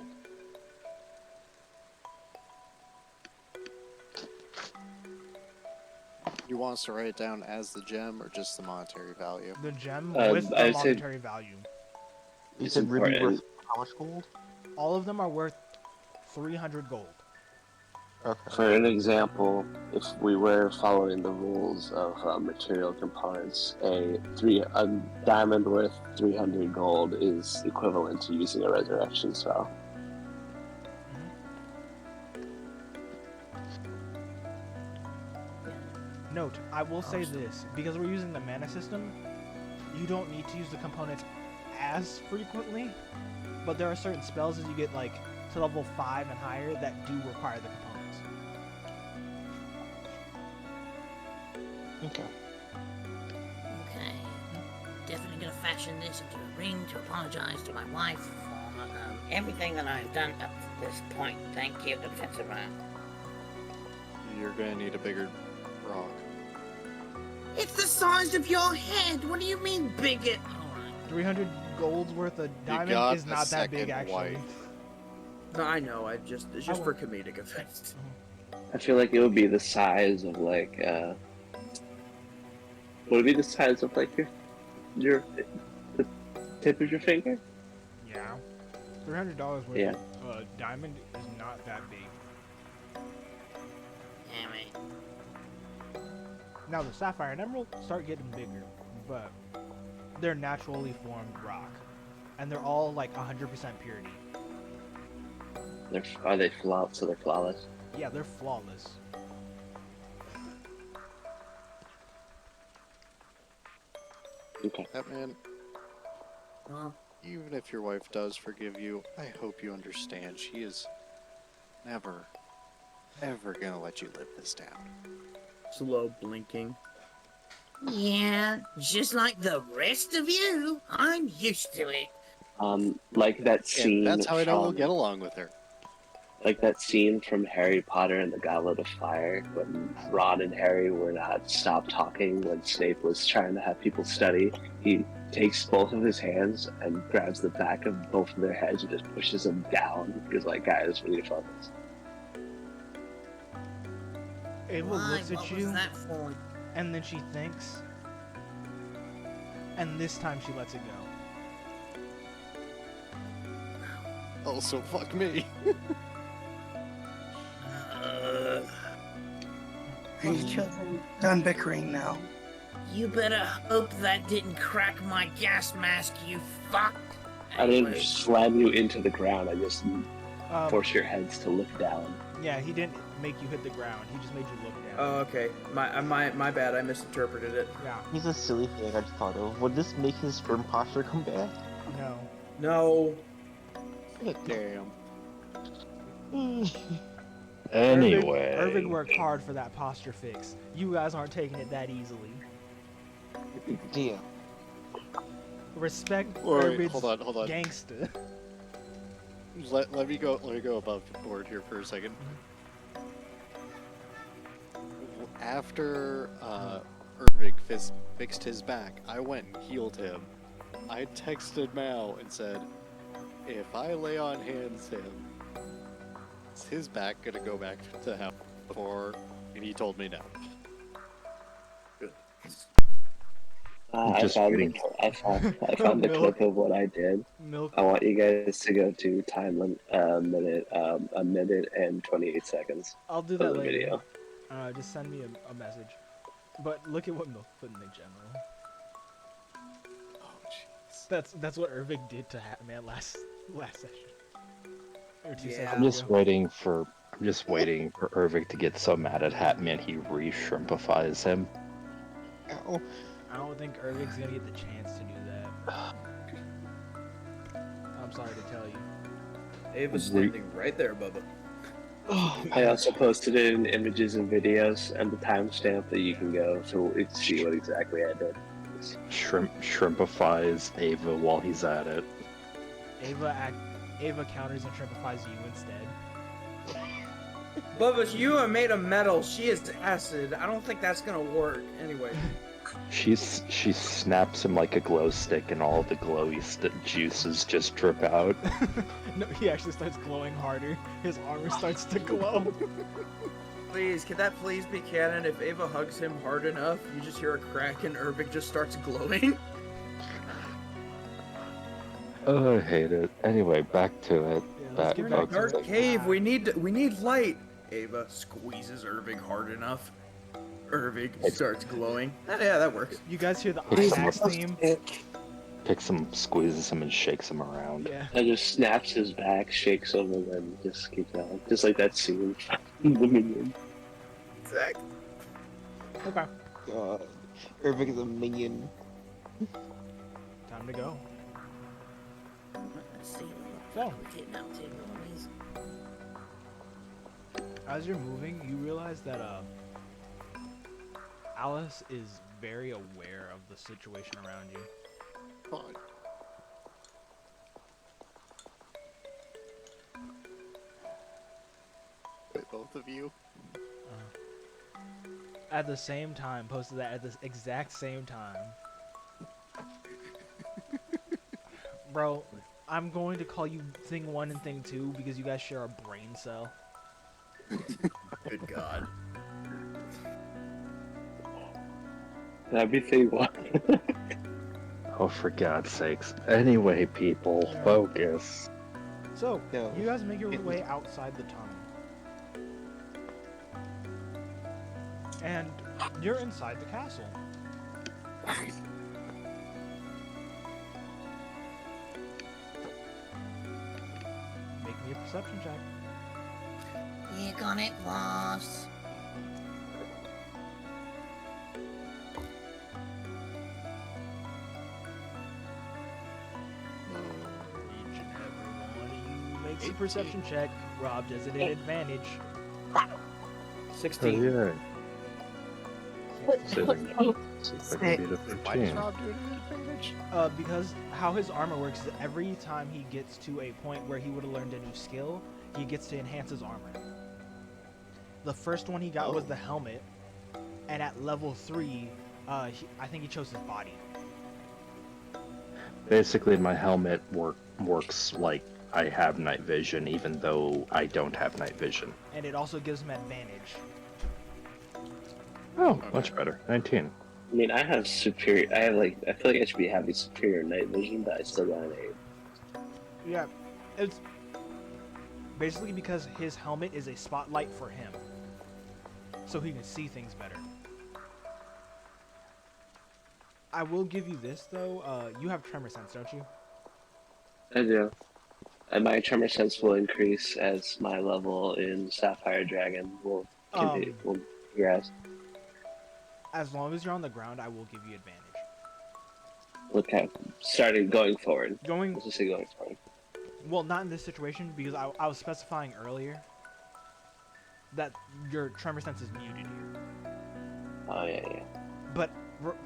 You want us to write it down as the gem or just the monetary value? The gem with the monetary value. You said ruby worth how much gold? All of them are worth 300 gold. Okay. For an example, if we were following the rules of material components, a diamond worth 300 gold is equivalent to using a resurrection spell. Note, I will say this, because we're using the mana system, you don't need to use the components as frequently, but there are certain spells as you get like to level 5 and higher that do require the components. Okay. Okay. Definitely gonna fashion this into a ring to apologize to my wife for everything that I've done up to this point. Thank you, Defensive Round. You're gonna need a bigger rock. It's the size of your head. What do you mean, bigger? 300 gold's worth of got diamond is a not that big, second actually. wife. No, I know. It's just for comedic effect. I feel like it would be the size of like would it be the size of like your the tip of your finger? Yeah. $300 worth Yeah. of diamond is not that big. Damn it. Now the sapphire and emerald start getting bigger, but they're naturally formed rock, and they're all like 100% purity. Are they flawless? So they're flawless. Yeah, they're flawless. Okay. That man. Well, Even if your wife does forgive you, I hope you understand she is never, ever gonna let you live this down. Slow blinking. yeah, just like the rest of you, I'm used to it. Like that scene. And that's how I know we'll from- get along with her. Like that scene from Harry Potter and the Goblet of Fire when Ron and Harry were not stopped talking when Snape was trying to have people study. He takes both of his hands and grabs the back of both of their heads and just pushes them down. He's like, guys, we need to focus. Ava Why? looks at What you, was that for? and then she thinks, and this time she lets it go. Oh, so fuck me. Are you children done bickering now? You better hope that didn't crack my gas mask, you fuck. I didn't Anyway, slam you into the ground. I just Um, force your heads to look down. Yeah, he didn't make you hit the ground. He just made you look down. Oh, okay. My bad. I misinterpreted it. Yeah. Here's a silly thing I just thought of. Would this make his sperm posture come back? No. No. Damn. Anyway. Irving worked hard for that posture fix. You guys aren't taking it that easily. Deal. Respect Wait, Irving's hold on. gangster. Let me go above board here for a second. After Irving fixed his back, I went and healed him. I texted Mal and said, if I lay on hands him, is his back gonna go back to hell before? And he told me no. I Just found kidding. I found the clip of what I did. Milk. I want you guys to go to time limit, a minute and 28 seconds. I'll do of that the later. video. Just send me a message. But look at what Milk put in the general. Oh jeez. That's what Irving did to Hatman last session. Or 2 Yeah. sessions I'm just ago. waiting for Irving to get so mad at Hatman he re-shrimpifies him. Ow. I don't think Irving's gonna get the chance to do that. I'm sorry to tell you. Ava's standing right there, Bubba. I also posted it in images and videos and the timestamp that you can go to see what exactly I did. Shrimpifies Ava while he's at it. Ava counters and shrimpifies you instead. Bubba, you are made of metal. She is acid. I don't think that's gonna work. Anyway. She snaps him like a glow stick, and all the glowy juices just drip out. No, he actually starts glowing harder. His armor starts to glow. Please, can that please be canon? If Ava hugs him hard enough, you just hear a crack and Irving just starts glowing. Oh, I hate it. Anyway, back to it. let's get back to Dark it. cave. We need light. Ava squeezes Irving hard enough. Irving starts glowing. Yeah, that works. You guys hear the It's IMAX theme? Picks him, squeezes him, and shakes him around. Yeah. And just snaps his back, shakes him, and then just keeps going. Just like that scene in the Minion. Exactly. Okay. God. Irving is a minion. Time to go. Let's see. So, We're getting up to boys. as you're moving, you realize that Alice is very aware of the situation around you. Fine. Wait, both of you? At the same time, posted that at the exact same time. Bro, I'm going to call you Thing 1 and Thing 2 because you guys share a brain cell. Good God. That'd be thing one. Oh, for God's sakes. Anyway, people, focus. So, No. you guys make your way outside the tunnel. And you're inside the castle. Make me a perception check. You got it, boss. Each and every one of you makes a perception check. Rob does it at advantage. 16. Yeah. See if I can beat a Why does 15. Rob do it at advantage? Because how his armor works is every time he gets to a point where he would have learned a new skill, he gets to enhance his armor. The first one he got was the helmet, and at level 3, I think he chose his body. Basically, my helmet works like I have night vision, even though I don't have night vision. And it also gives him advantage. Oh, much better. 19. I mean, I have superior. I have like. I feel like I should be having superior night vision, but I still got an 8. Yeah, it's basically because his helmet is a spotlight for him, so he can see things better. I will give you this though. You have tremor sense, don't you? I do. And my tremor sense will increase as my level in Sapphire Dragon will continue. Will progress. As long as you're on the ground, I will give you advantage. Okay. Starting going forward. Going. Let's just say going forward. Well, not in this situation because I was specifying earlier that your tremor sense is muted here. Oh yeah, yeah. But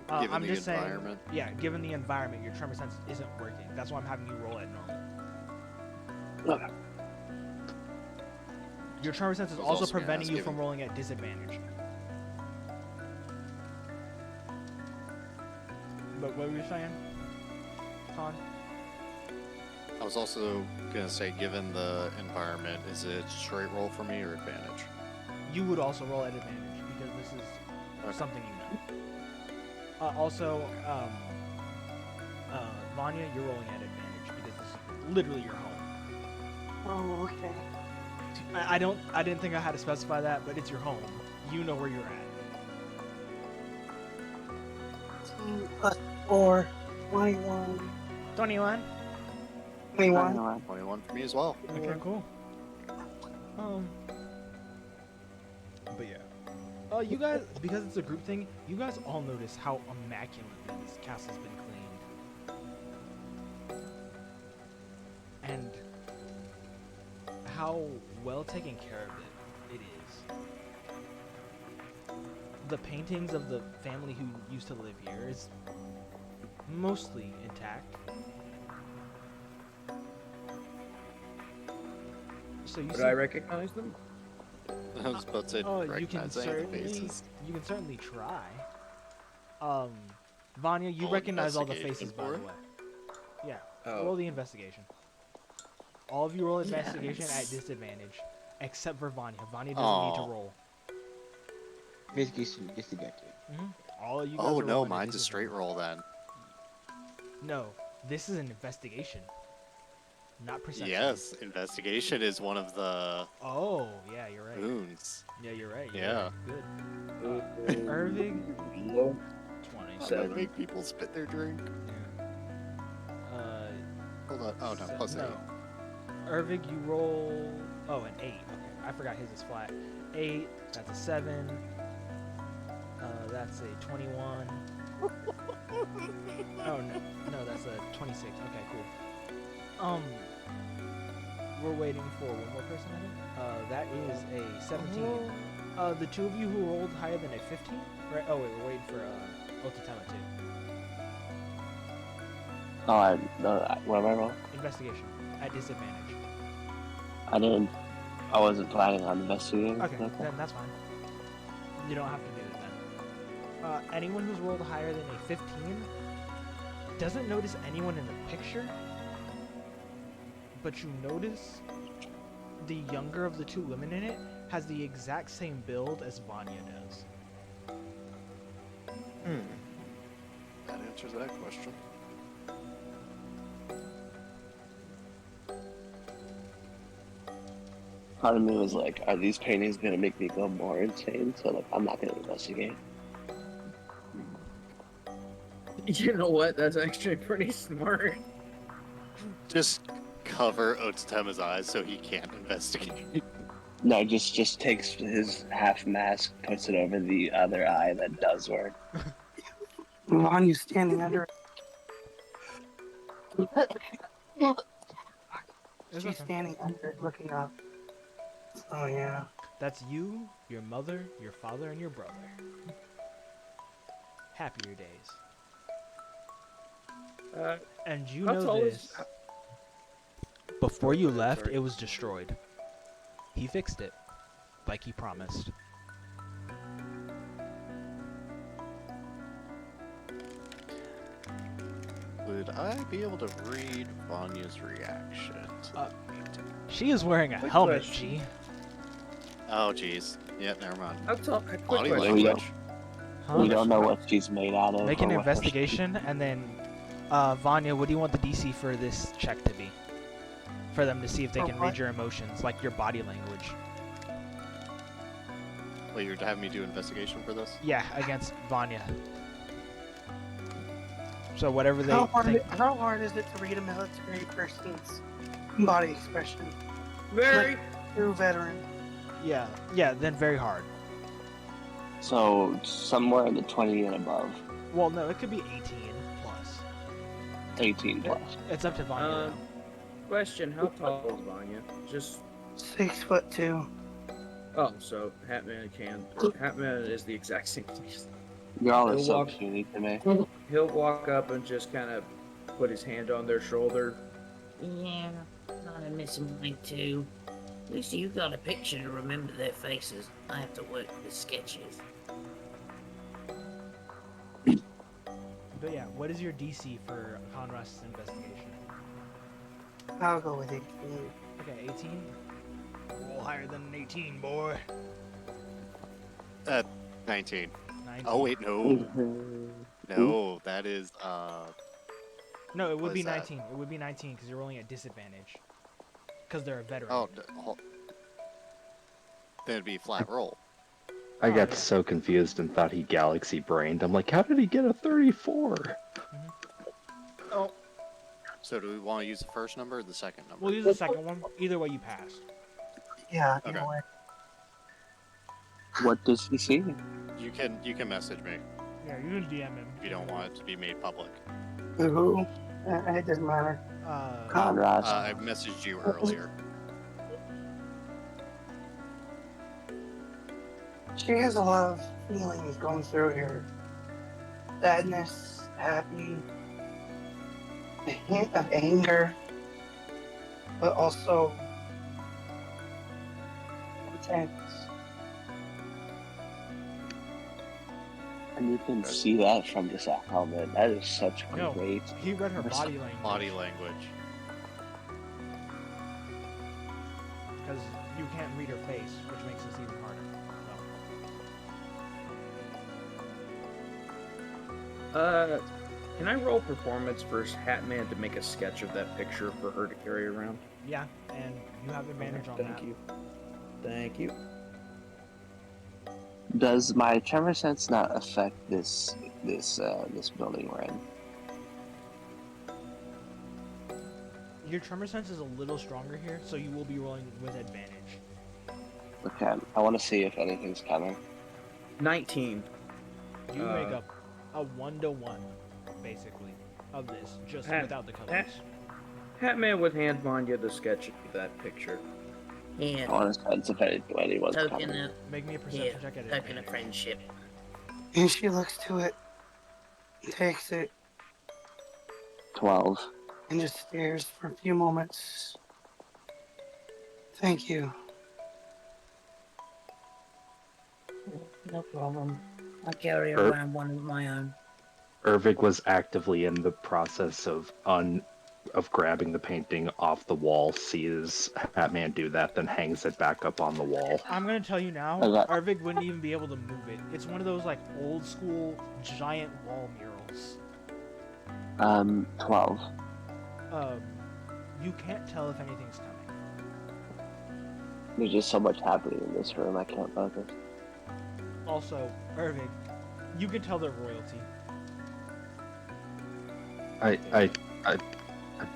Given I'm the just saying, environment. yeah, given the environment, your tremor sense isn't working. That's why I'm having you roll at normal. Okay. Your tremor sense is I was also also gonna preventing ask you from given- rolling at disadvantage. But what were you saying, Con? I was also gonna say, given the environment, is it straight roll for me or advantage? You would also roll at advantage because this is something you know. Also, Vanya, you're rolling at advantage because this is literally your home. Oh, okay. I didn't think I had to specify that, but it's your home. You know where you're at. 18 plus 4, 21. 21. 21. 21 for me as well. Okay, cool. But yeah. You guys, because it's a group thing, you guys all notice how immaculately this castle's been cleaned. And how well taken care of it is. The paintings of the family who used to live here is mostly intact. So you Would see, I recognize them? I was about to oh, you can recognize any of the certainly faces. you can certainly try. Vanya, you Roll recognize all the investigation faces, by for the it? way. Yeah. Oh. Roll the investigation. All of you roll investigation Yes. at disadvantage, except for Vanya. Vanya doesn't need to Aw. roll. Investigation disadvantage. All of you guys Oh are no, rolling at mine's a straight disadvantage. roll then. No, this is an investigation, not perception. Yes, investigation is one of the Oh, yeah, you're right. boons. Yeah, you're right. Yeah. Good. Irving, 20. How do I make people spit their drink? Yeah. Hold on. Oh no, plus no. 8. Irving, you roll. Oh, an 8. Okay, I forgot his is flat. 8. That's a 7. That's a 21. Oh no, that's a 26. Okay, cool. We're waiting for one more person, I think. That is a 17. The two of you who rolled higher than a 15, right? Oh wait, we're waiting for Ototema too. Oh, what am I rolling? Investigation at disadvantage. I wasn't planning on investigating. Okay, then that's fine. You don't have to do it then. Anyone who's rolled higher than a 15 doesn't notice anyone in the picture, but you notice the younger of the two women in it has the exact same build as Vanya does. That answers that question. Part of me was like, are these paintings gonna make me go more insane? So like, I'm not gonna investigate. You know what? That's actually pretty smart. Just cover Ototema's eyes so he can't investigate. No, just takes his half mask, puts it over the other eye that does work. Vanya's standing under it. She's standing under it, looking up. Oh yeah. That's you, your mother, your father, and your brother. Happier days. And you know this. Before you left, it was destroyed. He fixed it, like he promised. Would I be able to read Vanya's reaction? She is wearing a helmet, G. Oh, jeez. Yeah, never mind. Quick Body question. language. We don't know what she's made out of. Make an or what her- investigation, and then, Vanya, what do you want the DC for this check to be? For them to see if they can read your emotions, like your body language. Wait, you're having me do investigation for this? Yeah, against Vanya. So whatever they How hard is it to read a military person's body expression? Very. Like, true veteran. Yeah, then very hard. So somewhere in the 20 and above. Well, no, it could be 18 plus. 18 plus. It's up to Vanya. Question: how tall is Vanya? Just 6'2". Oh, so Hatman is the exact same size. Y'all are He'll so walk- puny to me. He'll walk up and just kind of put his hand on their shoulder. Yeah, I'm missing mine too. At least you got a picture to remember their faces. I have to work with sketches. But yeah, what is your DC for Conrad's investigation? I'll go with 18. Okay, 18. Roll higher than an 18, boy. 19. 19. Oh, wait, no. No, that is, No, it would what be is that? 19. It would be 19 because you're rolling at disadvantage. Because they're a veteran. Oh, then it'd be flat roll. I got so confused and thought he galaxy brained. I'm like, how did he get a 34? Oh. So do we want to use the first number or the second number? We'll use the second one. Either way, you pass. Yeah, Okay. way. What does he see? You can message me Yeah, you can DM him. if you don't want it to be made public. Who? It doesn't matter. Conrad. I messaged you earlier. She has a lot of feelings going through here. Sadness, happy, a hint of anger, but also intense. And you can see that from just a helmet. That is such No, great. he read her body language. Body language. Because you can't read her face, which makes this even harder. Can I roll performance for Hatman to make a sketch of that picture for her to carry around? Yeah, and you have advantage on that. Thank you. Thank you. Does my tremor sense not affect this building we're in? Your tremor sense is a little stronger here, so you will be rolling with advantage. Okay, I want to see if anything's coming. 19. You make up a 1-to-1, basically, of this, just without the colors. Hatman would hand Vanya the sketch of that picture. Yeah. I want to sense if anyone's Token coming. of, Make me a perception check at it. token of friendship. And she looks to it, takes it, 12. and just stares for a few moments. Thank you. No problem. I carry around one of my own. Ervig was actively in the process of grabbing the painting off the wall, sees Hatman do that, then hangs it back up on the wall. I'm gonna tell you now, Arvig wouldn't even be able to move it. It's one of those like old school giant wall murals. 12. You can't tell if anything's coming. There's just so much happening in this room, I can't focus. Also, Irving, you can tell they're royalty. I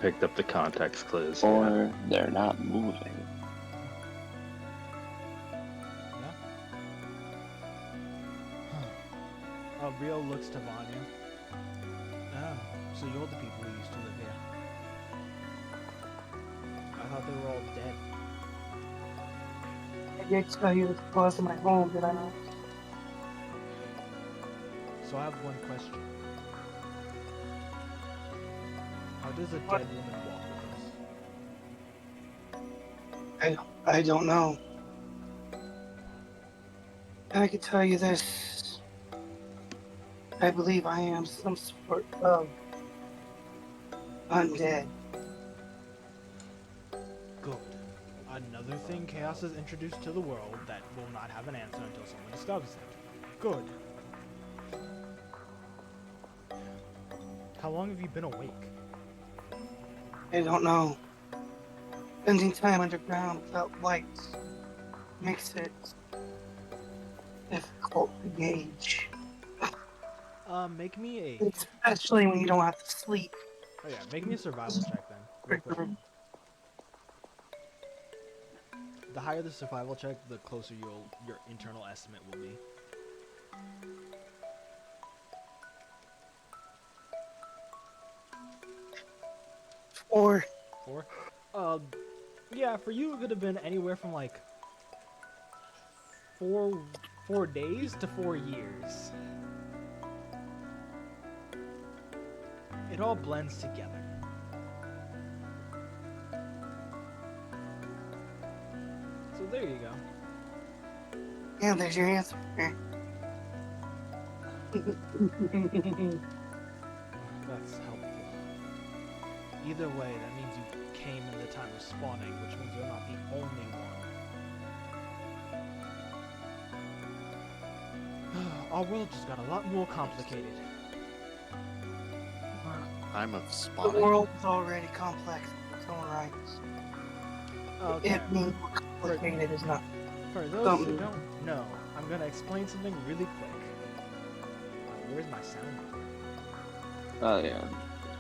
picked up the context clues. Or they're not moving. Rio looks to Vanya. Oh, so you're the people who used to live here. I thought they were all dead. I did tell you the cause of my home, did I not? So I have one question. How does a dead woman walk with us? I don't know. I can tell you this. I believe I am some sort of undead. Good. Another thing Chaos has introduced to the world that will not have an answer until someone discovers it. Good. How long have you been awake? I don't know. Spending time underground without lights makes it difficult to gauge. Make me a... Especially when you don't have to sleep. Oh yeah, make me a survival check then. Real quick. The higher the survival check, the closer your internal estimate will be. Or 4? Yeah, for you it could have been anywhere from like 4 days to 4 years. It all blends together. So there you go. yeah, there's your answer. That's helpful. Either way, that means you came in the time of spawning, which means you're not the only one. Our world just got a lot more complicated. I'm of The spawning. world is already complex in its own rights. Okay. It being more complicated is not. For those who don't know, I'm gonna explain something really quick. Where's my sound? Oh yeah.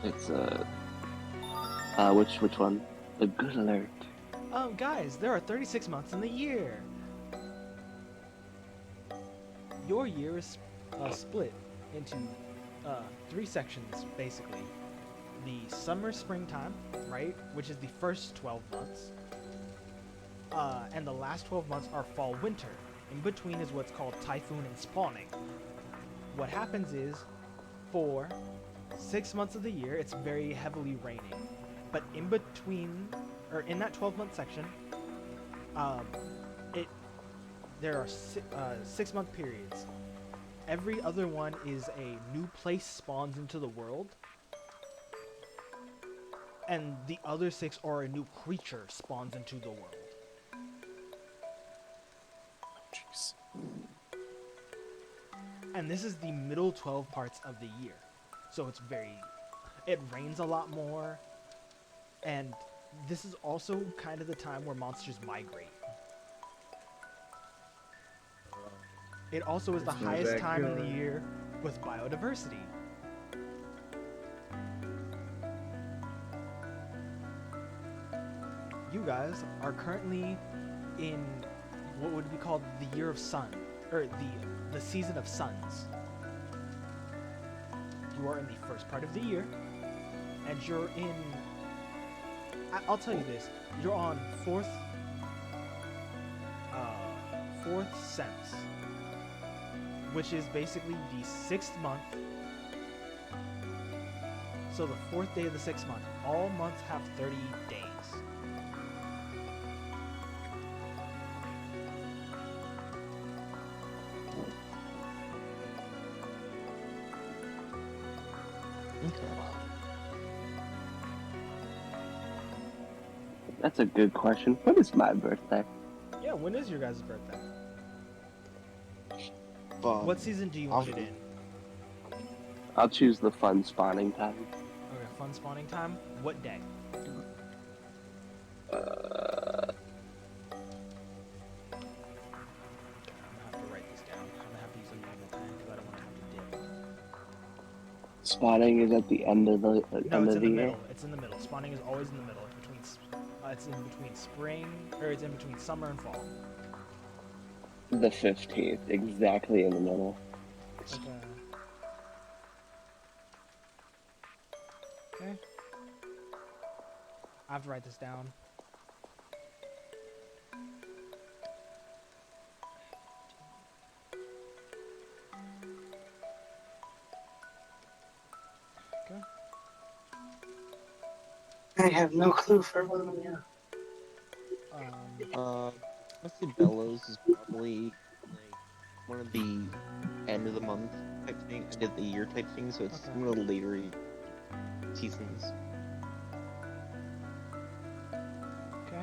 It's which one? A good alert. Guys, there are 36 months in the year. Your year is split into 3 sections, basically. The summer, springtime, right, which is the first 12 months. And the last 12 months are fall, winter. In between is what's called typhoon and spawning. What happens is, for 6 months of the year, it's very heavily raining. But in between, or in that 12-month section, there are 6-month periods. Every other one is a new place spawns into the world. And the other 6 are a new creature spawns into the world. Jeez. And this is the middle 12 parts of the year. So it rains a lot more. And this is also kind of the time where monsters migrate. It also is the highest time in the year with biodiversity. You guys are currently in what would be called the year of sun, or the season of suns. you are in the first part of the year, and you're in. I'll tell you this: you're on fourth sense, which is basically the 6th month. So the 4th day of the 6th month. All months have 30 days. That's a good question. When is my birthday? Yeah, when is your guys' birthday? What season do you want it in? I'll choose the fun spawning time. Okay, fun spawning time. What day? Uh, I'm gonna have to write this down. I'm gonna have to use a normal pen because I don't want to have to dip. spawning is at the end of the No, end it's of in the the year. middle. It's in the middle. Spawning is always in the middle. It's in between spring, or it's in between summer and fall. The 15th, exactly in the middle. Okay. Okay. I have to write this down. Okay. I have no clue for one of you. Let's say Bellows is probably like one of the end of the month type thing, end of the year type thing, so it's one of the later seasons. Okay.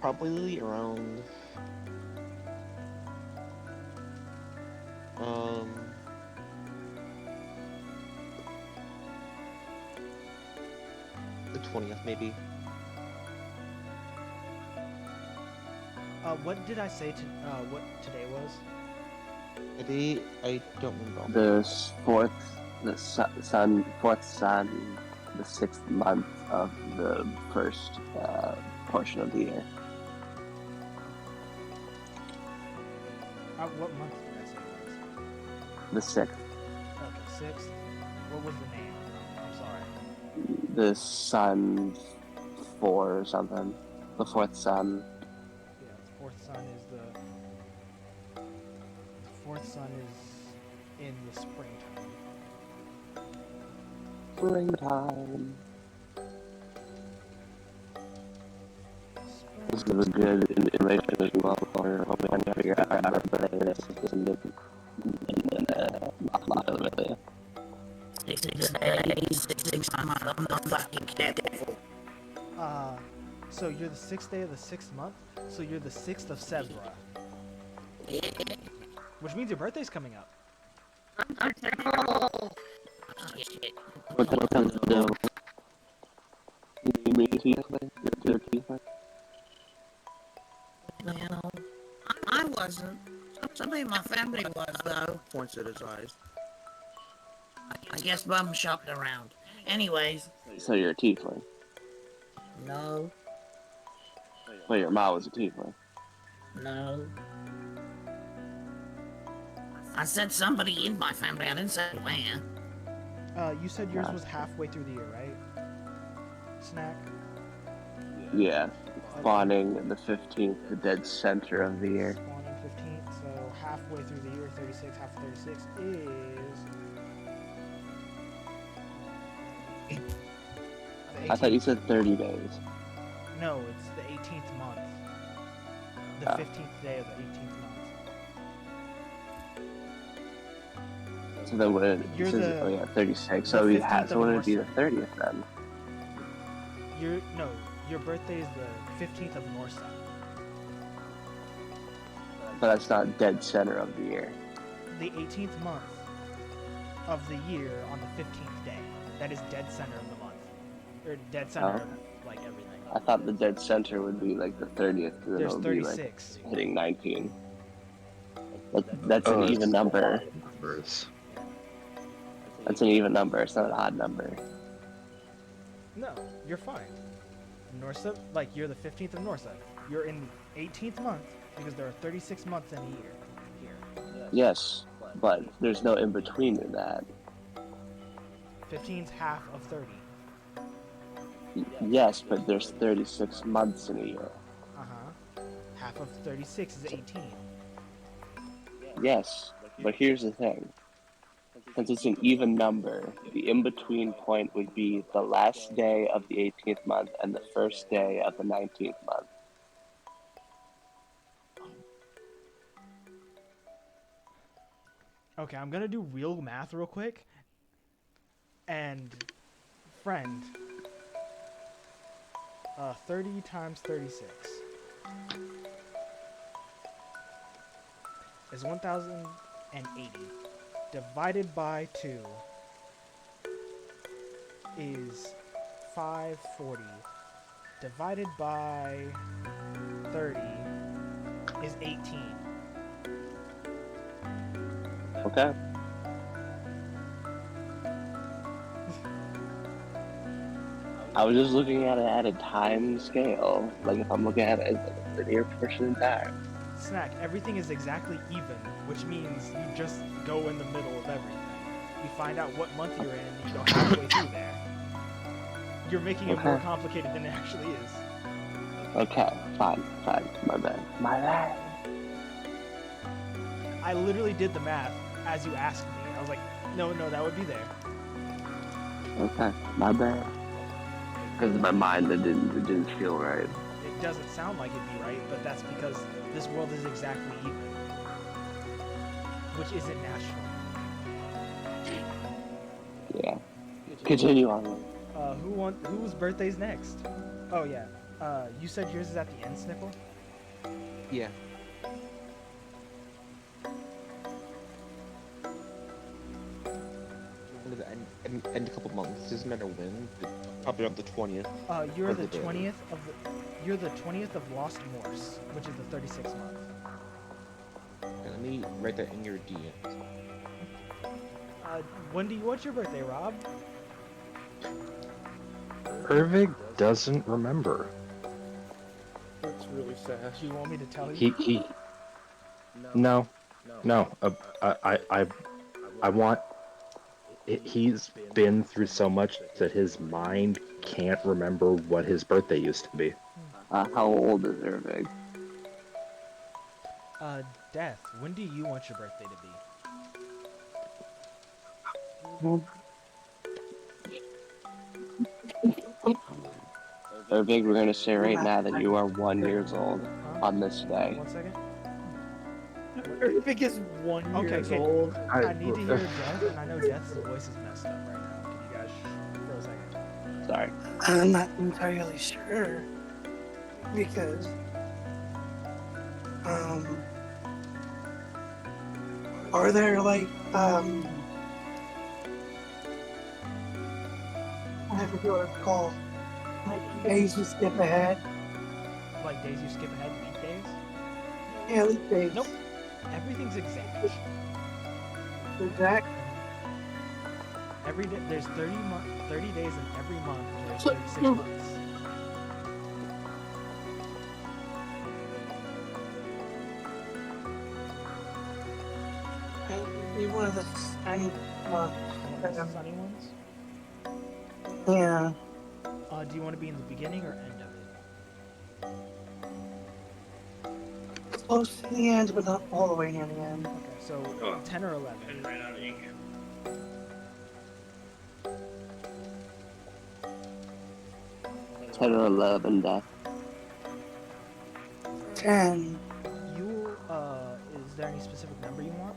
Probably around the 20th maybe. What did I say to what today was? Today I don't remember. The fourth, the fourth sun, the 6th month of the first portion of the year. What month did I say it The 6th. was? Okay, 6th. What was the name? I'm sorry. The sun 4 or something. The fourth sun. Yeah, the fourth sun is the fourth sun is in the springtime. Springtime. This is a good information as well for hoping I can figure out how to play this in the really. 6 days, 6 months. I'm not fucking careful. So you're the 6th day of the 6th month. So you're the 6th of Sevra. Which means your birthday's coming up. What comes to do? You mean tiefling? You're a tiefling? Well, I wasn't. Somebody in my family was, though. Points at his eyes. I guess bum shopped around. Anyways. So you're a tiefling? No. Well, your mom was a tiefling. No. I said somebody in my family. I didn't say where. You said yours was halfway through the year, right? Snack? Yeah. Spawning the 15th, the dead center of the year. Spawning 15th, so halfway through the year, 36. Half of 36 is... I thought you said 30 days. No, it's the 18th month. The 15th day of the 18th month. So then would You're says, the- oh yeah, 36. the So we 15th had. of So would it be the Norse. 30th then? Your birthday is the 15th of Norsa. But that's not dead center of the year. The 18th month of the year on the 15th day. That is dead center of the month. Or dead center of, like, everything. I thought the dead center would be like the 30th. And then There's it would be 36. like hitting 19. That's an even number. That's an even number. It's not an odd number. No, you're fine. Norsa, like, you're the 15th of Norsa. You're in the 18th month because there are 36 months in a year. Here. Yes, but there's no in between in that. 15's half of 30. Yes, but there's 36 months in a year. Uh-huh. Half of 36 is 18. Yes, but here's the thing. Since it's an even number, the in-between point would be the last day of the 18th month and the first day of the 19th month. Okay, I'm gonna do real math real quick. And, friend, 30 times 36 is 1,080. Divided by 2 is 540. Divided by 30 is 18. Okay. I was just looking at it at a time scale. Like if I'm looking at it as a linear portion in time. Snack, everything is exactly even, which means you just go in the middle of everything. You find out what month you're in, and you go halfway through there. You're making it more complicated than it actually is. Okay, fine, my bad. My bad. I literally did the math as you asked me. I was like, no, that would be there. Okay, my bad. Because in my mind, it didn't feel right. It doesn't sound like it'd be right, but that's because this world is exactly even, which isn't natural. Yeah. Continue on. Whose birthday's next? Oh yeah. You said yours is at the end, Sniffle? Yeah. End a couple months. Doesn't matter when. Probably on the 20th. You're the 20th of Lost Morse, which is the 36th month. Okay, let me write that in your DMs. What's your birthday, Rob? Irvig doesn't remember. That's really sad. Do you want me to tell you? No. I want. He's been through so much that his mind can't remember what his birthday used to be. How old is Irvig? Death. When do you want your birthday to be? Irvig, we're gonna say right now that you are 1 year old on this day. 1 second. Irvig is 1 year old. I need to hear Death, and I know Death's voice is messed up right now. Can you guys for a second? Sorry. I'm not entirely sure because are there like I forget what it's called. Like days you skip ahead. Like days you skip ahead, weekdays? Yeah, weekdays. Nope. Everything's exact. Exact. Every day, there's 30 days in every month, and there's 36 months. Be one of the sunny months. Sunny ones? Yeah. Do you want to be in the beginning or end of it? Close to the end, but not all the way near the end. Okay, so 10 or 11. 10 or 11, Death. 10. Is there any specific number you want?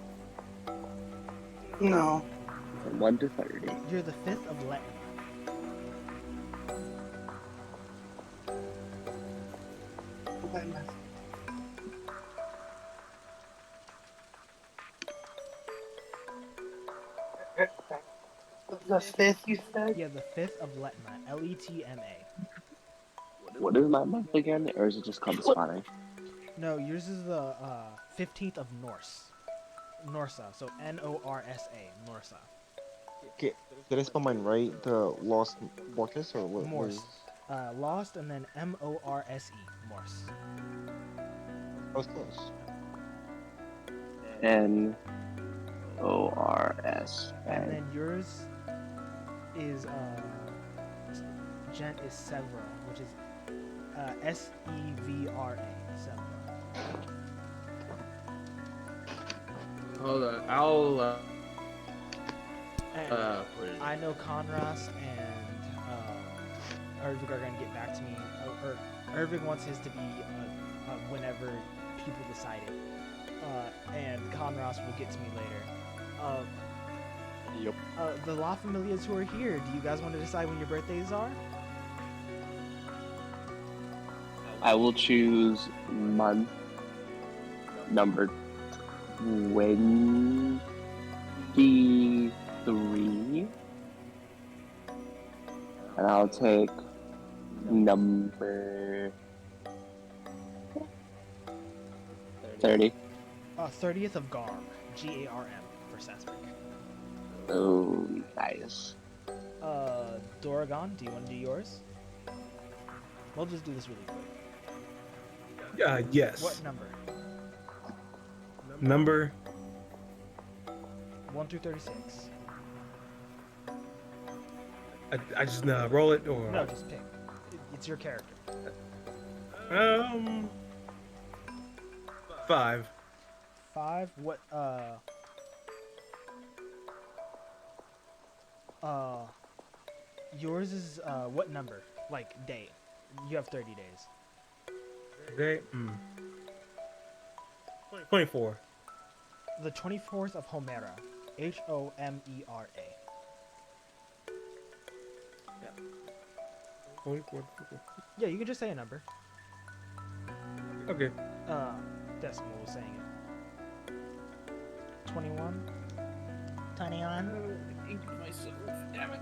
No. From 1 to 30. You're the 5th of Latin. The 5th, you said? Yeah, the 5th of Letma. Letma. What is my month again, or is it just called Spotting? No, yours is the 15th of Norse. Norsa, so Norsa. Norsa. Okay, did I spell mine right? The Lost Mortis or what? Morse. Lost and then Morse. Morse. I was close. N R-S-A. And then yours is Gent is Sevra, which is Sevra. Sevra. Hold on, I'll And put it. I know Conras and Ervig are gonna get back to me. Or Ervig wants his to be whenever people decide it. And Conras will get to me later. Yep. The La Familias who are here, do you guys want to decide when your birthdays are? I will choose month number 23. And I'll take number 30. 30th of Garm. Garm for Sasmik. Oh, nice. Doragon, do you want to do yours? We'll just do this really quick. Yes. What number? Number 1 through 36. I just roll it or No, just pick. It's your character. 5. 5. What? Yours is what number? Like day. You have 30 days. Okay. 24. The 24th of Homera. Homera. 24. Yeah, you can just say a number. Okay. Decimal was saying it. 21. 21. Myself, damn it.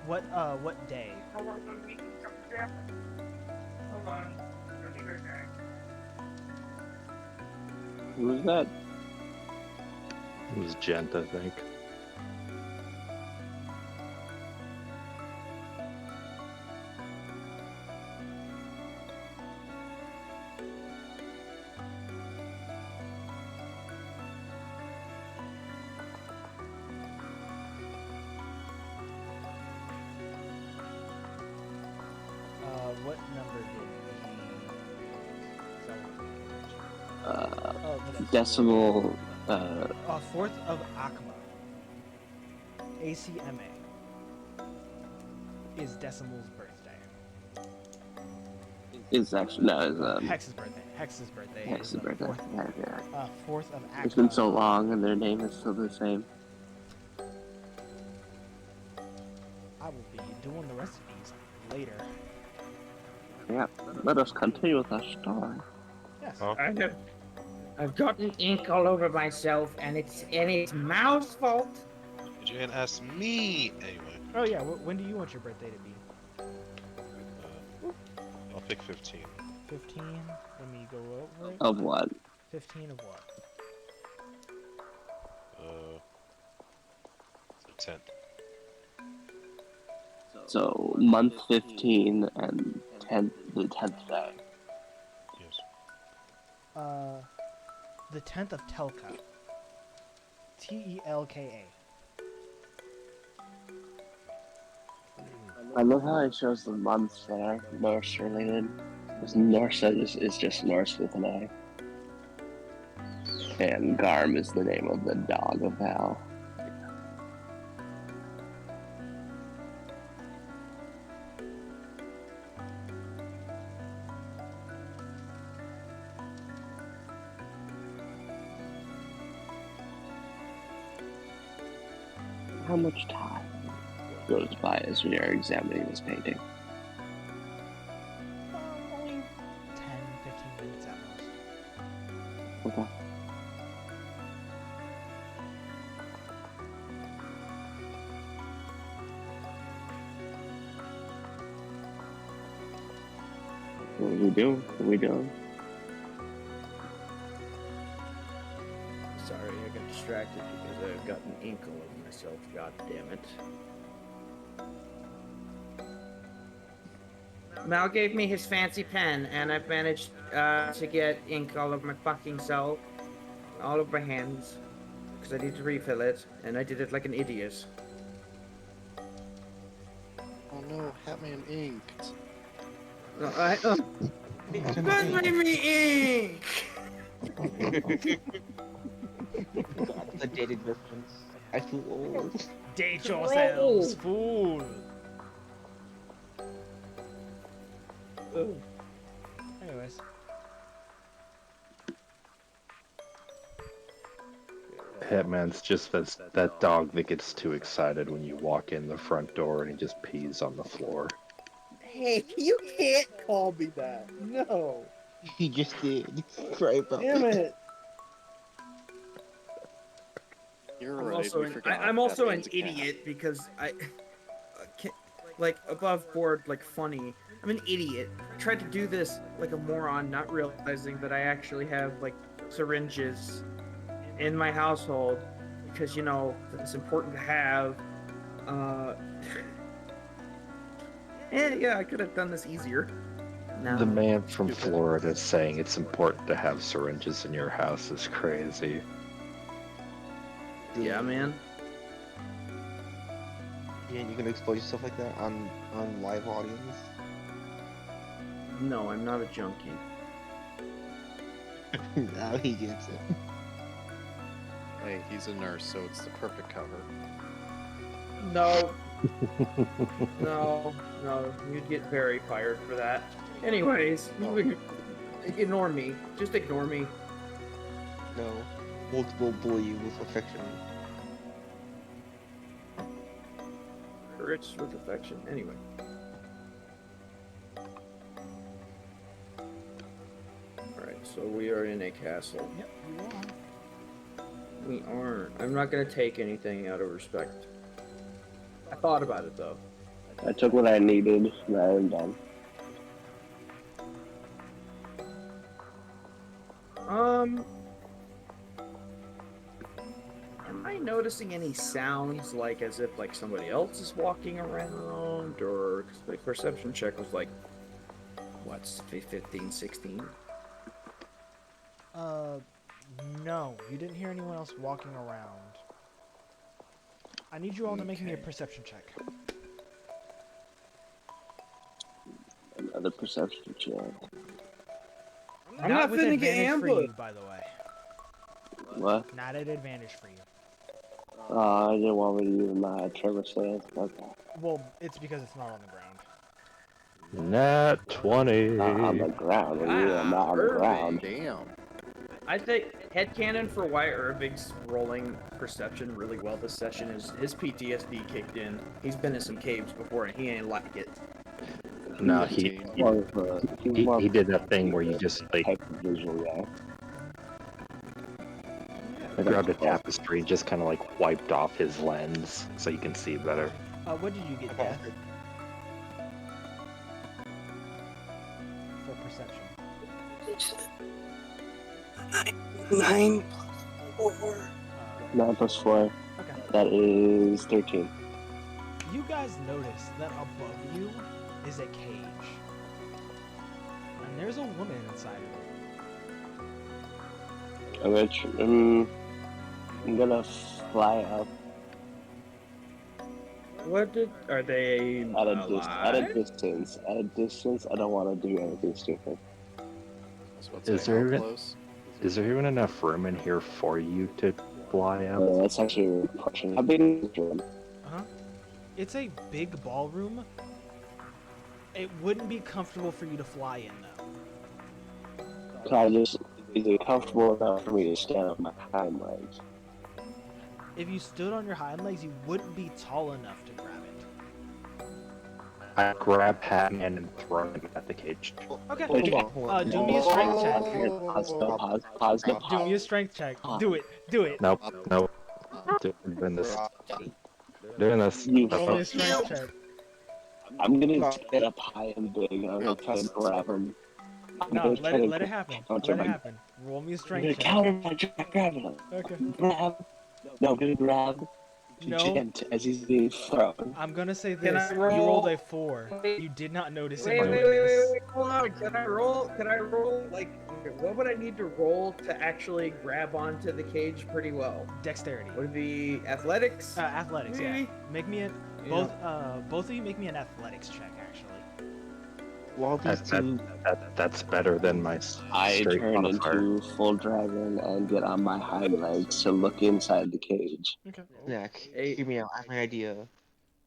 What day? Hold on. Who was that? It was Gent, I think. What number did he... Decimal. 4th of Akma. ACMA. Is Decimal's birthday. It's actually no, it's Hex's birthday. Hex's birthday. Hex's is, birthday. 4th, Yeah. 4th of Akma. It's been so long, and their name is still the same. I will be doing the rest of these later. Yeah. Let us continue with our story. Yes. I've gotten ink all over myself, and it's Mao's fault. You didn't ask me anyway. Oh yeah. When do you want your birthday to be? I'll pick 15. 15. Let me go over it. Of what? 15 of what? The 10th. So month 15 and the 10th day. Yes. The 10th of Telka. Telka. I love how it shows the months that are Norse related. Because Norse is just Norse with an I. And Garm is the name of the dog of Val. How much time goes by as we are examining this painting? Only 10, 15 minutes at most. Okay. What are we doing? What are we doing? Sorry, I got distracted because I've gotten ink all over myself. God damn it. Mal gave me his fancy pen, and I've managed to get ink all over my fucking self. all over my hands because I need to refill it, and I did it like an idiot. Oh no, Hatman inked. No, don't let me ink! That's a dated reference. I feel old. Date yourselves, fool. Anyways. Hitman's just that dog that gets too excited when you walk in the front door and he just pees on the floor. Hey, you can't call me that. No. He just did. Cry about Damn it. You're I'm right. also we an, forgot I'm also an Hatman's a cat. idiot because like above board, like funny. I'm an idiot. I tried to do this like a moron, not realizing that I actually have like syringes in my household because you know it's important to have. Yeah, I could have done this easier. No. The man from Florida saying it's important to have syringes in your house is crazy. Yeah, man. Yeah, you can expose yourself like that on live audience. No, I'm not a junkie. Now he gets it. Hey, he's a nurse, so it's the perfect cover. No. No, you'd get very fired for that. Anyways, ignore me. Just ignore me. No. Multiple bully you with affection. Rich with affection. Anyway. Alright, so we are in a castle. Yep, you are. We aren't. I'm not gonna take anything out of respect. I thought about it though. I took what I needed, and I am done. Am I noticing any sounds like as if like somebody else is walking around, or 'cause my perception check was like, what's 15, 16? No, you didn't hear anyone else walking around. I need you all to make me a perception check. Another perception check. I'm not with finna get advantage for you, ambushed. by the way. What? Not at advantage for you. I didn't want me to use my Trevor stance. Okay. Well, it's because it's not on the ground. Nat 20. Not on the ground. What do you mean, not on the ground? Damn. I think headcanon for why Irving's rolling perception really well this session is his PTSD kicked in. He's been in some caves before and he ain't like it. No, he did that thing where you just like visual guy. I grabbed a tapestry and just kind of like wiped off his lens so you can see better. What did you get, Death? For perception. 9 plus 4. 9 plus 4. Okay. That is 13. You guys notice that above you is a cage. And there's a woman inside of it. I'm gonna fly up Are they at a distance. At a distance, I don't want to do anything stupid. Is there even enough room in here for you to fly up? That's actually a question. How big is the room? It's a big ballroom. It wouldn't be comfortable for you to fly in, though. Is it comfortable enough for me to stand on my hind legs? If you stood on your hind legs, you wouldn't be tall enough to grab it. I grab Hatman and throw him at the cage. Okay. Hold on. Do me a strength check. Pause. Do me a strength check. Do it. Do it. Nope. Doing this. Doing this. Roll me a strength check. I'm gonna get up high and big. I'm gonna try to grab him. No, let it happen. Let it happen. Roll me a strength check. Counter grab him. Okay. Grab. No, I'm gonna grab No. gent as he's being thrown. I'm gonna say Can this. I You roll? rolled a 4. Wait, You did not notice him wait, doing wait, wait, wait, this. wait, hold on. Can I roll? Can I roll? Like, okay, what would I need to roll to actually grab onto the cage pretty well? Dexterity. Would it be athletics? Athletics, Maybe? yeah. Make me an Yeah. both of you make me an athletics check actually. While these two, That's better than my I straight turn modifier. into full dragon and get on my hind legs to look inside the cage. Okay. Snack, hear me out. I have an idea.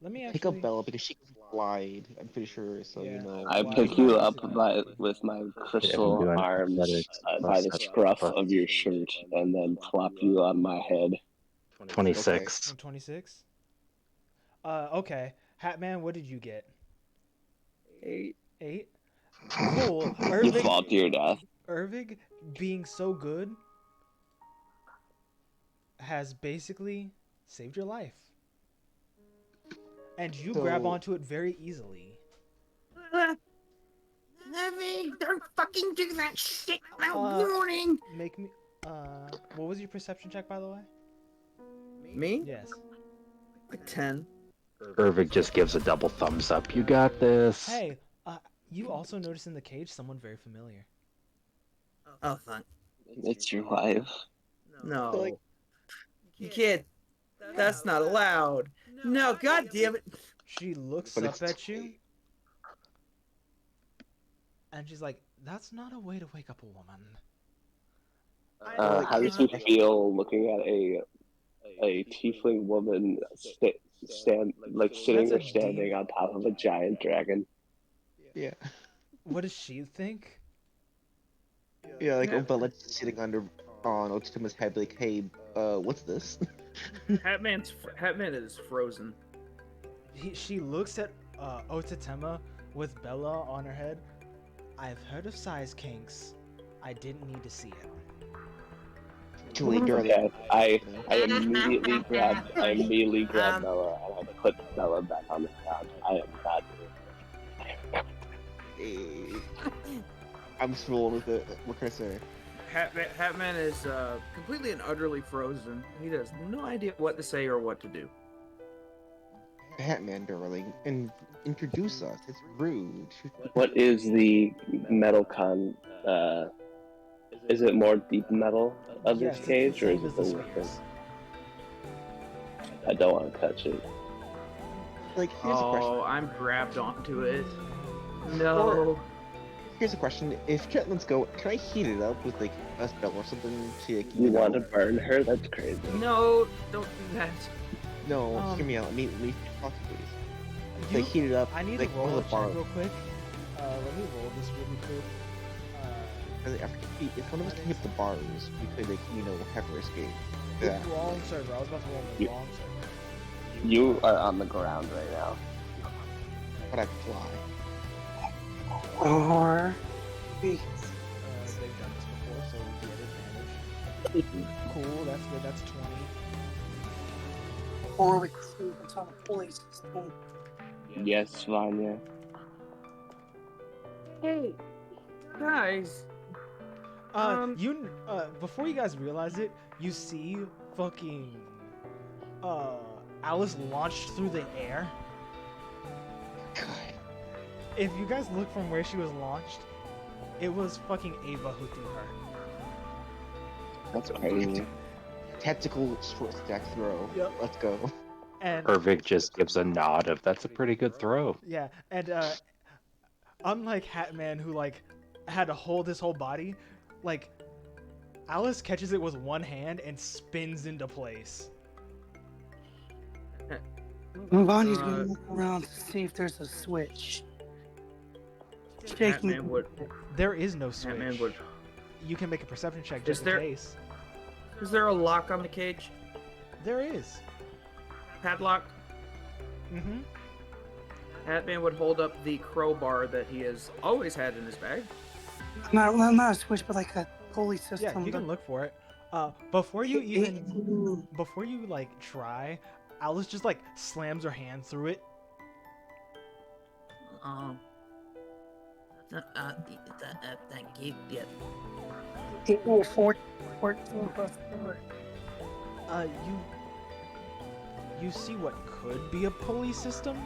Let me Pick up actually. Bella because she can glide. I'm pretty sure, so you know. I Why pick do you I up see that? by with my If I'm crystal doing arms athletics by plus the that scruff plus of your shirt and then plop you on my head. 26. 26. Okay. Hatman, what did you get? 8. 8. Cool. You fall to your death. Ervig, being so good, has basically saved your life, and you grab onto it very easily. Don't fucking do that shit. I'm warning. Make me. What was your perception check, by the way? Me? Yes. Like 10. Irvig just gives a double thumbs up. You got this. Hey, you also notice in the cage someone very familiar. Oh, fuck. It's your wife. No. You can't. That's not allowed. No, god damn it. She looks But up it's at you, and she's like, "That's not a way to wake up a woman." How does you feel looking at a tiefling woman sitting or standing on top of a giant dragon? Yeah. What does she think? Yeah, like Bella's sitting on Otsutima's head, like, hey, what's this? Hatman is frozen. She looks at Otatema with Bella on her head. I've heard of size kinks. I didn't need to see it. Too late, darling. Okay, I immediately grabbed Bella and I put Bella back on the ground. I am not. I'm just rolling with it. What can I say? Hatman is completely and utterly frozen. He has no idea what to say or what to do. Hatman, darling, and introduce us. It's rude. What is the metal is it more deep metal of this cage, or is it the weapon? I don't want to touch it. Like, here's a question. I'm grabbed onto it. No. Here's a question. If Jetlands go, can I heat it up with, like, a spell or something to, like, You want to burn her? That's crazy. No, don't do that. No, hear me out. Let me talk, please. Like, heat it up. I need like, to roll one a of the check bars. real quick. Let me roll this really quick. If one of us can hit the bars, we could, like, you know, have her escape. Yeah. Wrong server. I was about to roll on the wrong server. You are on the ground right now. But I can fly. Or They've done this before, so we get advantage. Cool, that's good. That's 20. or we can see what's on the police system. Yes, Vanya. Hey, guys. Before you guys realize it, you see fucking Alice launched through the air. If you guys look from where she was launched, it was fucking Ava who threw her. That's crazy. Tactical short stack throw. Yep. Let's go. And Irvig just gives a nod of that's a pretty good throw. yeah, and unlike Hatman who like had to hold his whole body, like Alice catches it with one hand and spins into place. Bonnie's gonna look around to see if there's a switch. Shaking. There is no switch. Hatman would. You can make a perception check just in case. Is there a lock on the cage? There is. Padlock? Mm-hmm. Hatman would hold up the crowbar that he has always had in his bag. Not a switch, but like a pulley system. Yeah, you can look for it. Before you like try, Alice just like slams her hand through it. Thank you. Yeah. Equal 14 plus 4. you see what could be a pulley system,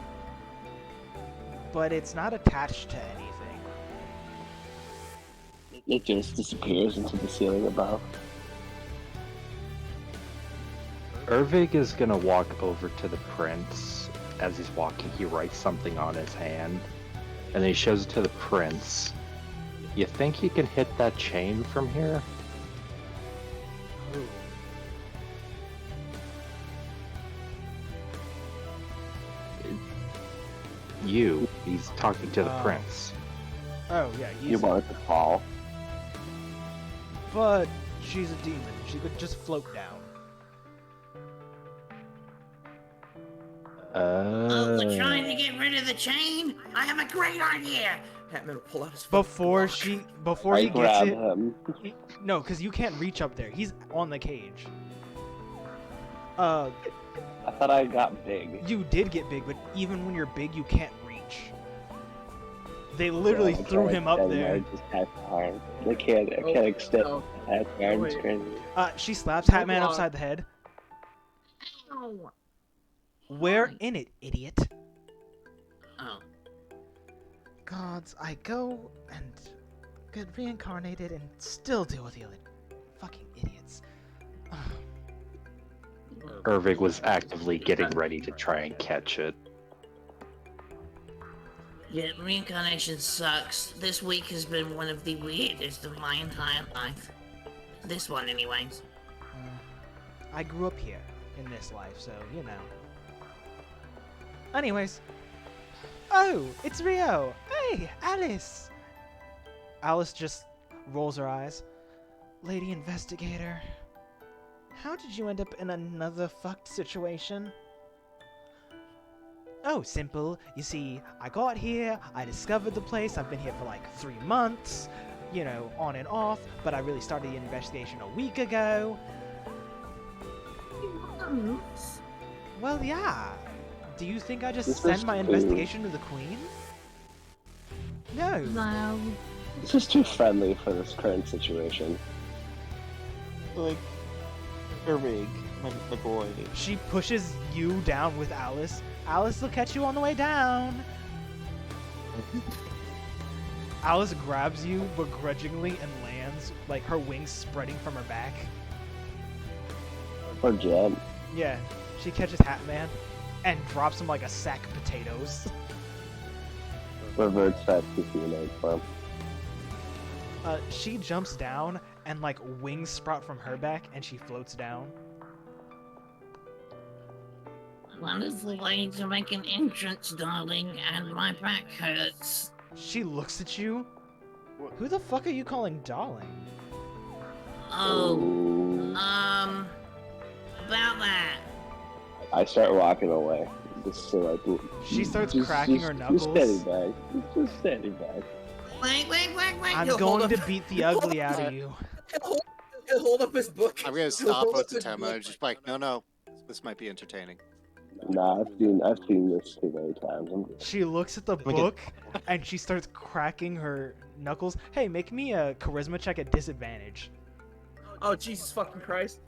but it's not attached to anything. It just disappears into the ceiling above. Ervig is gonna walk over to the prince. As he's walking, he writes something on his hand, and then he shows it to the prince. You think you can hit that chain from here? Ooh. You. He's talking to the Oh. prince. Oh yeah, You easy. want it to fall. But she's a demon. She could just float down. Oh, we're trying to get rid of the chain? I have a great idea! Hatman will pull out his Before I he gets grab it. him. No, because you can't reach up there. He's on the cage. I thought I got big. You did get big, but even when you're big, you can't reach. They literally Yeah, I threw tried him up extending there. my just half arm. I can't extend no. half arm. It's wait. crazy. She slaps Hatman Hold on. upside the head. Oh. Where in it, idiot? Oh. Gods, I go and get reincarnated and still deal with the other fucking idiots. Ervig was actively getting ready to try and catch it. Yeah, reincarnation sucks. This week has been one of the weirdest of my entire life. This one, anyways. I grew up here in this life, so you know. Anyways. Oh, it's Rio! Hey, Alice! Alice just rolls her eyes. Lady Investigator, how did you end up in another fucked situation? Oh, simple. You see, I got here, I discovered the place, I've been here for like 3 months, you know, on and off, but I really started the investigation a week ago. Well, yeah. Do you think I just This send is my too- investigation to the Queen? No. No. This is too friendly for this current situation. Like, Ervig, my boy. She pushes you down with Alice. Alice will catch you on the way down. Alice grabs you begrudgingly and lands, like her wings spreading from her back. Or Jen. Yeah, she catches Hatman and drops him like a sack of potatoes. Reverts back to humanoid form. She jumps down and like wings sprout from her back and she floats down. What is the way to make an entrance, darling? And my back hurts. She looks at you. Who the fuck are you calling darling? Oh, about that. I start walking away. Just so like. She starts cracking her knuckles. Just standing back. Just standing back. Wait. I'm He'll hold going to up- beat the he'll hold ugly up- out of you. He'll hold up his book. I'm gonna He'll stop hold at up the his time. book. I'm just like, no, this might be entertaining. Nah, I've seen this too many times. I'm good. She looks at the book and she starts cracking her knuckles. Hey, make me a charisma check at disadvantage. Oh, Jesus fucking Christ.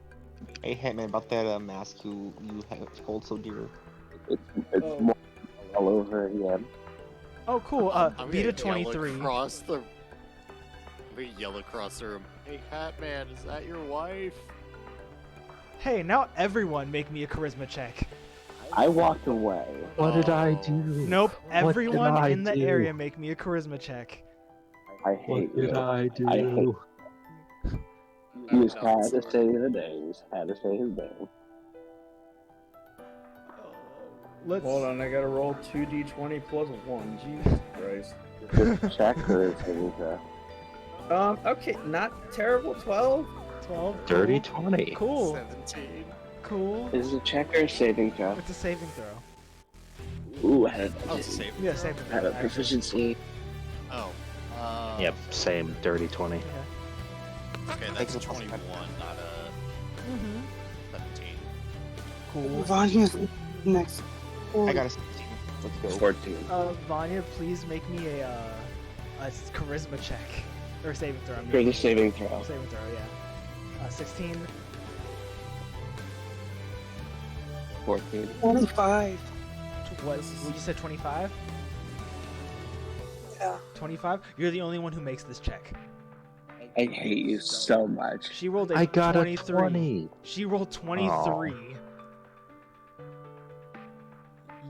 Hey, Hatman, about that mask you hold so dear. It's Oh. more all over again. Oh, cool. I'm Beat a gonna yell 23. across the. I'm gonna yell across the room. Hey, Hatman, is that your wife? Hey, now everyone make me a charisma check. I walked away. What did I do? Nope, What did everyone I in the do? area make me a charisma check. I hate you. I do? I hate you. You just had to say the name. You just had to say his name. Let's. Hold on, I gotta roll 2d20 plus 1. Jesus Christ. Just check her saving throw. Okay, not terrible. 12. 12. Dirty cool. 20. Cool. 17. Cool. Is it a check or a saving throw? It's a saving throw. Ooh, I had Oh, it's a saving Yeah, throw. saving I throw. had a actually. proficiency. Oh. Yep, same. Dirty 20. Yeah. Okay, that's a 21, not a Mm-hmm. 17. Cool. Vanya's next. I got a 16. Let's go. 14. Vanya, please make me a charisma check. Or saving throw. I mean. For the saving throw. Saving throw, yeah. 16. 14. 25. What you said 25? Yeah. 25? You're the only one who makes this check. I hate you so much. She rolled a I got 23. a 20. She rolled 23.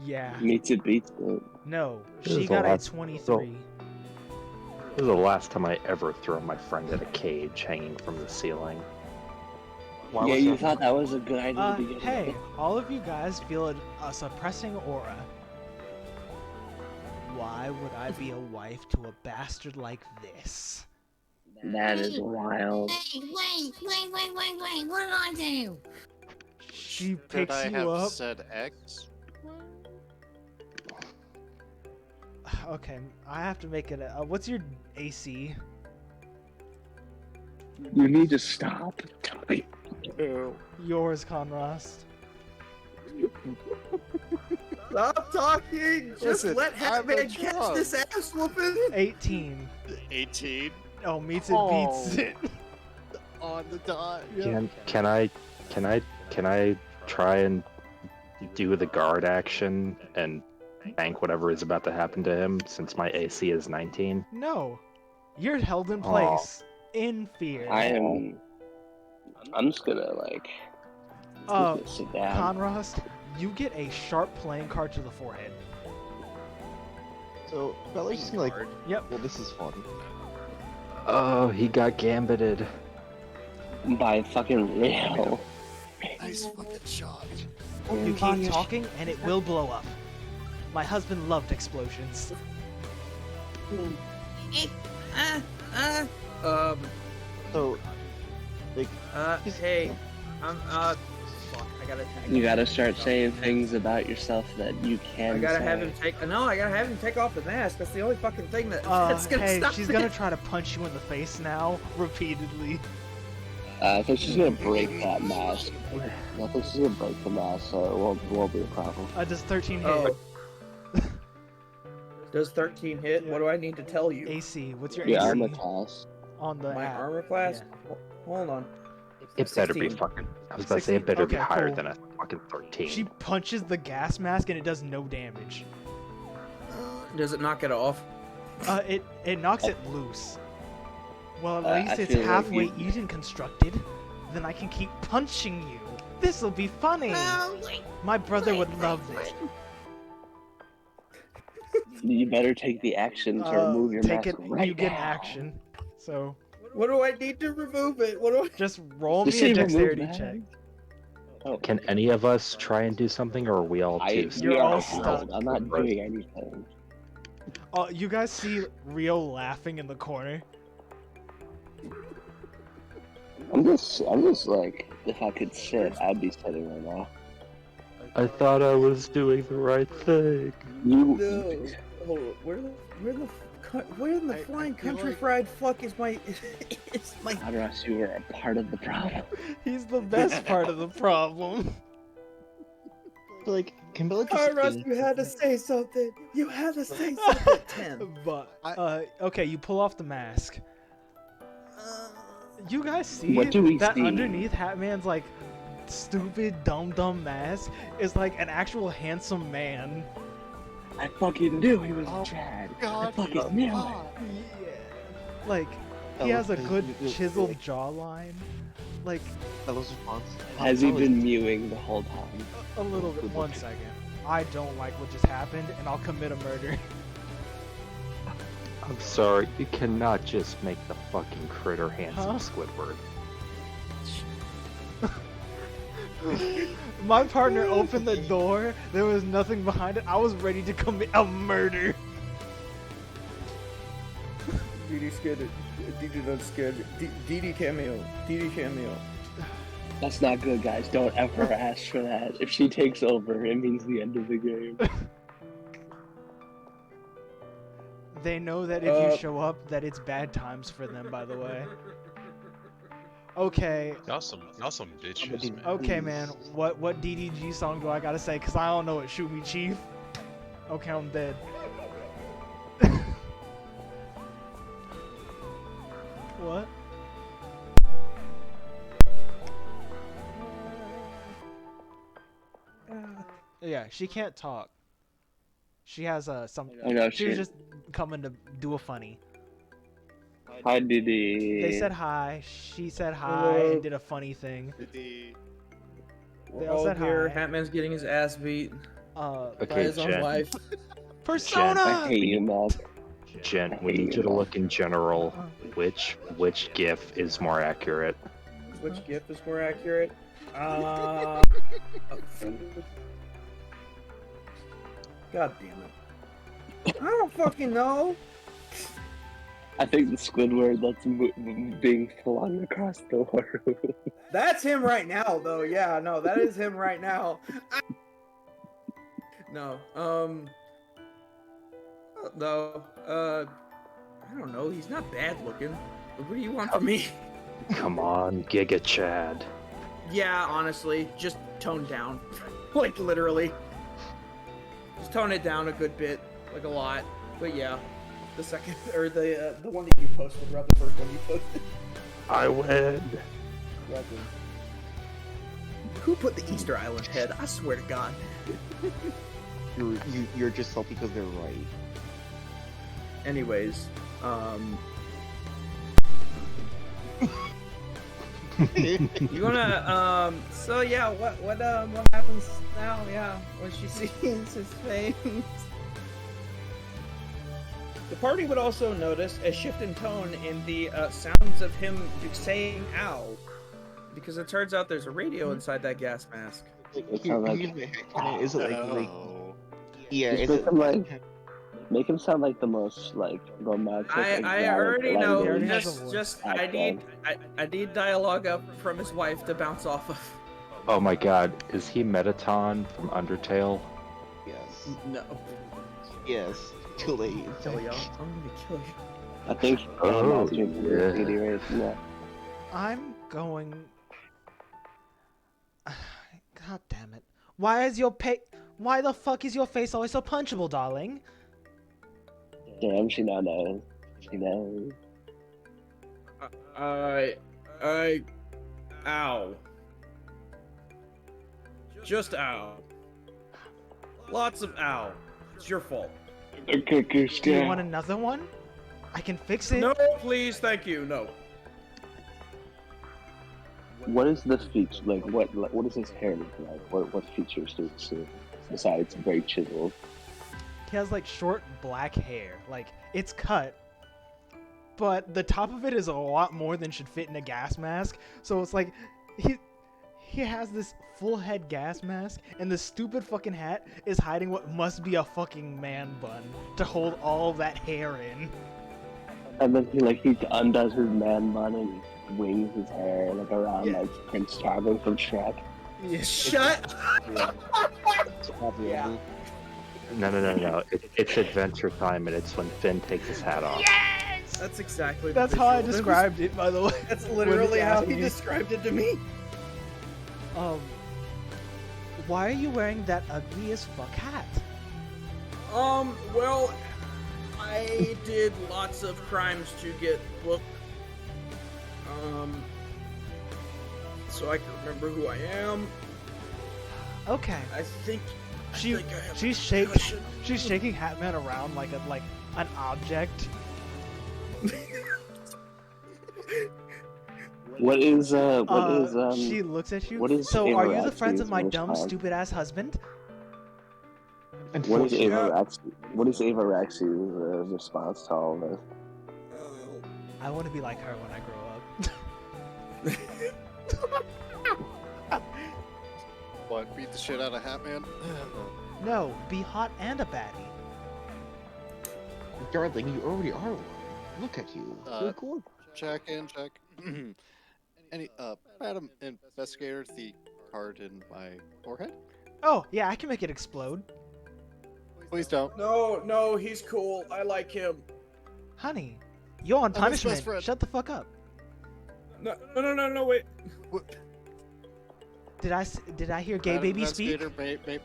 Yeah. Meets it, beats it. No, This she is the got a last- 23. This is the last time I ever threw my friend in a cage hanging from the ceiling. Why Yeah, was you that- thought that was a good idea to begin Hey, with. all of you guys feel a suppressing aura. Why would I be a wife to a bastard like this? That is wild. Wait, what did I do? She Could picks I you have up. said X? Okay, I have to make it. What's your AC? You need to stop. Yours, Conrast. Stop talking! Just Listen, let I'm a Hatman catch drug. this ass whooping! 18. 18 Oh, meets it, beats it. on the dot. Can I try and do the guard action and tank whatever is about to happen to him since my AC is 19? No. You're held in Aw. place. In fear. I'm just gonna sit down. Conrast, you get a sharp playing card to the forehead. So Bella's just gonna Yep. well, this is fun. Oh, he got gambited. By fucking Rio. Nice fucking shot. You keep talking, and it will blow up. My husband loved explosions. So, like, hey, fuck, I gotta. You gotta start saying things about yourself that you can I gotta say. have him take. No, I gotta have him take off the mask. That's the only fucking thing that's gonna Hey, stop she's it. gonna try to punch you in the face now, repeatedly. I think she's gonna break that mask. I think she's gonna break the mask, so it won't be a problem. Does 13 hit? Oh. Does 13 hit? What do I need to tell you? AC, what's your Yeah, AC? armor class. On the My app. armor class? Hold on. It better be 16. fucking. I was about to say it better be Okay, higher cool. than a fucking 13. She punches the gas mask and it does no damage. Does it knock it off? It knocks it loose. Well, at I least it's feel like halfway you- eaten constructed. Then I can keep punching you. This'll be funny. My brother would love this. You better take the action to remove your Take mask it. right You get an now. action. So What do I need to remove it? What do I? just roll Just me a say remove dexterity that. check. Oh, Can any of us try and do something, or are we all too? You're we all are stuck. held. I'm not doing anything. You guys see Rio laughing in the corner. I'm just like, if I could sit, I'd be sitting right now. I thought I was doing the right thing. You. No. Hold on. Where in the flying country fried fuck is my is my Conras, you were a part of the problem. He's the best part of the problem. So, like, can Bella just Conrad, eat- you had to say something. You had to say something. 10. But okay, you pull off the mask. You guys see What do we that see? underneath Hatman's like stupid dumb mask is like an actual handsome man. I fucking knew he was Oh, Chad. I God, fucking knew it. Yeah. Like he Bella's has a good response- chiseled jawline. Like Bella's response. Has he Bella's- been mewing the whole time? a little bit. 1 second. I don't like what just happened, and I'll commit a murder. I'm sorry, you cannot just make the fucking critter handsome, Huh? Squidward. My partner opened the door. There was nothing behind it. I was ready to commit a murder. DD scared it. DD not scared it. DD cameo. DD cameo. That's not good, guys. Don't ever ask for that. If she takes over, it means the end of the game. They know that if you show up, that it's bad times for them. By the way. Okay. Y'all some bitches, man. Okay, man. What DDG song do I gotta say? Cause I don't know it. Shoot me, chief. Okay, I'm dead. What? Yeah, she can't talk. She has some. I know She was she- just coming to do a funny. Hi, Didi. They said hi. She said hi and did a funny thing. They We're all all said here. hi. Hatman's getting his ass beat by Okay, his own Jen. wife. Persona. I hate you, Matt. Jen, we need you to look in general. Which GIF is more accurate? Which GIF is more accurate? God damn it! I don't fucking know. I think the Squidward that's being flung across the room. That's him right now, though. Yeah, no, that is him right now. No, no, I don't know. He's not bad looking. What do you want from me? Come on, Giga Chad. Yeah, honestly, just tone down. Like, literally. Just tone it down a good bit. Like, a lot. But yeah. The second, or the one that you posted, rather the first one you posted. I win. Who put the Easter Island head? I swear to God. You're just salty because they're right. Anyways, you wanna so yeah, what happens now? Yeah, when she sees his face. The party would also notice a shift in tone in the sounds of him saying "ow," because it turns out there's a radio inside that gas mask. It sounds like- Is it like yeah? Just Is make it him like make him sound like the most like romantic. I exotic already know. language Just out I there. need dialogue up from his wife to bounce off of. Oh my god, is he Metaton from Undertale? Yes. No. Yes. Too late. Kill y'all. I'm gonna kill you. I think Oh, Master yeah. Didi right now. I'm going. God damn it! Why is your Why the fuck is your face always so punchable, darling? Damn, she now knows. She knows. Ow. Just ow. Lots of ow. It's your fault. Do you want another one? I can fix it. No, please, thank you. No. What is the feature like? What does his hair look like? What features do you see besides very chiseled? He has like short black hair. Like it's cut, but the top of it is a lot more than should fit in a gas mask. So it's like he has this full head gas mask, and the stupid fucking hat is hiding what must be a fucking man bun to hold all that hair in. And then he undoes his man bun and wings his hair like around like Prince Charming from Shrek. Yeah. Shut. Yeah. No. It's Adventure Time, and it's when Finn takes his hat off. Yes! That's exactly. That's how I described it, by the way. That's when literally he how asked he me. described it to me. Why are you wearing that ugly as fuck hat? Well, I did lots of crimes to get booked. So I can remember who I am. Okay. I think She's shaking Hatman around like an object. What is She looks at you. what is So are you the Avaraxi's friends of my most dumb, high? stupid ass husband? What is Avaraxi's response to all this? I want to be like her when I grow up. What? Beat the shit out of Hatman? No, be hot and a baddie. Darling, you already are one. Look at you. You're cool. Check. Any Madam Investigator, the card in my forehead? Oh yeah, I can make it explode. Please don't. No, he's cool. I like him. Honey, you're on I'm his best punishment. friend. Shut the fuck up. No, wait. Did I hear gay Madam baby speak? Investigator,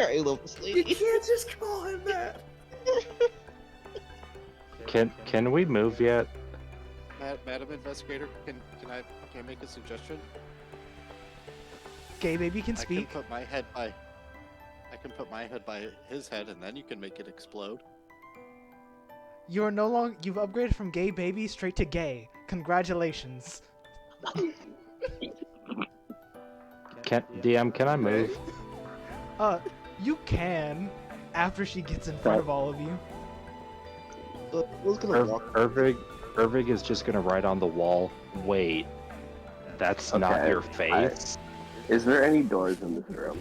I love this You lady. can't just call him that. Can we move yet? Madam Investigator, can I make a suggestion? Gay Baby can I speak. can put my head by his head, and then you can make it explode. You're no longer. You've upgraded from Gay Baby straight to gay. Congratulations. DM, can I move? You can after she gets in front of all of you. Irvig is just gonna write on the wall. Wait, that's not Okay, your face. Is there any doors in this room?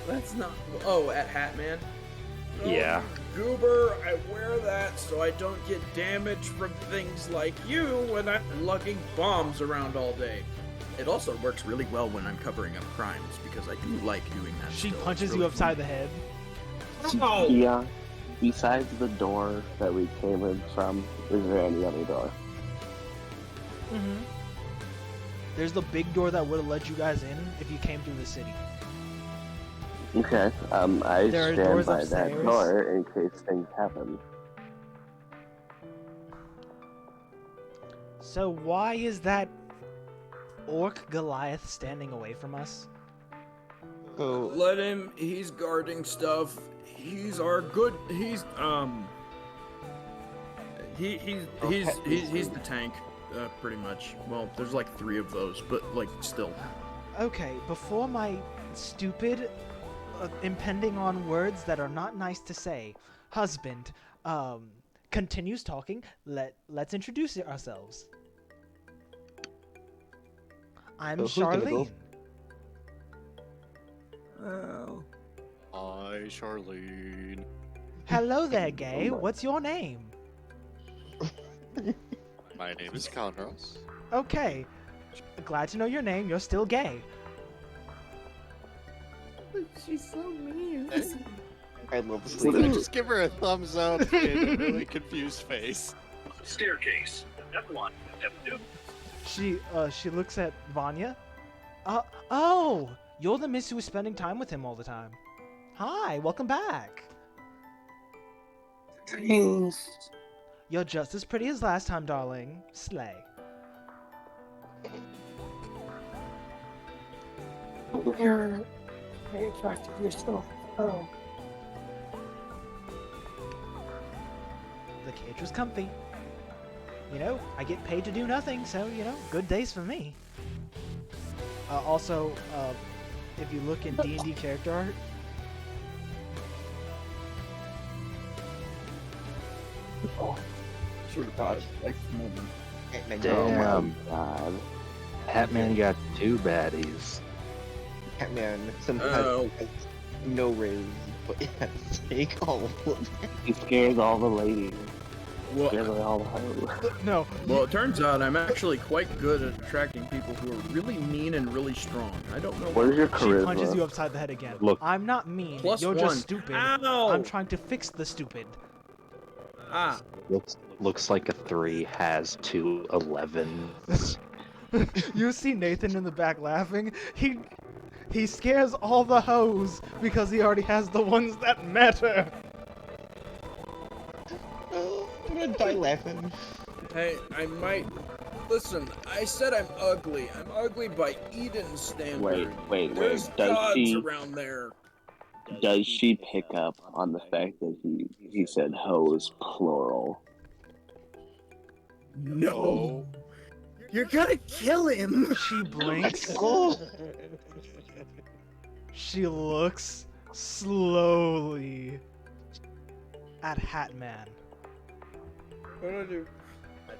That's not. Oh, at Hatman. Yeah. Goober, I wear that so I don't get damaged from things like you when I'm lugging bombs around all day. It also works really well when I'm covering up crimes because I do like doing that. She still. It's punches really you upside fun. the head. Oh! Yeah. Besides the door that we came in from, is there any other door? Mm-hmm. There's the big door that would have let you guys in if you came through the city. Okay. I There are stand doors by that upstairs. door in case things happen. So why is that orc Goliath standing away from us? Oh, Let him. He's guarding stuff. He's our good. He's He's the tank, pretty much. Well, there's like 3 of those, but like still. Okay, before my stupid, impending on words that are not nice to say, husband, continues talking, let's introduce ourselves. I'm who's gonna go? Charlene. Hi, Charlene. Hello there, gay. What's your name? My name is Conros. Okay. Glad to know your name. You're still gay. She's so mean. I love this Instead lady. of just give her a thumbs up and a really confused face. Staircase. Step 1. Step 2. She looks at Vanya. Oh, you're the miss who was spending time with him all the time. Hi, welcome back. Greetings. You're just as pretty as last time, darling. Slay. You're very attractive yourself. Oh. The cage was comfy. You know, I get paid to do nothing, so, you know, good days for me. Also, if you look in D&D character art, Oh, sure God. Damn. God. Hatman got 2 baddies. Catman somehow Oh. has no raise, but he has to take all of them. He scares all the ladies. Well, Scares away all the hoes. no. well, it turns out I'm actually quite good at attracting people who are really mean and really strong. I don't know. What is your She charisma? punches you upside the head again. Look. I'm not mean. Plus You're 1. just stupid. Ow! I'm trying to fix the stupid. Ah. Looks like a 3 has 2 11s. You see Nathan in the back laughing. He scares all the hoes because he already has the ones that matter. Oh, I'm gonna die laughing. Hey, I might. Listen, I said I'm ugly. I'm ugly by Eden's standard. Wait. There's Does gods she around there. does she pick up on the fact that he said hoes plural? No. You're gonna kill him. She blinks. Oh, She looks slowly at Hatman. What do I do?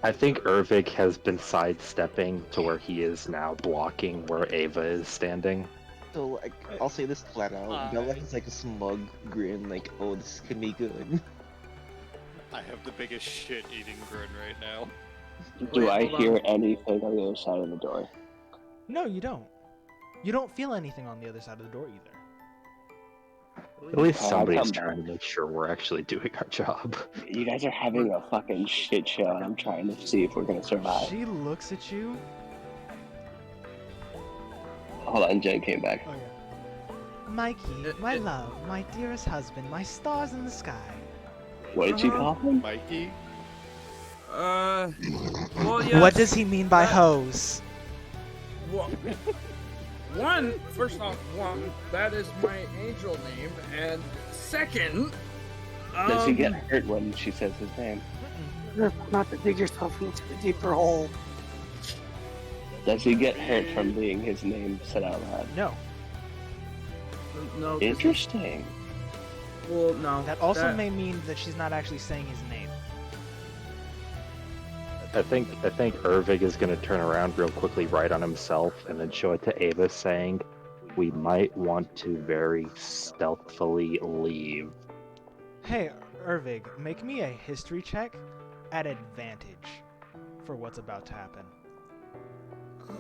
I think Ervik has been sidestepping to where he is now blocking where Ava is standing. so like, I'll say this flat out. Bella has like a smug grin, like, oh, this could be good. I have the biggest shit-eating grin right now. Do I hold hear on. anything on the other side of the door? No, you don't. You don't feel anything on the other side of the door either. At least somebody's come trying to make sure we're actually doing our job. You guys are having a fucking shit show, and I'm trying to see if we're gonna survive. She looks at you. Hold on, Jen came back. Oh yeah. Mikey, my love, my dearest husband, my stars in the sky. What did she call him? Mikey? Well, yes. What does he mean by hose? Well, First off, that is my angel name, and second, Does he get hurt when she says his name? Not to dig yourself into a deeper hole. Does he get hurt from being his name said out loud? No. No. Interesting. Well, no. That also may mean that she's not actually saying his name. I think Ervig is going to turn around real quickly, right on himself, and then show it to Ava, saying, "We might want to very stealthily leave." Hey, Ervig, make me a history check at advantage for what's about to happen.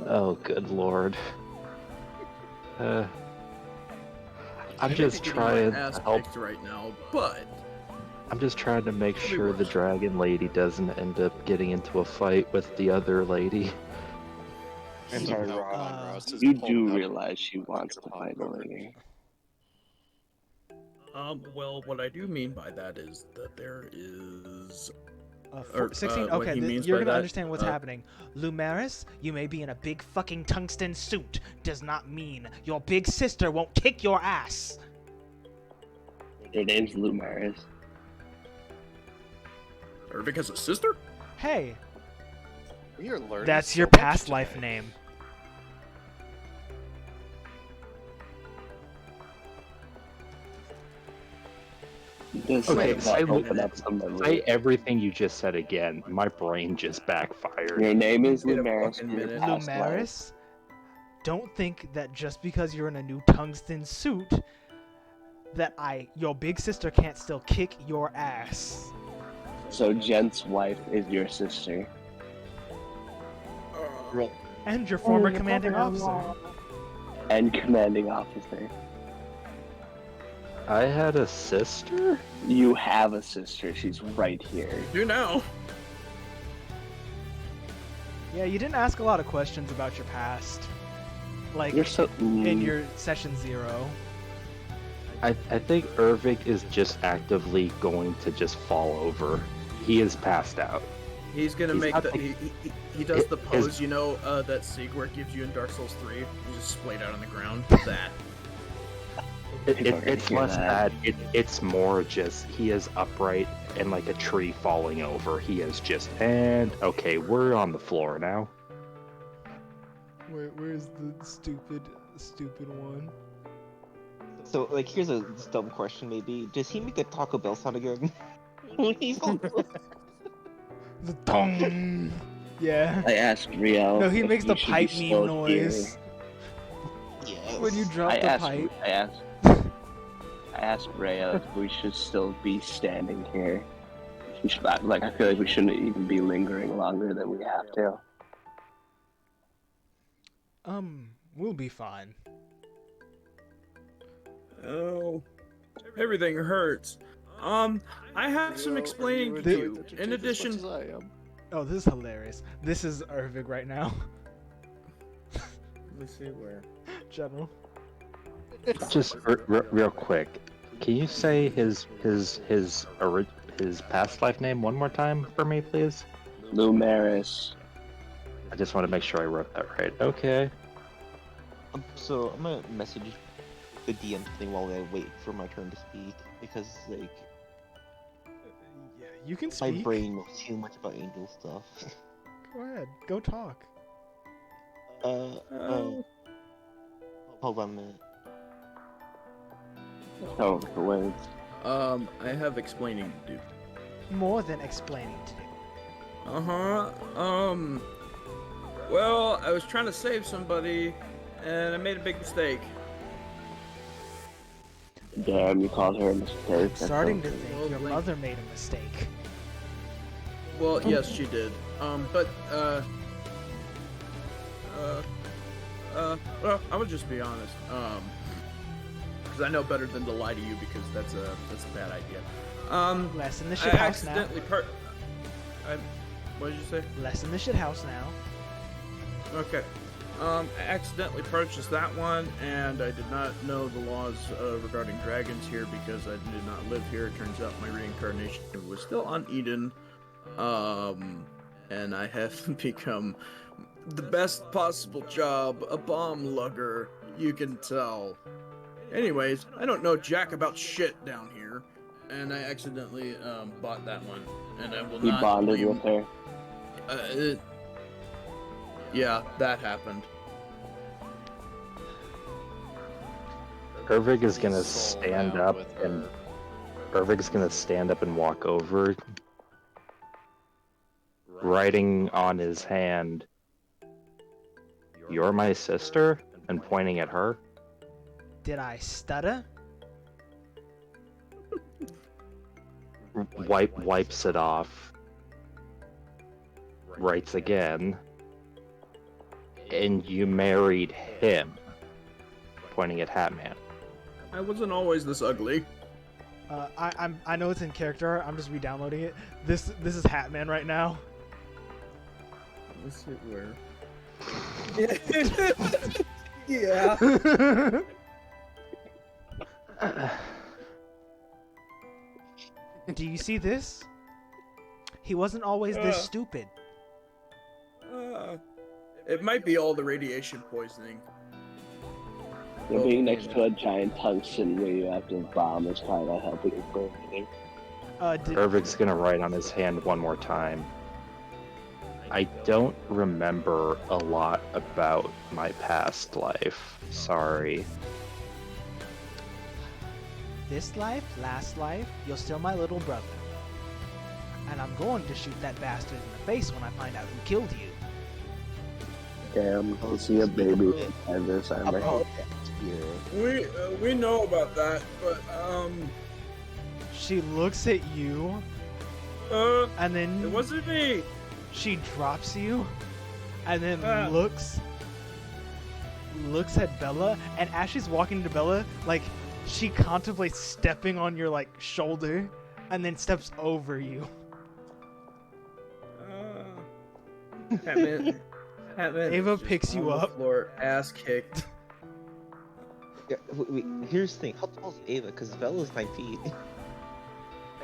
Oh, good lord. I'm just trying to help right now, but I'm just trying to make sure the dragon lady doesn't end up getting into a fight with the other lady. I'm sorry, Rob. You do realize she wants to fight the lady. Well, what I do mean by that is that there is... 16? what Okay, he means you're by gonna that, understand what's happening. Lumaris, you may be in a big fucking tungsten suit. Does not mean your big sister won't kick your ass. Her name's Lumaris. Ervig has a sister? Hey, We are learning. that's so your much past today. life name. Does Okay, that say, open up some say memory? everything you just said again. My brain just backfired. Your name is Wait a Lumaris. fucking Your minute. past life. Lumaris, don't think that just because you're in a new tungsten suit that your big sister can't still kick your ass. So Jent's wife is your sister. And your former commanding officer. And commanding officer. I had a sister? You have a sister. She's right here. You know. Yeah, you didn't ask a lot of questions about your past. Like, You're so... in your session 0. I think Ervig is just actively going to just fall over. He is passed out. He's gonna make not the... the- He does the his- pose, you know, that Sigwart gives you in Dark Souls 3? You just splayed out on the ground. That. People are gonna It's hear less that. that. It's more just he is upright and like a tree falling over. He is just, and okay, we're on the floor now. Where's the stupid one? So, like, here's a dumb question, maybe. Does he make the Taco Bell sound again? When he's on the- The dong. Yeah. I asked Riel. No, he if makes he the should be pipe still meme here. noise. Yes. When you drop the pipe. I asked Rhea if we should still be standing here. We should, I feel like we shouldn't even be lingering longer than we have to. We'll be fine. Oh, everything hurts. I have some explaining to do. In addition, Oh, this is hilarious. This is Ervig right now. let me see where. General. Just real quick, can you say his past life name one more time for me, please? Lumaris. I just want to make sure I wrote that right. Okay. So, I'm gonna message the DM thing while I wait for my turn to speak, because, like, Yeah, you can my speak. brain knows too much about angel stuff. Go ahead. Go talk. Hold on a minute. Oh, the words. I have explaining to do. More than explaining to do. Well, I was trying to save somebody, and I made a big mistake. Damn, you called her a mistake. I'm That's starting to so- think your mother made a mistake. Well, yes, she did. But, well, I would just be honest. Because I know better than to lie to you, because that's a bad idea. Less in the I shit house now. accidentally what did you say? Less in the shit house now. Okay. I accidentally purchased that one, and I did not know the laws regarding dragons here because I did not live here. It turns out my reincarnation was still on Eden, and I have become the best possible job, a bomb lugger, you can tell. Anyways, I don't know jack about shit down here, and I accidentally bought that one, and I will He not bonded blame- with her. Yeah, that happened. Ervig is gonna Soul stand out up with and her. Ervig's gonna stand up and walk over, writing on his hand, "You're my sister," and pointing at her. Did I stutter? Wipes it off, writes again, and you married him, pointing at Hatman. I wasn't always this ugly. I know it's in character. I'm just re-downloading it. This is Hatman right now. Let's hit where. Yeah. Do you see this? He wasn't always this Uh. stupid. It might be all the radiation poisoning. Yeah, being next to a giant tungsten radioactive bomb is probably not helping his breathing. Ervig's gonna write on his hand one more time. I don't remember a lot about my past life. Sorry. This life, last life, you're still my little brother. And I'm going to shoot that bastard in the face when I find out who killed you. Damn, I'll see a baby at this armor. We know about that, but She looks at you, and then it wasn't me. She drops you, and then Ah. looks at Bella, and as she's walking to Bella, like she contemplates stepping on your like shoulder, and then steps over you. Hatman Ava is just picks you on the up. floor, ass kicked. Yeah, wait, here's the thing. How tall is Ava? Because Bella's 9 feet.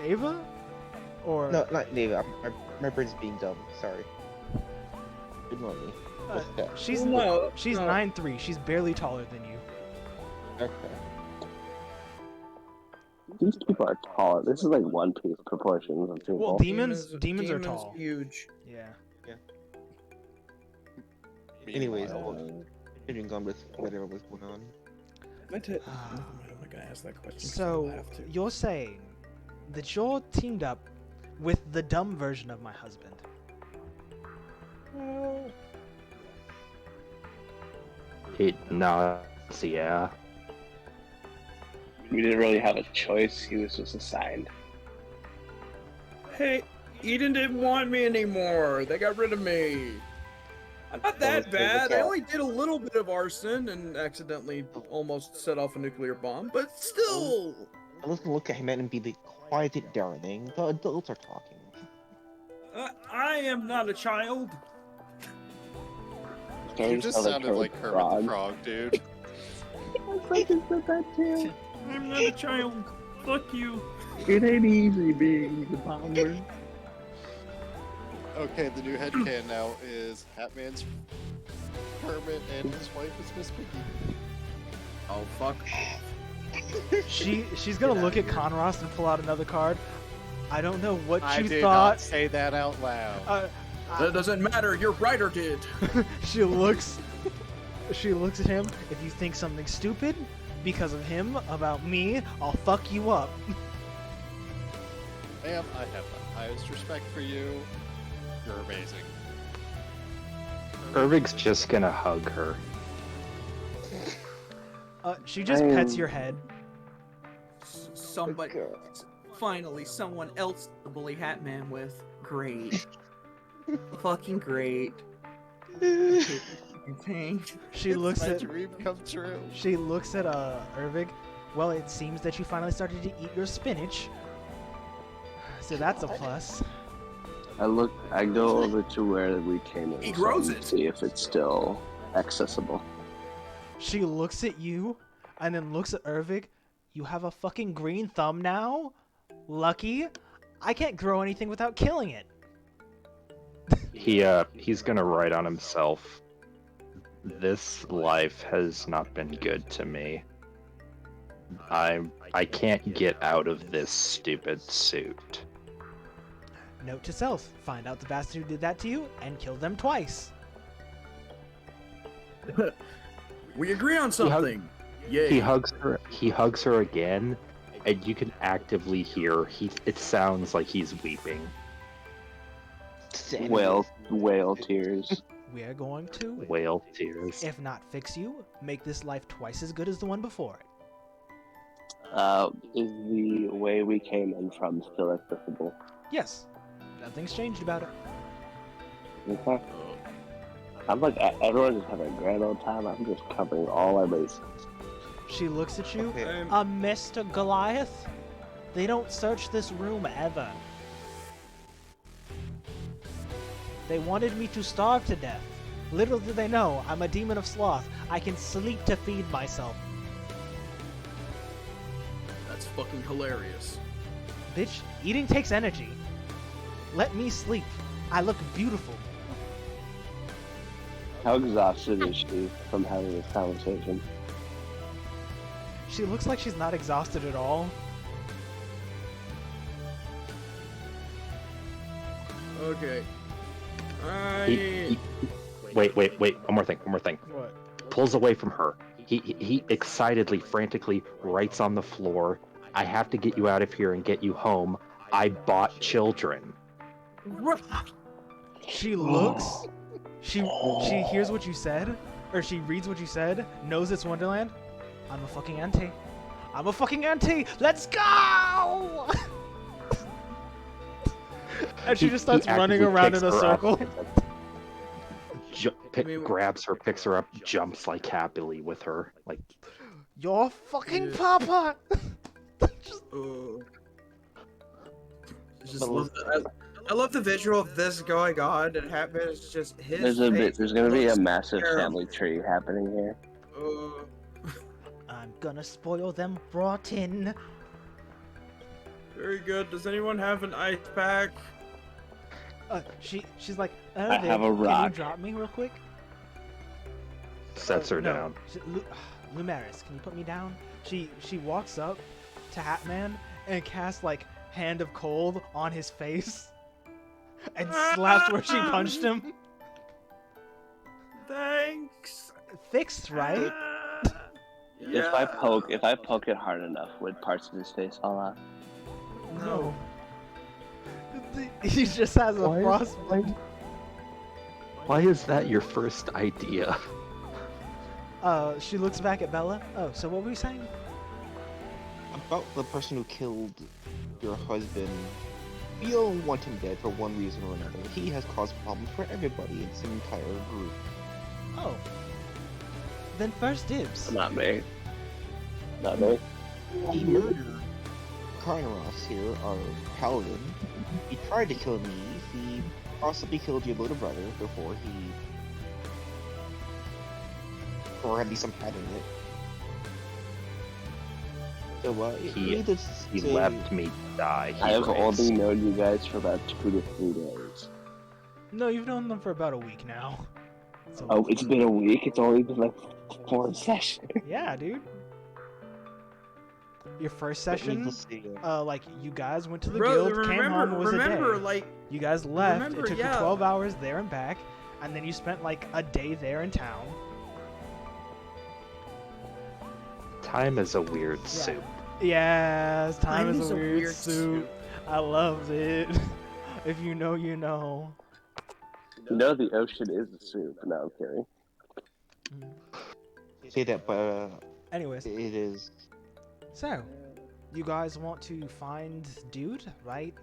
Ava, or No, not Ava. My brain's being dumb. Sorry. Ignore me. Okay. she's No, she's no. 9'3". She's barely taller than you. Okay. These people are tall. This is like One Piece proportions of people. Well, demons are tall. Huge. Yeah. Anyways, continuing on with whatever was going on. I'm not gonna ask that question. 'cause I So have to. you're saying that you're teamed up with the dumb version of my husband. No, yeah. We didn't really have a choice. He was just assigned. Hey, Eden didn't want me anymore. They got rid of me. I'm not that bad. I only did a little bit of arson and accidentally almost set off a nuclear bomb, but still. I was gonna look at him and be like, "Quiet it, darling. The adults are talking." I am not a child. You just sounded like Kermit the Frog, dude. I fucking said that too. I'm not a child. Fuck you. It ain't easy being the bomber. Okay, the new headcanon now is Hatman's Kermit and his wife is Miss Piggy. Oh, fuck off. She's gonna look at Conross and pull out another card. I don't know what I you did thought. not say that out loud. That doesn't matter. Your writer did. She looks at him. If you think something stupid because of him about me, I'll fuck you up. Ma'am, I have the highest respect for you. You're amazing. Ervig's just gonna hug her. She just pets your head. Somebody, finally, someone else to bully Hatman with. Great. Fucking great. She looks my at dream come true. She looks at Ervig. Well, it seems that you finally started to eat your spinach. So that's a plus. I go over to where we came in. He grows and it. See if it's still accessible. She looks at you and then looks at Ervig. You have a fucking green thumb now? Lucky. I can't grow anything without killing it. he's gonna write on himself. This life has not been good to me. I can't get out of this stupid suit. Note to self: find out the bastard who did that to you and kill them twice. We agree on something. Yay. He hugs her. He hugs her again, and you can actively hear it sounds like he's weeping. Whale tears. We are going to, Whale tears. if not fix you, make this life twice as good as the one before it. Is the way we came in from still accessible? Yes, nothing's changed about it. Okay. I'm like, everyone's just having a grand old time. I'm just covering all our bases. She looks at you. Okay. Mr. Goliath? They don't search this room ever. They wanted me to starve to death. Little do they know, I'm a demon of sloth. I can sleep to feed myself. That's fucking hilarious. Bitch, eating takes energy. Let me sleep. I look beautiful. How exhausted is she from having this conversation? She looks like she's not exhausted at all. Okay. Wait. One more thing. What? Pulls away from her. He excitedly, frantically writes on the floor, "I have to get you out of here and get you home. I bought children." She looks. She hears what you said, or she reads what you said, knows it's Wonderland. I'm a fucking auntie. I'm a fucking auntie. Let's go! And she just starts running around in a circle. Grabs her, picks her up, jumps like happily with her, like. You're fucking papa. I love the visual of this going on and happen. It's just his. There's gonna be a massive family tree happening here. I'm gonna spoil them rotten. Very good. Does anyone have an ice pack? She's like, I have a rock. Can you drop me real quick? Sets her down. Lumaris, can you put me down? She walks up to Hatman and casts like Hand of Cold on his face and slaps where she punched him. Thanks. Fixed, right? If I poke it hard enough, would parts of his face fall off? No. He just has a frostbite. Why is that your first idea? She looks back at Bella. Oh, so what were you saying? About the person who killed your husband. You don't want him dead for one reason or another. He has caused problems for everybody in this entire group. Oh. Then first dibs. Not me. Not me. He murdered Carneros here, our paladin. He tried to kill me. He possibly killed your little brother before he... Or at least some had in it. So, he left me to die. I have only known you guys for about 2 to 3 days. No, you've known them for about a week now. Oh, it's been a week? It's only been like 4 sessions. Yeah, dude. Your first session, like you guys went to the guild, came home, it was a day. You guys left. It took you 12 hours there and back, and then you spent like a day there in town. Time is a weird soup. Yes, time is a weird soup. I love it. If you know, you know. You know the ocean is a soup. No, I'm kidding. Say that, but anyways, it is. So, you guys want to find dude, right?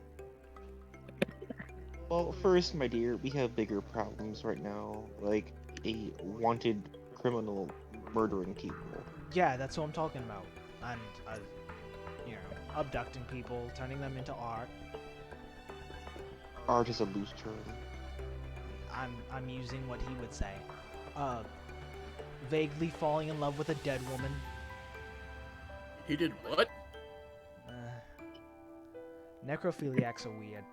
Well, first, my dear, we have bigger problems right now, like a wanted criminal murdering people. Yeah, that's what I'm talking about. And, abducting people, turning them into art. Art is a loose term. I'm using what he would say. Vaguely falling in love with a dead woman. He did what? Necrophiliacs are weird.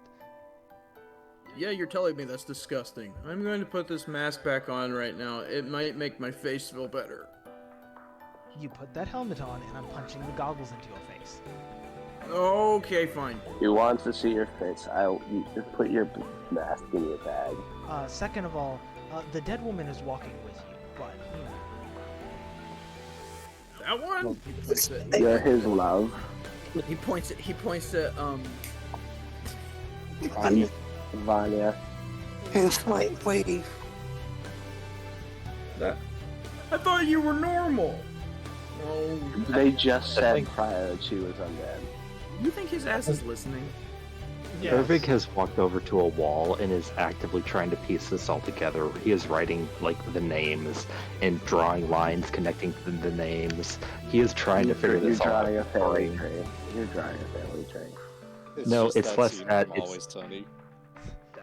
Yeah, you're telling me that's disgusting. I'm going to put this mask back on right now. It might make my face feel better. You put that helmet on, and I'm punching the goggles into your face. Okay, fine. He wants to see your face. You just put your mask in your bag. Second of all, the dead woman is walking with you, but, you know. That one? He points at, You're his love. he points at, Vanya. His light wave. That, I thought you were normal. Oh, They just said prior that she was undead. You think his ass is listening? Yes. Ervig has walked over to a wall and is actively trying to piece this all together. He is writing like the names and drawing lines connecting the names. He is trying to figure this all out. You're drawing a family tree. You're drawing a family tree. No, just it's that less scene that, from it's- Always Sunny.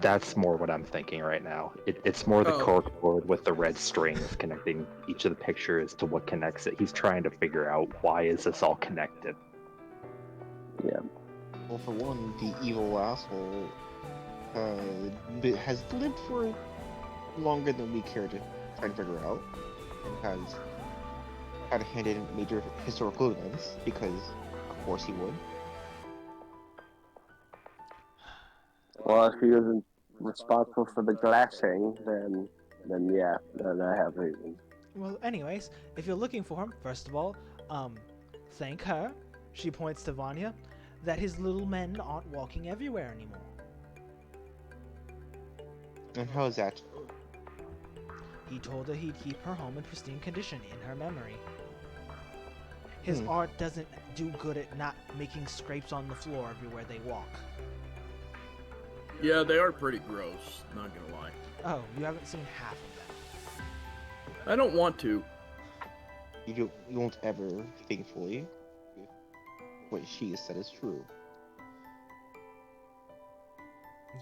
That's more what I'm thinking right now. It's more the Oh. cork board with the red strings connecting each of the pictures to what connects it. He's trying to figure out why is this all connected. Yeah. Well, for one, the evil asshole has lived for longer than we care to try and figure out, and has had a hand in major historical events, because of course he would. Well, if he wasn't responsible for the glassing, then yeah, then I have reasons. Well, anyways, if you're looking for him, first of all, thank her, she points to Vanya, that his little men aren't walking everywhere anymore. And how is that? He told her he'd keep her home in pristine condition in her memory. His art doesn't do good at not making scrapes on the floor everywhere they walk. yeah, they are pretty gross. Not gonna lie. Oh, you haven't seen half of them. I don't want to. You won't ever, thankfully, if what she has said is true.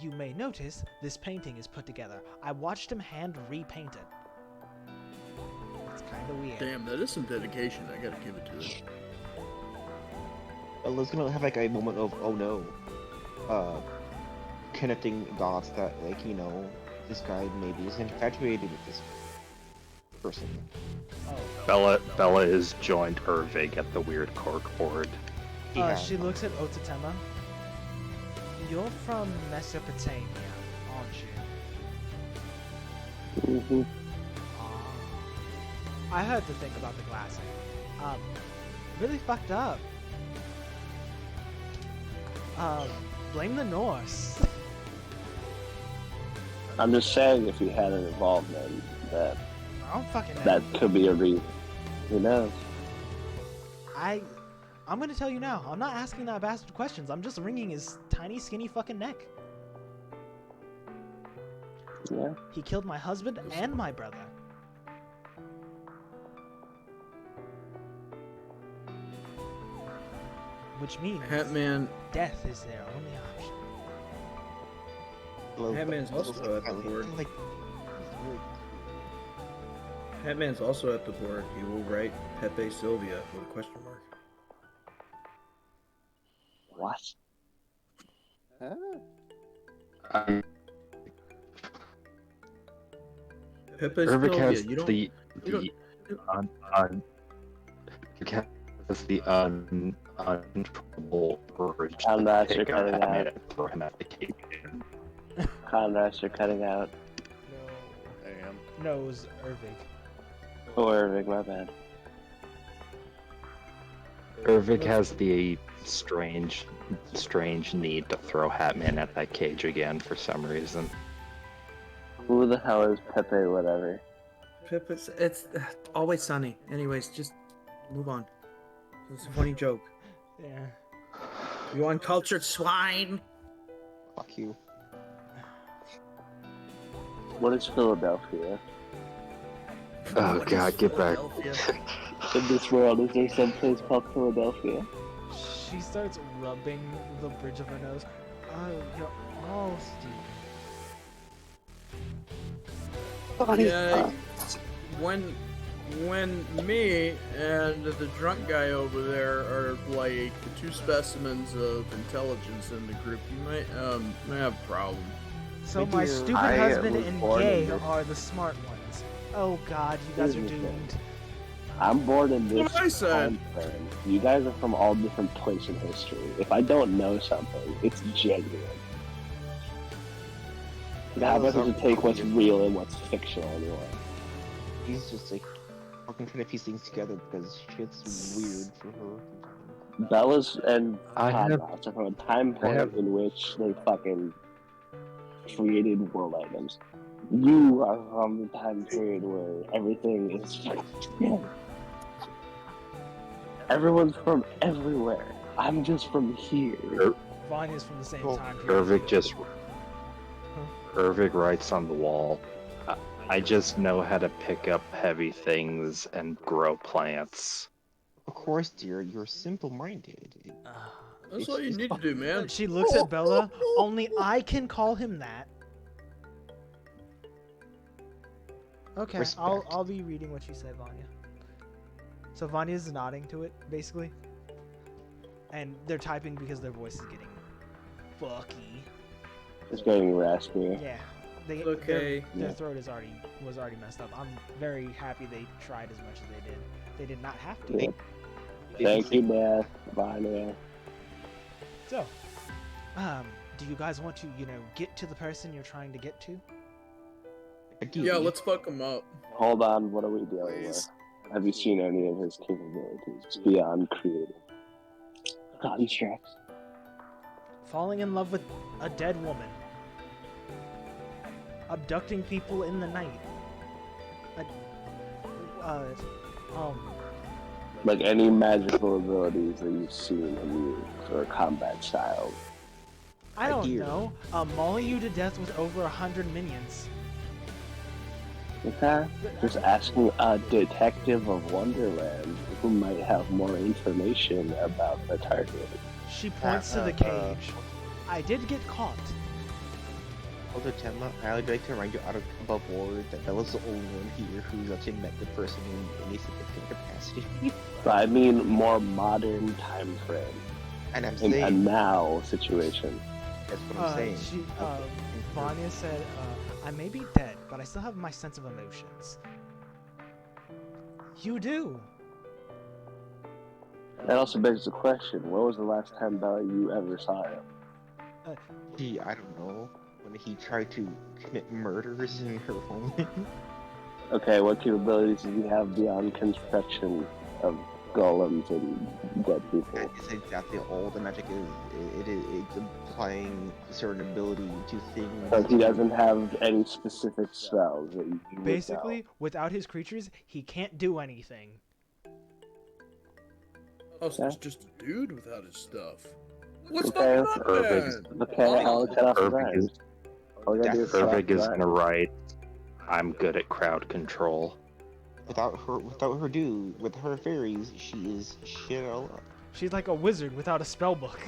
You may notice this painting is put together. I watched him hand repaint it. It's kind of weird. Damn, that is some dedication. I gotta give it to him. Ella's gonna have like a moment of, oh no, connecting dots that, like, you know, this guy maybe is infatuated with this person. Oh. Bella is joined Ervig at the weird cork board. She looks at Otatema. You're from Mesopotamia, aren't you? Mm-hmm. I heard the thing about the glassing. Really fucked up. Blame the Norse. I'm just saying, if he had an involvement, that I don't fucking know. that could be a reason. Who knows? I'm gonna tell you now. I'm not asking that bastard questions. I'm just wringing his tiny, skinny fucking neck. Yeah. He killed my husband and my brother. Which means Hatman. death is their only option. Hatman's also at the board. Hatman's also at the board. He will write Pepe Sylvia with a question mark. What? Pepe Ervig Sylvia. has You don't. the uncontrollable urge Conrad, to you're pick cutting up out. Hatman and throw him at the cave. Conrad, you're cutting out. Damn. Knows Ervig. Oh, Irving, my bad. Ervig has the strange need to throw Hatman at that cage again for some reason. Who the hell is Pepe? Whatever. It's always sunny. Anyways, just move on. It's a funny joke. Yeah. You uncultured swine! Fuck you. What is Philadelphia? Oh god, get back. In this world, is there some place called Philadelphia? She starts rubbing the bridge of her nose. Oh, you're all stupid. Yeah, when me and the drunk guy over there are like the two specimens of intelligence in the group, you might have a problem. So My my dear, stupid I husband was and born in gay this- are the smart ones. Oh God, you guys are Here's the thing. doomed. I'm born in That's this what I said. time frame. You guys are from all different points in history. If I don't know something, it's genuine. How about Bella's to take what's weird. real and what's fictional anyway? She's just like fucking trying to piece things together because shit's weird for her. Bella's and I have- Conrad's are from a time I point have- in which they fucking created world items. You are from the time period where everything is everyone's from everywhere. I'm just from here. Vanya's from the same Oh, time period. Ervik just. Ervik writes on the wall. I just know how to pick up heavy things and grow plants. Of course, dear, you're simple-minded. That's all you need to do, man. She looks at Bella. Only I can call him that. Okay, I'll Respect. be reading what you said, Vanya. So Vanya's nodding to it, basically. And they're typing because their voice is getting fucky. It's getting raspy. Yeah. They, Okay. Their throat was already messed up. I'm very happy they tried as much as they did. They did not have to. Yeah. Thank you, Beth. Vanya. So, do you guys want to, get to the person you're trying to get to? Yeah, let's fuck him up. Hold on, what are we dealing with? Have you seen any of his capabilities beyond creative? Constructs. Falling in love with a dead woman. Abducting people in the night. Like any magical abilities that you've seen in you or combat styles. I don't know. Mauling you to death with over 100 minions. Okay. Just asking a detective of Wonderland who might have more information about the target. She points to the cage. I did get caught. Although Temma, I would like to remind you out of above board that Bella's the only one here who's actually met the person in a significant capacity. But I mean more modern time frame. And I'm In a saying now situation. that's what I'm saying. Vanya said, I may be dead, but I still have my sense of emotions. You do. That also begs the question, when was the last time, Bella, you ever saw him? I don't know. When he tried to commit murders in her home. Okay, what capabilities do you have beyond construction of golems and dead people? It's exactly all the magic is. It's applying certain ability to things. So he doesn't have any specific spells that you would Basically, without his creatures, he can't do anything. Oh, so it's just a dude without his stuff. What's Okay, fucking up, Ervik's- man? Okay, I'll cut off his Ervik is, arms. All you gotta do is cut off Ervik his is arms. gonna write. I'm good at crowd control. Without her fairies, she is shit all up. She's like a wizard without a spell book.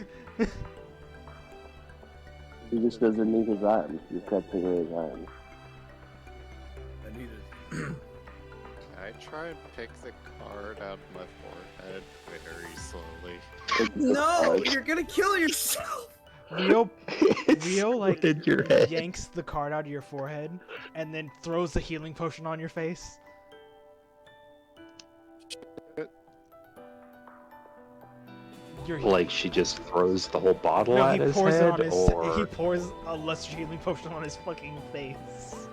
He just doesn't need his arms. He's got to take his arms. I need it. Can I try and pick the card out of my forehead very slowly? No, you're gonna kill yourself. Rio like in your head. yanks the card out of your forehead and then throws the healing potion on your face. Like she just throws the whole bottle No, at he his pours head, it on his. or He pours a lesser healing potion on his fucking face.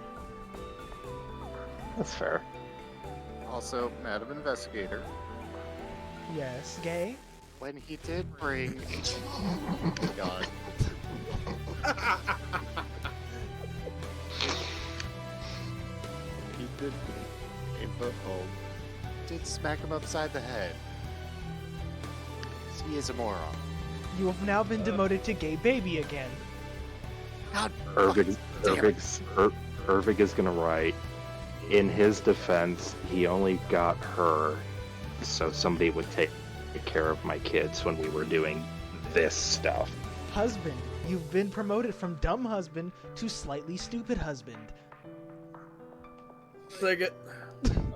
that's fair. Also, Madam Investigator, Yes, gay. when he did bring... God. He did bring a foot home. Did smack him upside the head. He is a moron. You have now been demoted to gay baby again. God, Ervik is gonna write. In his defense, he only got her so somebody would take care of my kids when we were doing this stuff. Husband, you've been promoted from dumb husband to slightly stupid husband. Take it.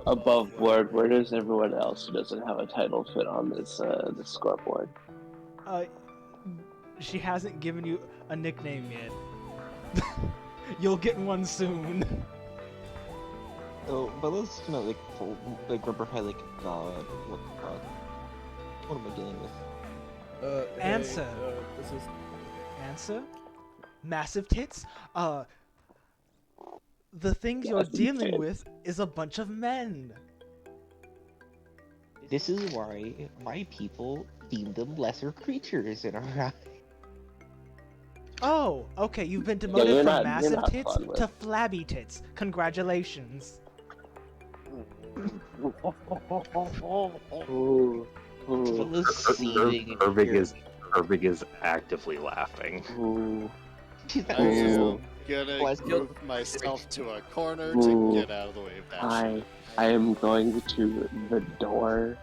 Above board, where does everyone else who doesn't have a title fit on this scoreboard? She hasn't given you a nickname yet. You'll get one soon. Oh, Bella's gonna like rub her head like, God, what the fuck? What am I dealing with? Answer. This is Answer? Massive tits? The things you're Massive dealing tits. with is a bunch of men. This is why my people deem them lesser creatures in our eyes. Oh, okay, you've been demoted you're from not- you're massive not tits fun with- to flabby tits. Congratulations. Ooh, Bella's seething in fear. Irving is actively laughing. ooh, She's not I Ooh. am gonna Let's move myself to a corner to Ooh. get out of the way of that shit. I am going to the door.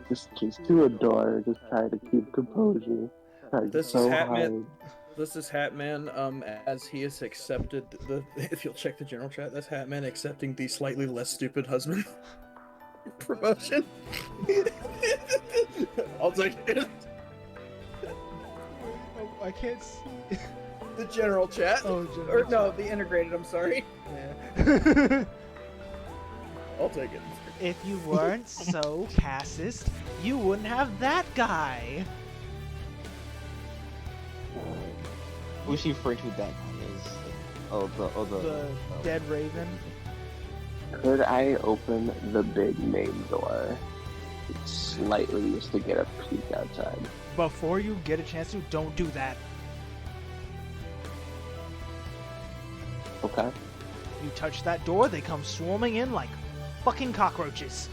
Just to a door. Just try to keep composure. Trying This is so Hatman. hard. This is Hatman. As he has accepted the. If you'll check the general chat, that's Hatman accepting the slightly less stupid husband promotion. I'll take it. Oh, I can't see. The general chat. Oh, general Or no, chat. the integrated. I'm sorry. Yeah. I'll take it. If you weren't so cassist, you wouldn't have that guy. Who's she referring to that is? The dead raven. Could I open the big main door slightly just to get a peek outside? Before you get a chance to, don't do that. Okay. You touch that door, they come swarming in like fucking cockroaches.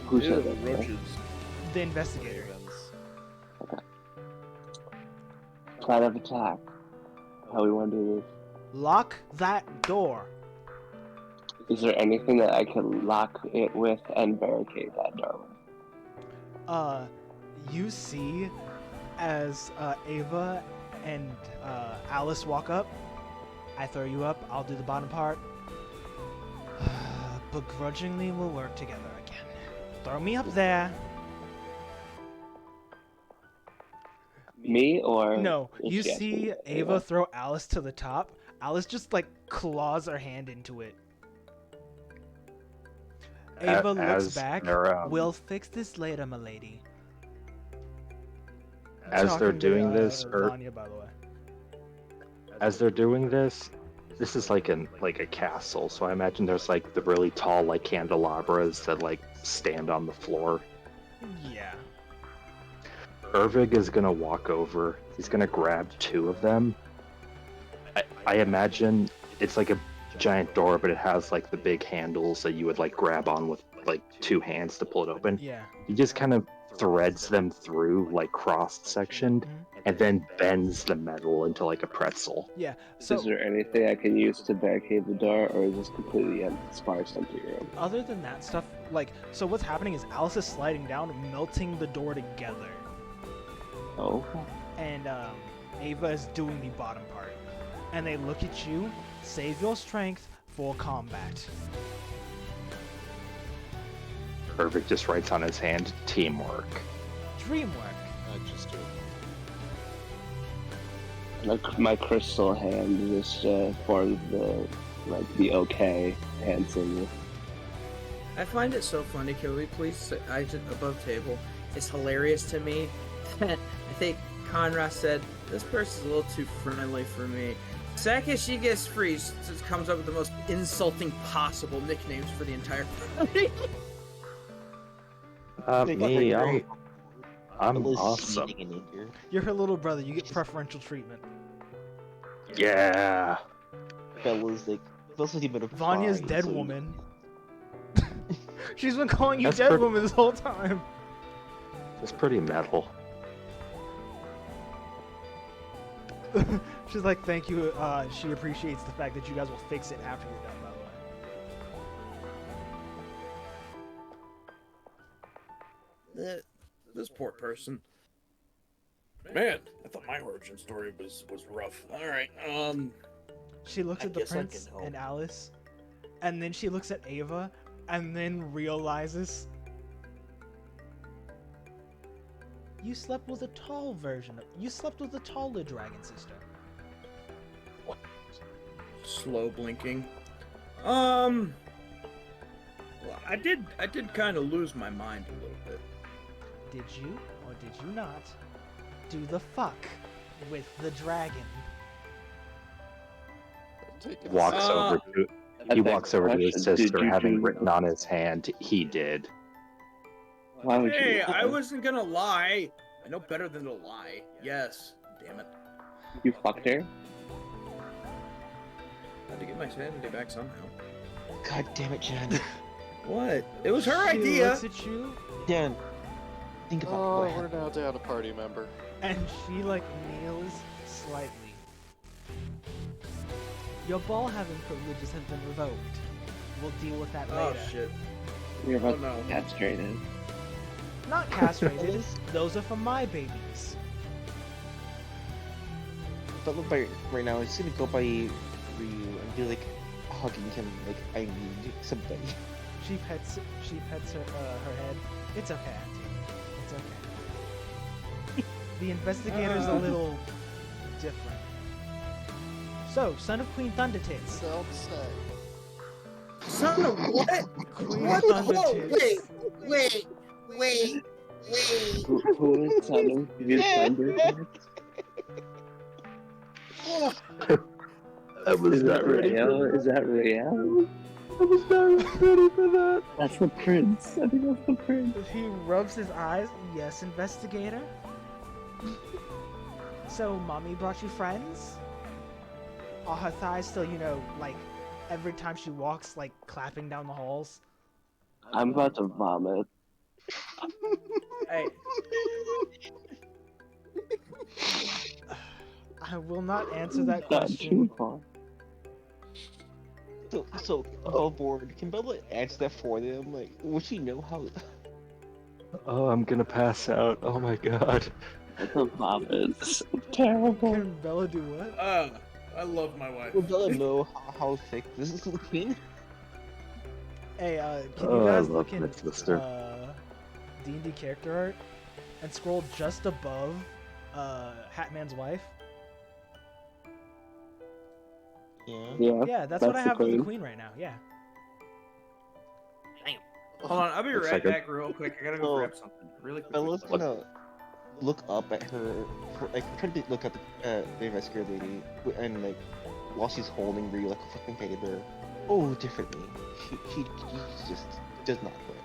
Who Ew, said that? roaches. The investigator. Plan of attack. How we want to do Lock that door. this? Is there anything that I can lock it with and barricade that door with? You see as Ava and Alice walk up. I throw you up, I'll do the bottom part. Begrudgingly, we'll work together again. Throw me up there. Me or No, is you she asking see me? Ava throw Alice to the top. Alice just like claws her hand into it. Ava looks as back. they're, We'll fix this later, milady. As they're Talking to, doing this, Vanya, by the way. as they're doing this, this is like a castle. So I imagine there's like the really tall like candelabras that like stand on the floor. Yeah. Irvig is gonna walk over. He's gonna grab two of them. I imagine it's like a giant door, but it has like the big handles that you would like grab on with like two hands to pull it open. Yeah. He just kind of threads them through like cross-sectioned, and then bends the metal into like a pretzel. Yeah. Is So there anything I can use to barricade the door, or is this completely sparse empty room? other than that stuff, like, so what's happening is Alice is sliding down, melting the door together, Oh. and Ava is doing the bottom part. And they look at you. Save your strength for combat. Irvig just writes on his hand, teamwork. Dreamwork. Just do it. My crystal hand just formed the okay hand symbol. I find it so funny. Can we please say, above table? It's hilarious to me that I think Conrad said this person's a little too friendly for me. Second, she gets free, just comes up with the most insulting possible nicknames for the entire party. Me, I'm Bella's awesome. seething in anger. You're her little brother. You get preferential treatment. Yeah. Bella's like, Bella's even a Vanya's fine, dead so- woman. She's been calling you That's dead pretty- woman this whole time. It's pretty metal. She's like, thank you. She appreciates the fact that you guys will fix it after you're done, by the way. This poor person. Man, I thought my origin story was rough. All right. She looks I at the guess I prince can help. and Alice, and then she looks at Ava, and then realizes you slept with a tall version of. You slept with a taller dragon sister. slow blinking. Well, I did kind of lose my mind a little bit. Did you or did you not do the fuck with the dragon? Walks over to I he beg walks the over to his question, did sister, you having do- written on his hand, "He did." Why would Hey, you? I wasn't gonna lie. I know better than to lie. Yes, damn it. You fucked her? Had to get my sanity back somehow. God damn it, Jen. What? It was her She idea. looks at you Jen, think about Oh, what we're happened. now down a party member. and she like kneels slightly. Your ball having privileges have been revoked. We'll deal with that Oh later. shit. You're about Oh, no. to get castrated. Not castrated. Those are for my babies. But look, right now, it's gonna go by Ryu and be like hugging him, like, I need somebody. She pets her head. It's okay, Auntie. It's okay. The investigator's a little different. So, son of Queen Thundertits. Sound sad. Son of what? Queen What? Thundertits. Wait. Who is son of his thunder? I was Is not that ready for real? that. Is that real? I was not ready for that. That's the prince. I think that's the prince. He rubs his eyes. Yes, investigator. So, mommy brought you friends? Are her thighs still, like, every time she walks, like, clapping down the halls? I'm about to vomit. Hey, I will not answer that Not question. too far. So above board, can Bella answer that for them? Like, would she know how? Oh, I'm gonna pass out. Oh my god. That's a vomit. It's terrible. Can Bella do what? I love my wife. Would Bella know how thick this is clean? Hey, can Oh, you I guys love look in my sister. D&D character art and scroll just above Hatman's wife? Yeah. Yeah, that's what I the have for the queen. queen right now. Yeah. hold on, I'll be Looks right like a- back real quick. I gotta go Oh. grab something really quick. Bella's gonna look up at her, try to look at the investigator lady, and like, while she's holding Ryu like a fucking teddy bear. Oh, differently. She just does not quit.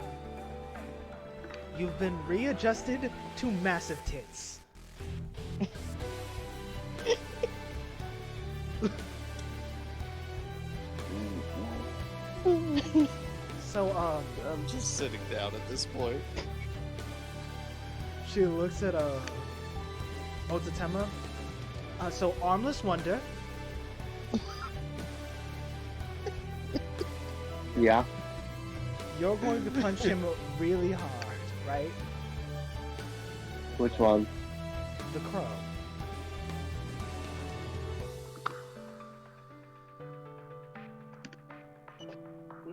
You've been readjusted to massive tits. So, I'm just sitting down at this point. she looks at Otatema. So Armless Wonder, Yeah. you're going to punch him really hard, right? Which one? The crow.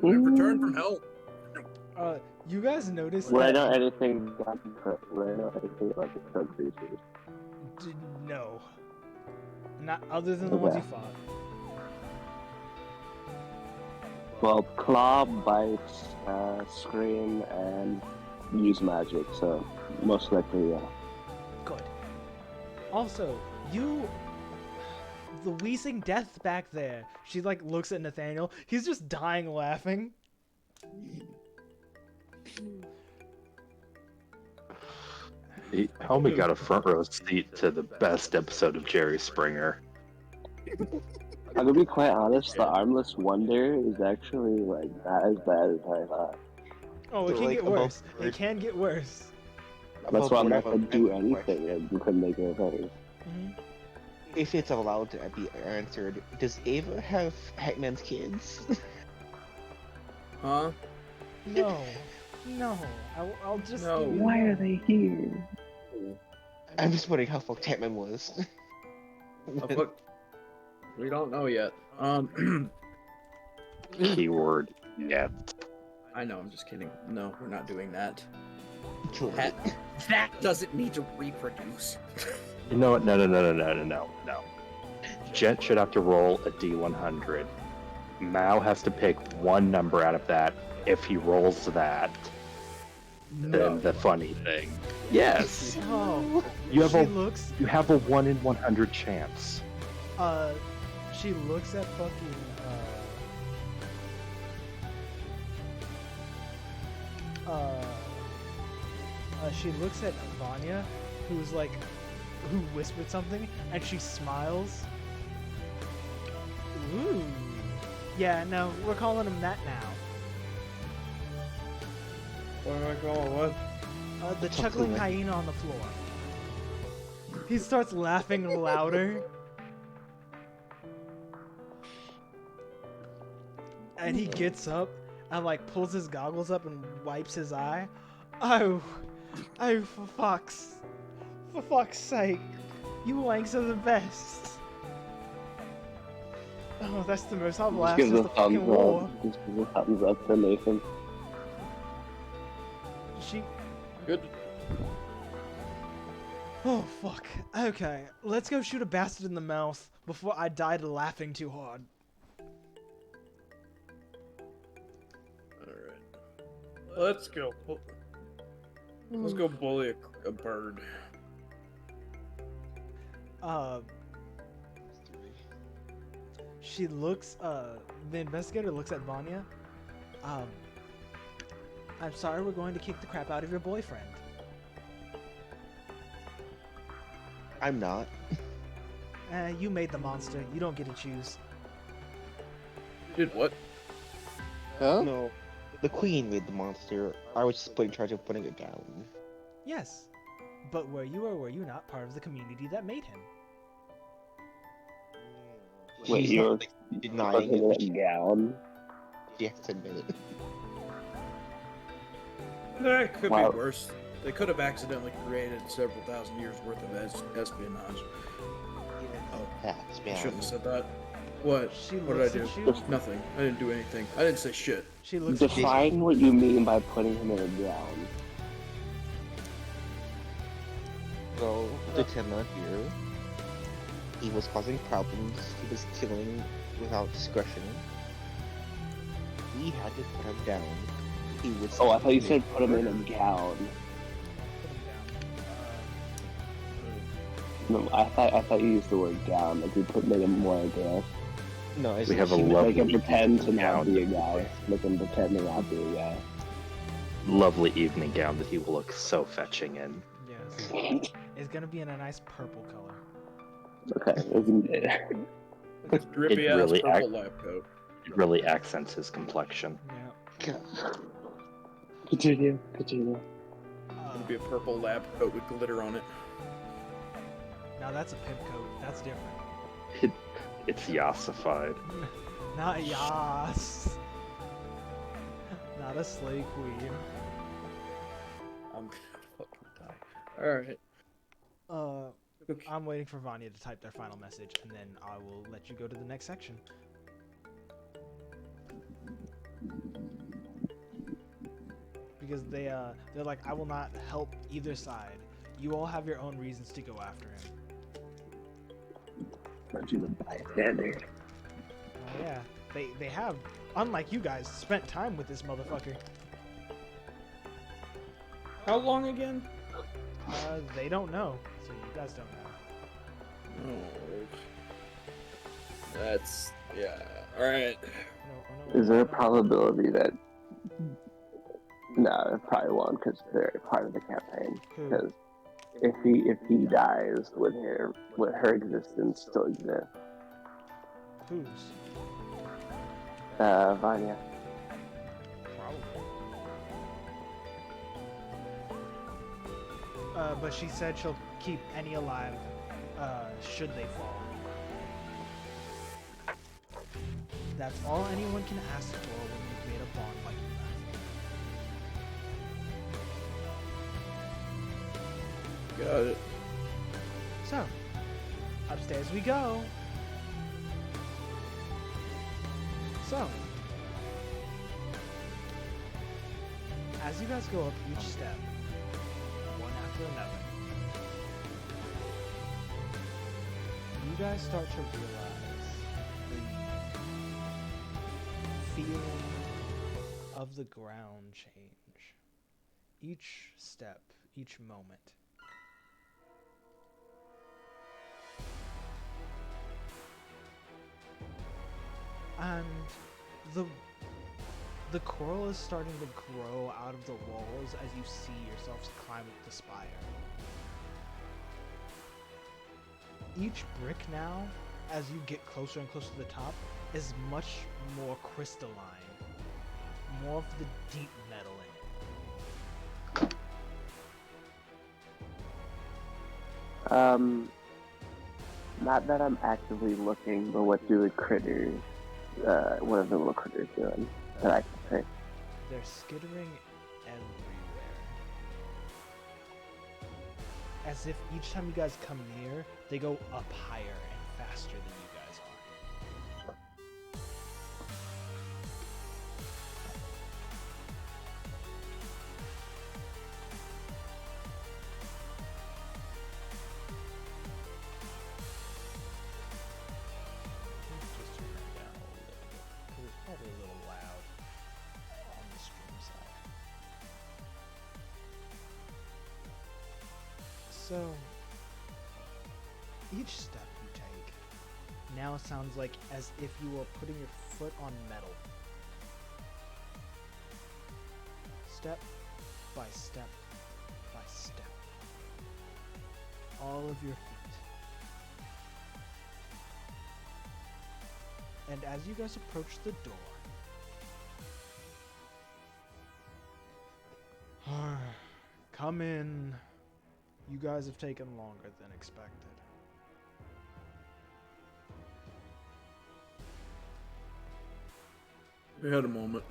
Return from hell. You guys noticed Right that? now, anything got cut. Right now, anything about the cut creatures. No. Not other than the ones you Okay. fought. Well, claw, bite, scream, and use magic. So most likely, yeah. Good. Also, the wheezing death back there. She like looks at Nathaniel. He's just dying laughing. Homie got a front row seat to the best episode of Jerry Springer. I'm gonna be quite honest. The armless wonder is actually like not as bad as I thought. Oh, it So, can like, get above worse. It board. can get worse. That's why I'm not Above gonna do board, anything and you couldn't make it better. If it's allowed to be answered, does Ava have Hackman's kids? Huh? No. No. I'll just. No. give you Why no. are they here? I'm just wondering how fucked Hackman was. Oh, fuck. We don't know yet. Keyword. Yeah. I know. I'm just kidding. No, we're not doing that. Kill it. That doesn't need to reproduce. You know what? No. Jet should have to roll a D100. Mao has to pick one number out of that. If he rolls that, then the funny thing. Yes. Oh, You have she a looks. you have a 1 in 100 chance. She looks at fucking. She looks at Vanya, who whispered something, and she smiles. Ooh. Yeah, no, we're calling him that now. What am I calling? What? The chuckling hyena on the floor. He starts laughing louder. And he gets up and like pulls his goggles up and wipes his eye. Oh, for fuck's sake. You wanks are the best. Oh, that's the most I've Just laughed gives since a the thumbs fucking war. up. Just gives a thumbs up to Nathan. She. Good. Oh, fuck. Okay, let's go shoot a bastard in the mouth before I died laughing too hard. Alright. Let's go. Let's go bully a bird. She looks, the investigator looks at Vanya. I'm sorry, we're going to kick the crap out of your boyfriend. I'm not. You made the monster. You don't get to choose. Did what? Huh? No. The queen made the monster. I was just put in charge of putting it down. Yes. But were you or were you not part of the community that made him? Wait, She's you're not, like, denying it, but she gown? has to admit it. That could Wow. be worse. They could have accidentally created several thousand years worth of espionage. Oh, I shouldn't have said that. What? She What did I looks do? at you. Nothing. I didn't do anything. I didn't say shit. She looks at you. Define what you mean by putting him in a gown. So, the Tenma here, he was causing problems, he was killing without discretion. We had to put him down. He was Oh, I thought you said put him in a gown. No, I thought you used the word gown. Like we made him more a girl. No, We have a Make lovely him pretend to not gown. be a guy. Make him pretend to not be a guy. Lovely evening gown that he will look so fetching in. Yes. It's gonna be in a nice purple color. Okay. This drippy ass really purple lab coat. It really accents his complexion. Yeah. Continue. It'll be a purple lab coat with glitter on it. Now that's a pimp coat. That's different. It's yassified. Not Yas. Not a slay queen. I'm gonna fucking die. Alright. I'm waiting for Vanya to type their final message, and then I will let you go to the next section. Because they're like, I will not help either side. You all have your own reasons to go after him. Aren't you the bystander? Oh yeah, they have, unlike you guys, spent time with this motherfucker. How long again? They don't know, so you guys don't know. Oh. That's yeah. Alright. Is there a probability that? No, it probably won't because they're part of the campaign. Because if he dies, would her existence still exist? Whose? Vanya. Probably. But she said she'll keep any alive, should they fall. That's all anyone can ask for when you've made a bond like that. Got it. So, upstairs we go. So, as you guys go up each step, one after another, You guys start to realize the feeling of the ground change. Each step, each moment. And the coral is starting to grow out of the walls as you see yourselves climb up the spire. Each brick now, as you get closer and closer to the top, is much more crystalline. More of the deep metal in it. Not that I'm actively looking, but what do the critters, what are the little critters doing that I can see? They're skittering everywhere. As if each time you guys come near, they go up higher and faster than you guys are. Let's just turn that down a little bit, because it's probably a little loud on the stream side. So, each step you take now sounds like as if you were putting your foot on metal. Step by step by step. All of your feet. And as you guys approach the door, come in. You guys have taken longer than expected. We had a moment.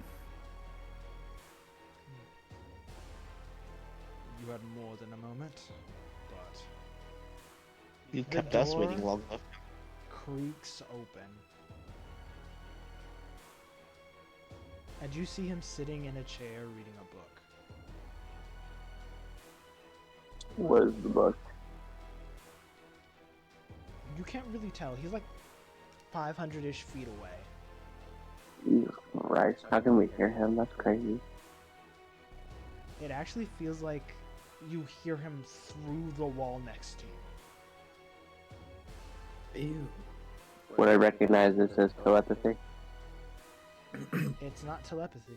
You had more than a moment, but You the kept us door waiting long enough. creaks open. And you see him sitting in a chair reading a book. What is the book? You can't really tell. He's like 500-ish feet away. Jesus Christ, how can we hear him? That's crazy. It actually feels like you hear him through the wall next to you. Ew. Would I recognize this as telepathy? It's not telepathy.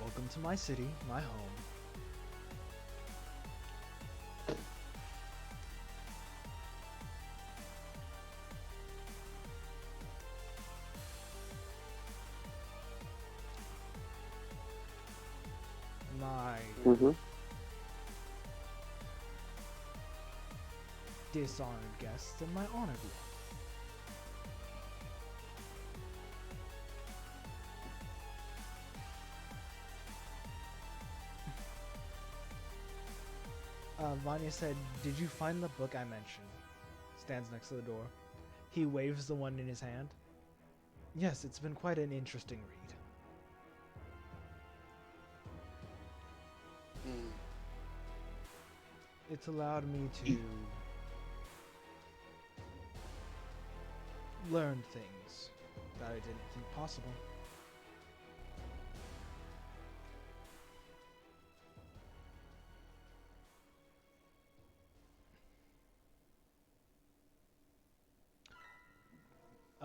Welcome to my city, my home. My dishonored guests and my honored one. Vanya said, "Did you find the book I mentioned?" Stands next to the door. He waves the one in his hand. Yes, it's been quite an interesting read. It's allowed me to learn things that I didn't think possible.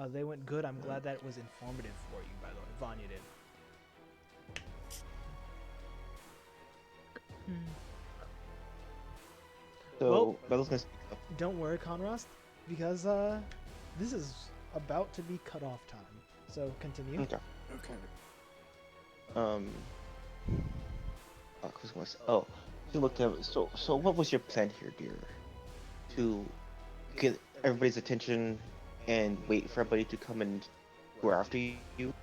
They went good. I'm glad that was informative for you, by the way. Vanya did. So, Well, Bella's gonna speak up. Don't worry, Conrost, because this is about to be cut off time. So continue. Okay. Okay. Oh, she looked at. So what was your plan here, dear? To get everybody's attention and wait for everybody to come and go after you?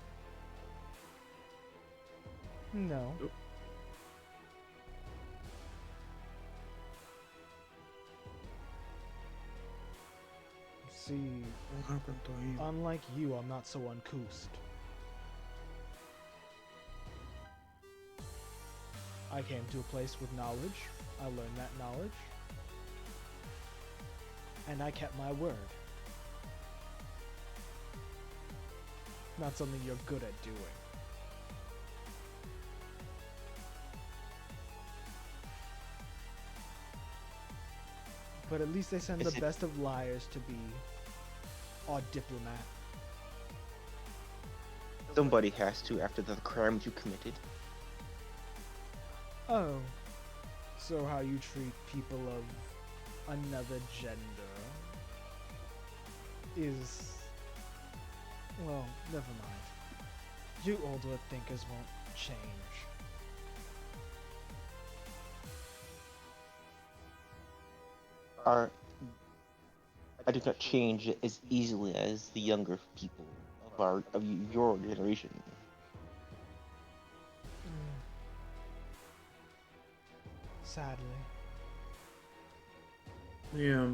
No. See, What happened to him? unlike you, I'm not so uncouth. I came to a place with knowledge. I learned that knowledge. And I kept my word. Not something you're good at doing. But at least they send the best of liars to be our diplomat. Somebody has to after the crimes you committed. Oh. So how you treat people of another gender is... Well, never mind. You older thinkers won't change. I do not change as easily as the younger people of your generation. Sadly. Yeah.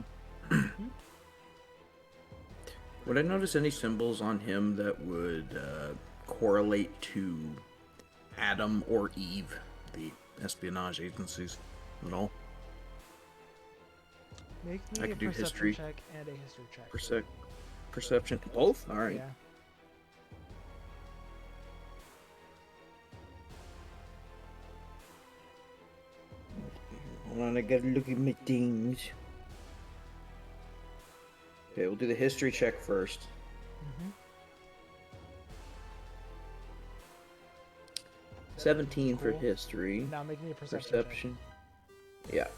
Would I notice any symbols on him that would correlate to Adam or Eve, the espionage agencies, at all? Make I me a could do perception history. check and a history check. Perception, both? All right. Yeah. Hold on, I gotta look at my things. Okay, we'll do the history check first. Mm-hmm. 17 for Cool. history. Now make me a perception check. Yeah.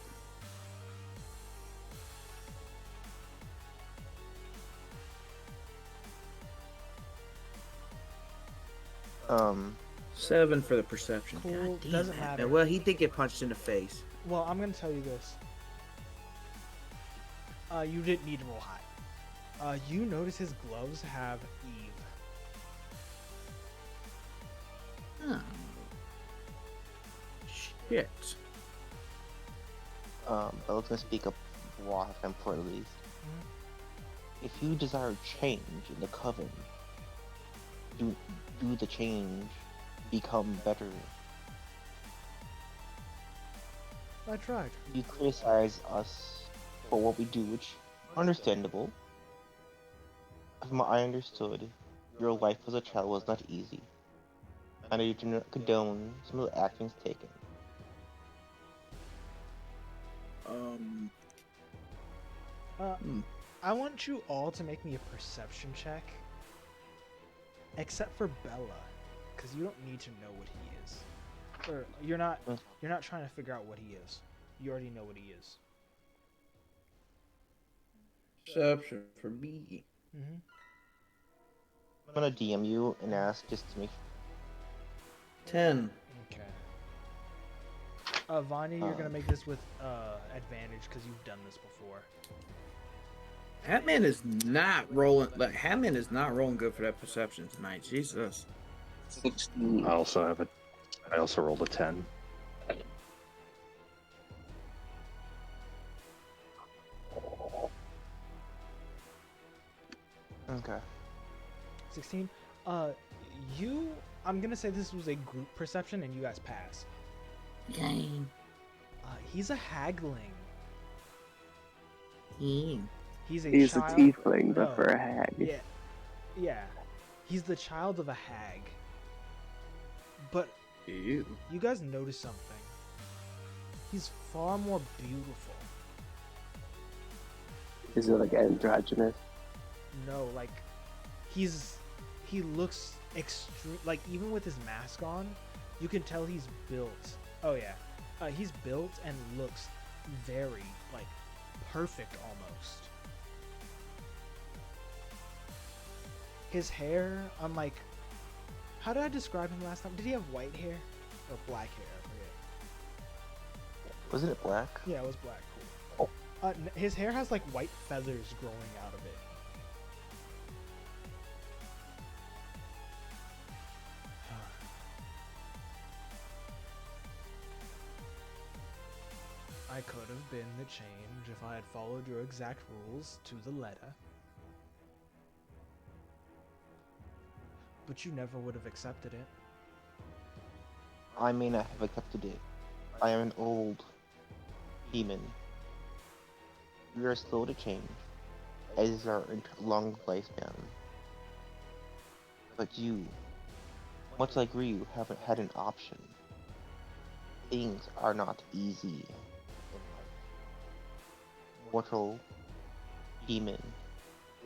Um, 7 for the perception. Cool, God damn doesn't it. matter. Well, he did get punched in the face. Well, I'm gonna tell you this. You didn't need to roll high. You notice his gloves have Eve. Oh. Shit. I was gonna speak up for him for at least. If you desire change in the coven, do the change become better? I tried. You criticize us for what we do, which understandable. From what I understood, your life as a child was not easy. And I do not condone some of the actions taken. I want you all to make me a perception check. Except for Bella. Because you don't need to know what he is. Or you're not trying to figure out what he is. You already know what he is. Perception for me. Mm-hmm. I'm gonna DM you and ask just to make 10. Okay. Vanya, you're gonna make this with advantage because you've done this before. Hatman is not rolling. Like, Hatman is not rolling good for that perception tonight. Jesus. 16. I also rolled a 10. Okay. 16. I'm gonna say this was a group perception and you guys pass. Game. He's a hagling. He's a He's child. a tiefling, but No. for a hag. Yeah. He's the child of a hag. But Ew. you guys notice something. He's far more beautiful. Is it like androgynous? No, like he looks extreme. Like even with his mask on, you can tell he's built. Oh yeah, he's built and looks very like perfect almost. His hair, I'm like, how did I describe him last time? Did he have white hair or black hair? I forget. Wasn't it black? Yeah, it was black. Cool. His hair has like white feathers growing out of it. I could have been the change if I had followed your exact rules to the letter. But you never would have accepted it. I may not have accepted it. I am an old demon. We are slow to change, as is our long lifespan. But you, much like Ryu, haven't had an option. Things are not easy in life. Mortal, demon,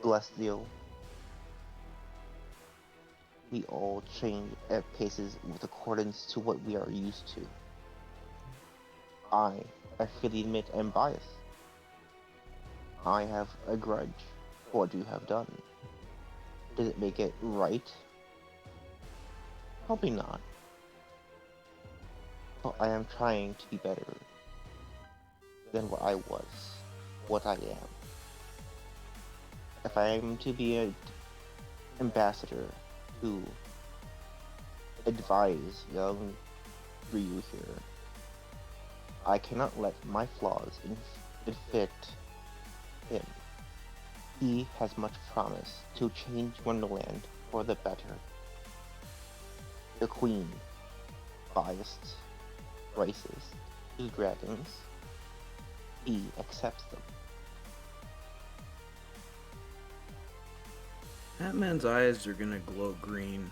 celestial. We all change at paces with accordance to what we are used to. I freely admit I'm biased. I have a grudge for what you have done. Does it make it right? Probably not. But I am trying to be better than what I was, what I am. If I am to be an ambassador to advise young Ryu here, I cannot let my flaws infect him. He has much promise to change Wonderland for the better. The Queen, biased, racist, two dragons, he accepts them. That man's eyes are gonna glow green.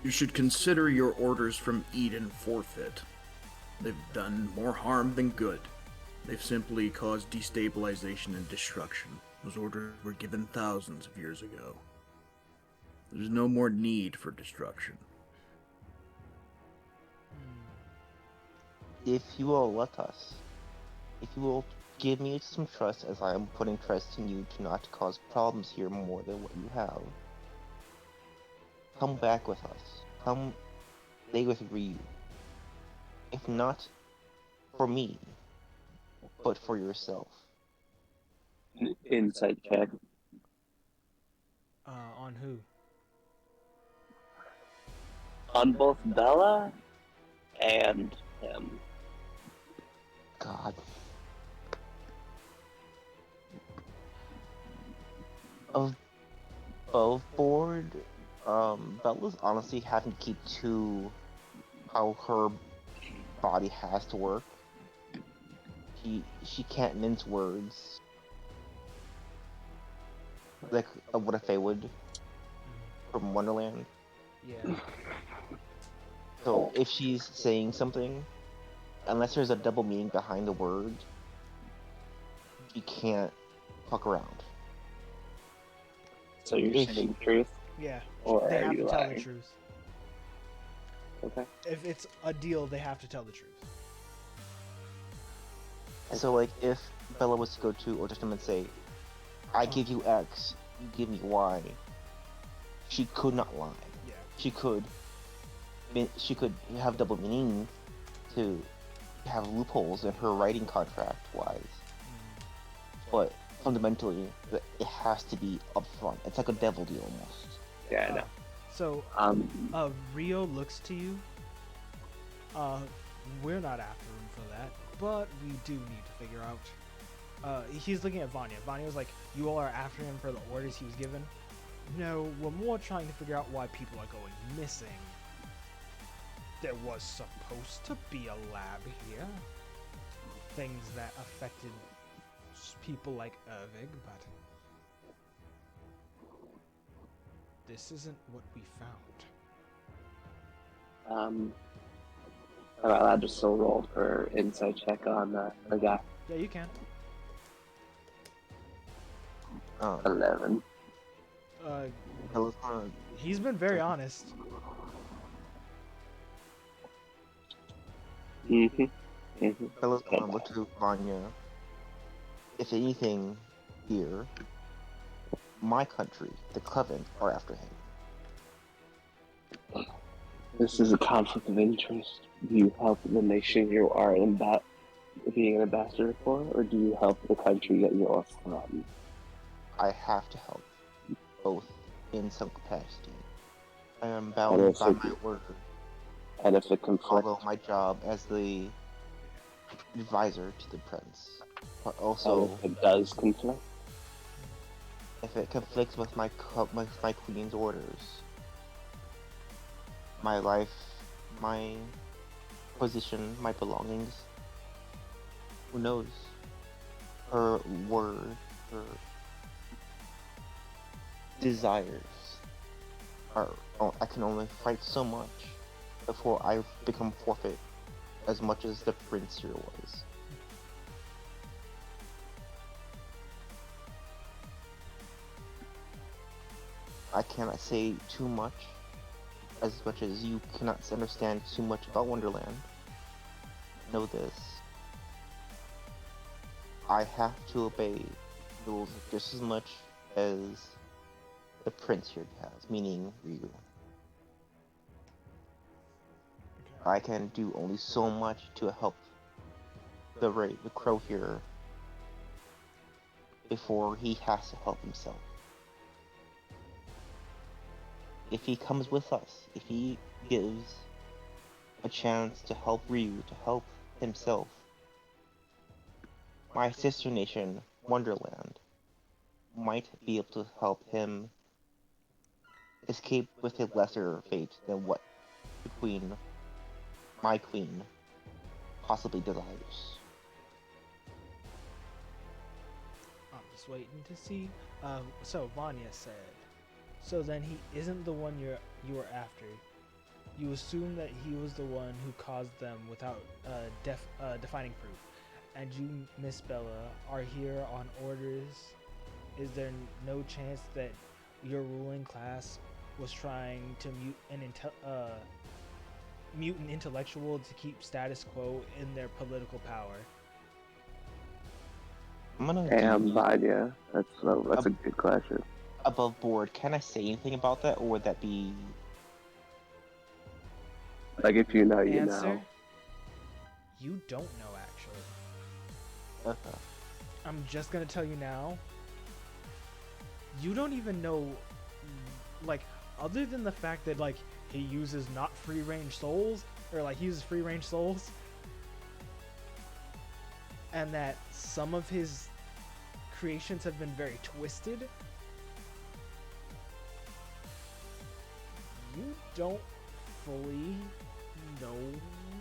You should consider your orders from Eden forfeit. They've done more harm than good. They've simply caused destabilization and destruction. Those orders were given thousands of years ago. There's no more need for destruction. If you will let us, if you will give me some trust as I am putting trust in you to not cause problems here more than what you have, come back with us. Come stay with Ryu. If not for me, but for yourself. Insight check. On who? On both Bella and him. God. Above board, Bella's honestly having to keep to how her body has to work. She can't mince words. Like what if they would from Wonderland. Yeah. So if she's saying something, unless there's a double meaning behind the word, she can't fuck around. So you're saying the truth? Yeah. Or they are have you to tell lying? the truth. Okay. If it's a deal, they have to tell the truth. So like if Bella was to go to Orchestra and say, I give you X, you give me Y, she could not lie. Yeah. She could have double meaning to have loopholes in her writing contract wise. But fundamentally, it has to be upfront. It's like a devil deal almost. Yeah, I know. So, Rio looks to you. We're not after him for that, but we do need to figure out. He's looking at Vanya. Vanya was like, "You all are after him for the orders he was given." No, we're more trying to figure out why people are going missing. There was supposed to be a lab here. Things that affected people like Ervig, but this isn't what we found. Am I allowed to still roll for insight check on the guy? Yeah, you can. 11. He's been very honest. Bella's gonna look to Vanya. If anything, here, my country, the Coven, are after him. This is a conflict of interest. Do you help the nation you are being an ambassador for, or do you help the country that you're from? I have to help, both in some capacity. I am bound by my word. And if it conflicts, follow my job as the advisor to the prince, but also if it does conflict, if it conflicts with my queen's orders, my life, my position, my belongings. Who knows? Her word, her desires are. Oh, I can only fight so much before I become forfeit as much as the prince here was. I cannot say too much as you cannot understand too much about Wonderland. Know this. I have to obey rules just as much as the prince here has, meaning Ryu. I can do only so much to help the crow here before he has to help himself. If he comes with us, if he gives a chance to help Ryu, to help himself, my sister nation, Wonderland, might be able to help him escape with a lesser fate than what the queen, my queen, possibly desires. I'm just waiting to see. So Vanya said, so then he isn't the one you were after. You assume that he was the one who caused them without defining proof. And you, Miss Bella, are here on orders. Is there no chance that your ruling class was trying to mute an intellectual to keep status quo in their political power? Damn, Vanya. That's a good question. Above board, can I say anything about that, or would that be... Like, if you know, you Answer? know. You don't know, actually. Okay. I'm just gonna tell you now. You don't even know, like, other than the fact that, like, he uses not free-range souls, or, like, he uses free-range souls, and that some of his creations have been very twisted, you don't fully know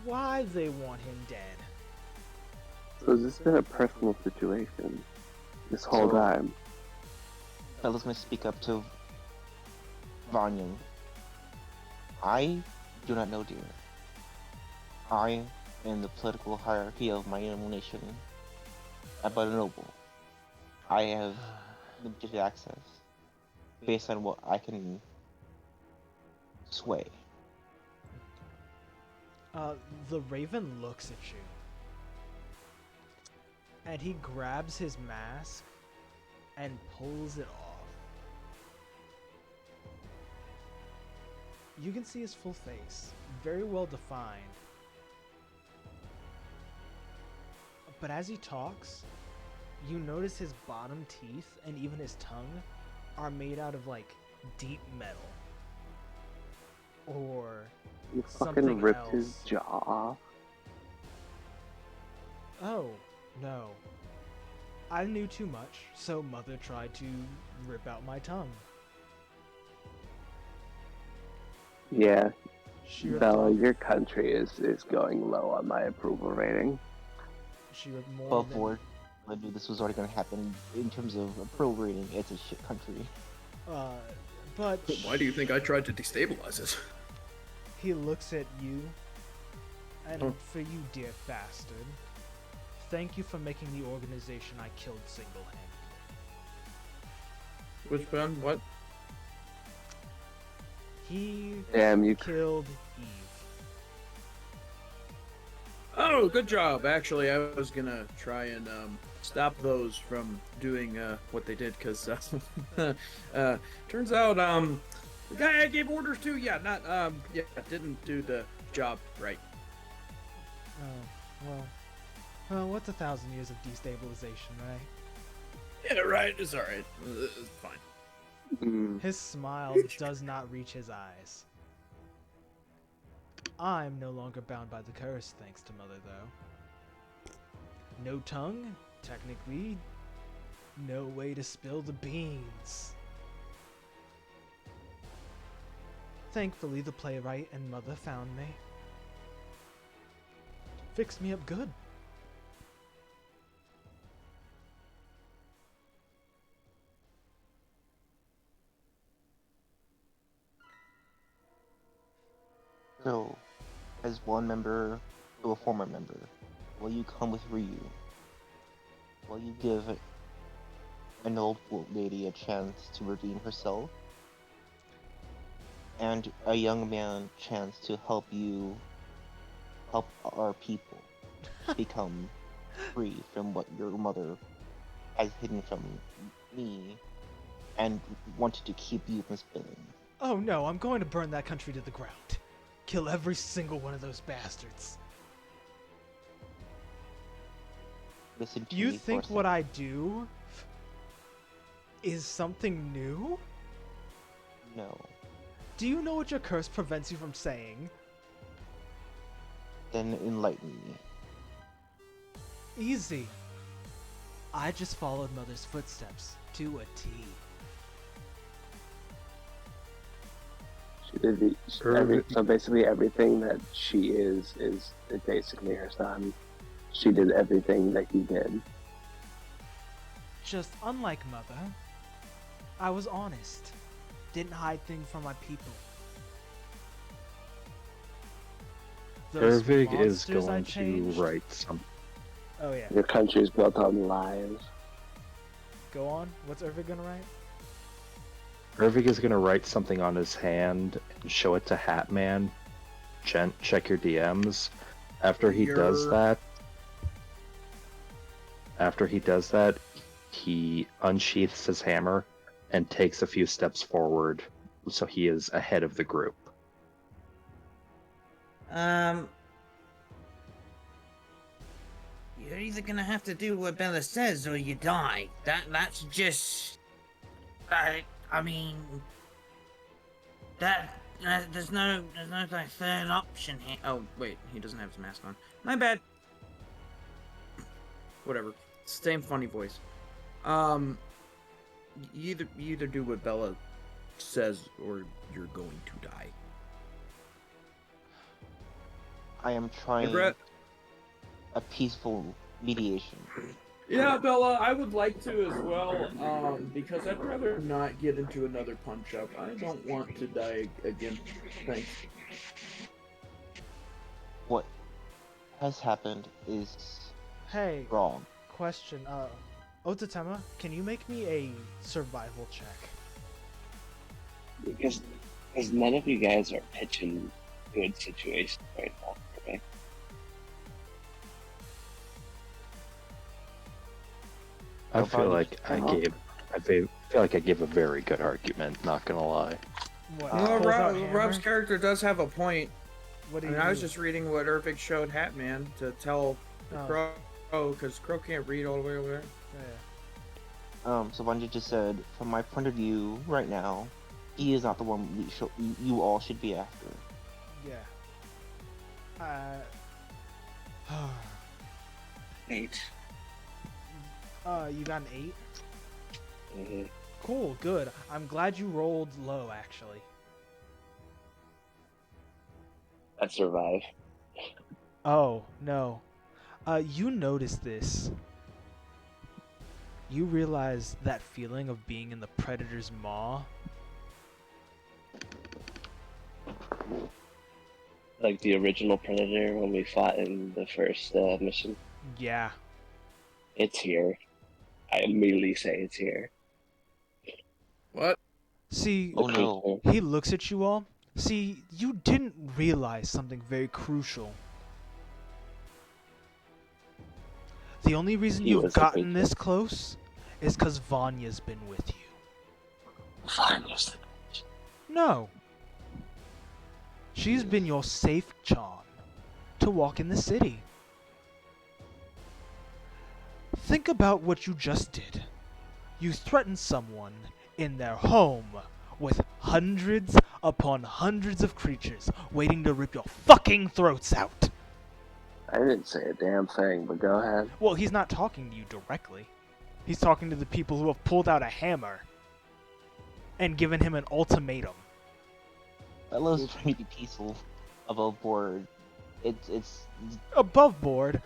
why they want him dead. So has this been a personal situation this whole time? Bella's gonna speak up to Vanya. I do not know, dear. I am the political hierarchy of my own nation. I'm but a noble. I have limited access based on what I can sway. The Raven looks at you. And he grabs his mask and pulls it off. You can see his full face, very well defined. But as he talks, you notice his bottom teeth and even his tongue are made out of, like, deep metal. Or You something fucking ripped else. his jaw off? Oh, no. I knew too much, so Mother tried to rip out my tongue. Yeah. She ripped Bella, off- your country is going low on my approval rating. She ripped more Above than... board, I knew this was already gonna happen in terms of approval rating. It's a shit country. But... Why do you think I tried to destabilize it? He looks at you, and Oh. for you, dear bastard, thank you for making the organization I killed single-handedly. Which one? What? He Damn, you killed Eve. Oh, good job. Actually, I was gonna try and stop those from doing what they did, because turns out the guy I gave orders to, didn't do the job right. Oh, well, what's 1,000 years of destabilization, right? Yeah, right. It's all right. It's fine. His smile does not reach his eyes. I'm no longer bound by the curse, thanks to Mother, though. No tongue, technically. No way to spill the beans. Thankfully, the playwright and mother found me. Fixed me up good. So, as one member to a former member, will you come with Ryu? Will you give an old lady a chance to redeem herself? And a young man chance to help our people become free from what your mother has hidden from me and wanted to keep you from spilling. Oh no, I'm going to burn that country to the ground. Kill every single one of those bastards. Listen to You me think for a what I do is something new? No. Do you know what your curse prevents you from saying? Then enlighten me. Easy. I just followed Mother's footsteps to a T. She did so basically everything that she is basically her son. She did everything that he did. Just unlike Mother, I was honest. Didn't hide things from my people. Those Ervig is monsters I going to changed- write some. Oh yeah. Your country is built on lies. Go on. What's Irving gonna write? Ervig is going to write something on his hand and show it to Hatman. Check your DMs. After he does that, he unsheaths his hammer and takes a few steps forward, so he is ahead of the group. You're either gonna have to do what Bella says or you die. That's just. I mean. There's no like third option here. Oh, wait, he doesn't have his mask on. My bad. Whatever. Same funny voice. You either do what Bella says or you're going to die. I am trying Brett? a peaceful mediation. Yeah, Bella, I would like to as well, because I'd rather not get into another punch-up. I don't want to die again. Thanks. What has happened is Hey. wrong. Question. Otatema, can you make me a survival check? Because none of you guys are pitching good situations right now, okay? I feel like I gave a very good argument. Not gonna lie. What? No, pulls out hammer? Rob's character does have a point. What do I you mean, I was mean? just reading what Ervig showed Hatman to tell the Oh. Crow, because Crow can't read all the way over there. So Bungie just said, from my point of view, right now, he is not the one you all should be after. Yeah. 8. You got an 8? Mm-hmm. Cool, good. I'm glad you rolled low, actually. I survive. Oh, no. You notice this. You realize that feeling of being in the predator's maw? Like the original Predator when we fought in the first mission. Yeah. It's here. I immediately say it's here. What? See, Oh no. he looks at you all. See, you didn't realize something very crucial. The only reason He you've was a gotten big this close is because Vanya's been with you. Vanya's No. She's been your safe charm to walk in the city. Think about what you just did. You threatened someone in their home with hundreds upon hundreds of creatures waiting to rip your fucking throats out. I didn't say a damn thing, but go ahead. Well, he's not talking to you directly. He's talking to the people who have pulled out a hammer and given him an ultimatum. Bella's trying to be peaceful above board. It's Above board.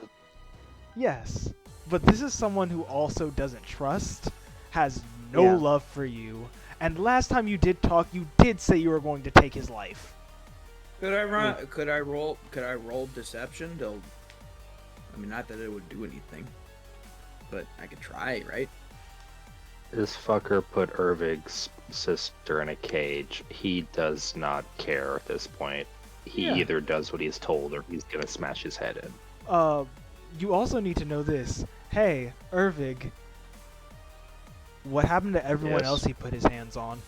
Yes. But this is someone who also doesn't trust, has no Yeah. love for you, and last time you did talk, you did say you were going to take his life. Could I run? Could I roll? Could I roll deception? To, I mean, not that it would do anything, but I could try, right? This fucker put Ervig's sister in a cage. He does not care at this point. He Yeah. either does what he's told or he's gonna smash his head in. You also need to know this. Hey, Ervig. What happened to everyone Yes. else he put his hands on?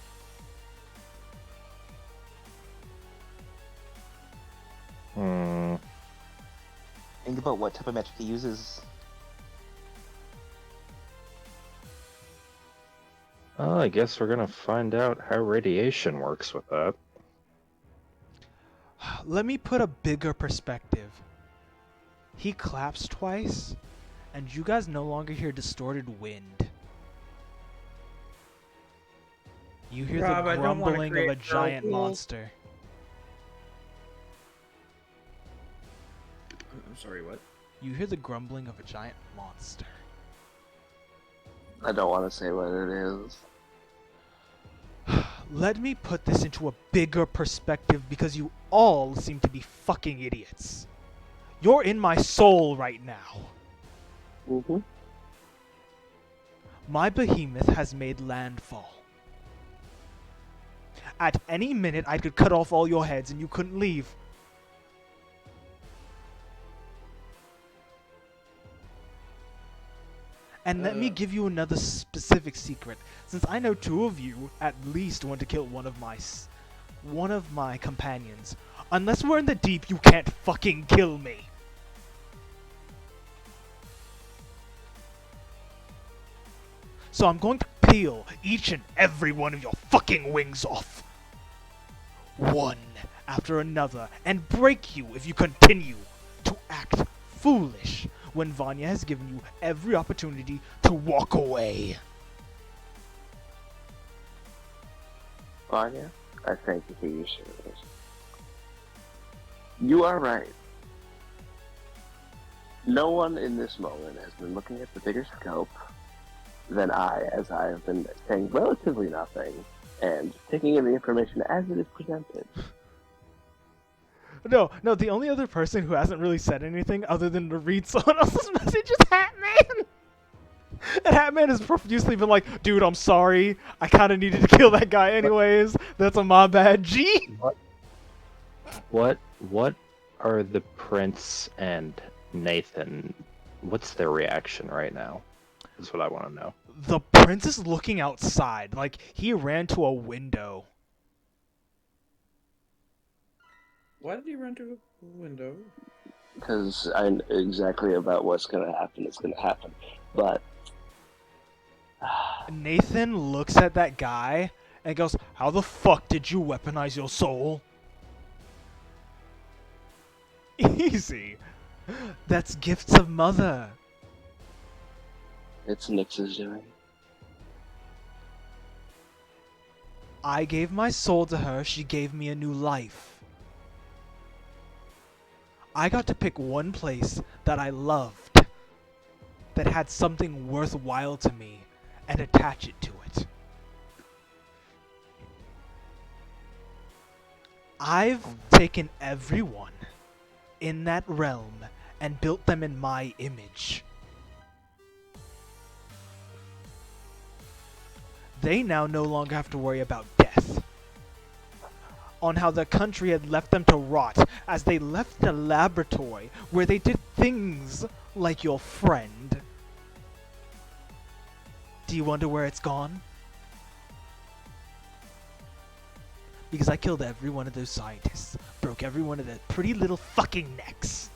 think about what type of metric he uses. Well, I guess we're gonna find out how radiation works with that. Let me put a bigger perspective. He claps twice, and you guys no longer hear distorted wind. You hear Rob, the I don't wanna grumbling of create a giant whirlpools. monster. I'm sorry, what? You hear the grumbling of a giant monster. I don't want to say what it is. Let me put this into a bigger perspective because you all seem to be fucking idiots. You're in my soul right now. Mm-hmm. My behemoth has made landfall. At any minute, I could cut off all your heads and you couldn't leave. And let me give you another specific secret. Since I know two of you at least want to kill one of my companions. Unless we're in the deep, you can't fucking kill me. So I'm going to peel each and every one of your fucking wings off. One after another, and break you if you continue to act foolish when Vanya has given you every opportunity to walk away. Vanya, I thank you for your service. You are right. No one in this moment has been looking at the bigger scope than I, as I have been saying relatively nothing and taking in the information as it is presented. No, the only other person who hasn't really said anything other than to read someone else's message is Hatman! And Hatman has profusely been like, dude, I'm sorry. I kind of needed to kill that guy anyways. That's a my bad. G? What are the Prince and Nathan? What's their reaction right now? Is what I want to know. The prince is looking outside. Like, he ran to a window. Why did he run to a window? Because I know exactly about what's going to happen. It's going to happen. But Nathan looks at that guy and goes, how the fuck did you weaponize your soul? Easy. That's gifts of mother. it's Nyx's doing. I gave my soul to her, she gave me a new life. I got to pick one place that I loved, that had something worthwhile to me, and attach it to it. I've taken everyone in that realm and built them in my image. They now no longer have to worry about death. On how the country had left them to rot as they left the laboratory where they did things like your friend. Do you wonder where it's gone? Because I killed every one of those scientists, broke every one of their pretty little fucking necks.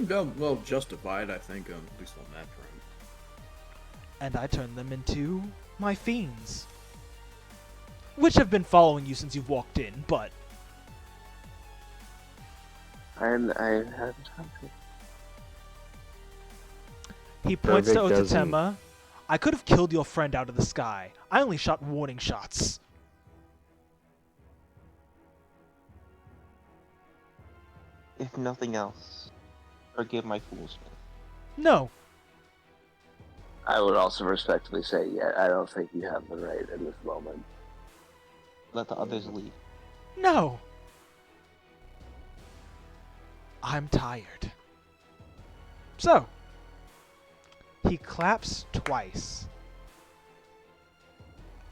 Well, justified, I think, at least on that front. And I turned them into my fiends. Which have been following you since you've walked in, but... I had time to. He points to Ervig doesn't- Otatema. I could have killed your friend out of the sky. I only shot warning shots. If nothing else, forgive my foolishness. No. I would also respectfully say, yeah, I don't think you have the right in this moment. Let the others lead. No. I'm tired. So, he claps twice.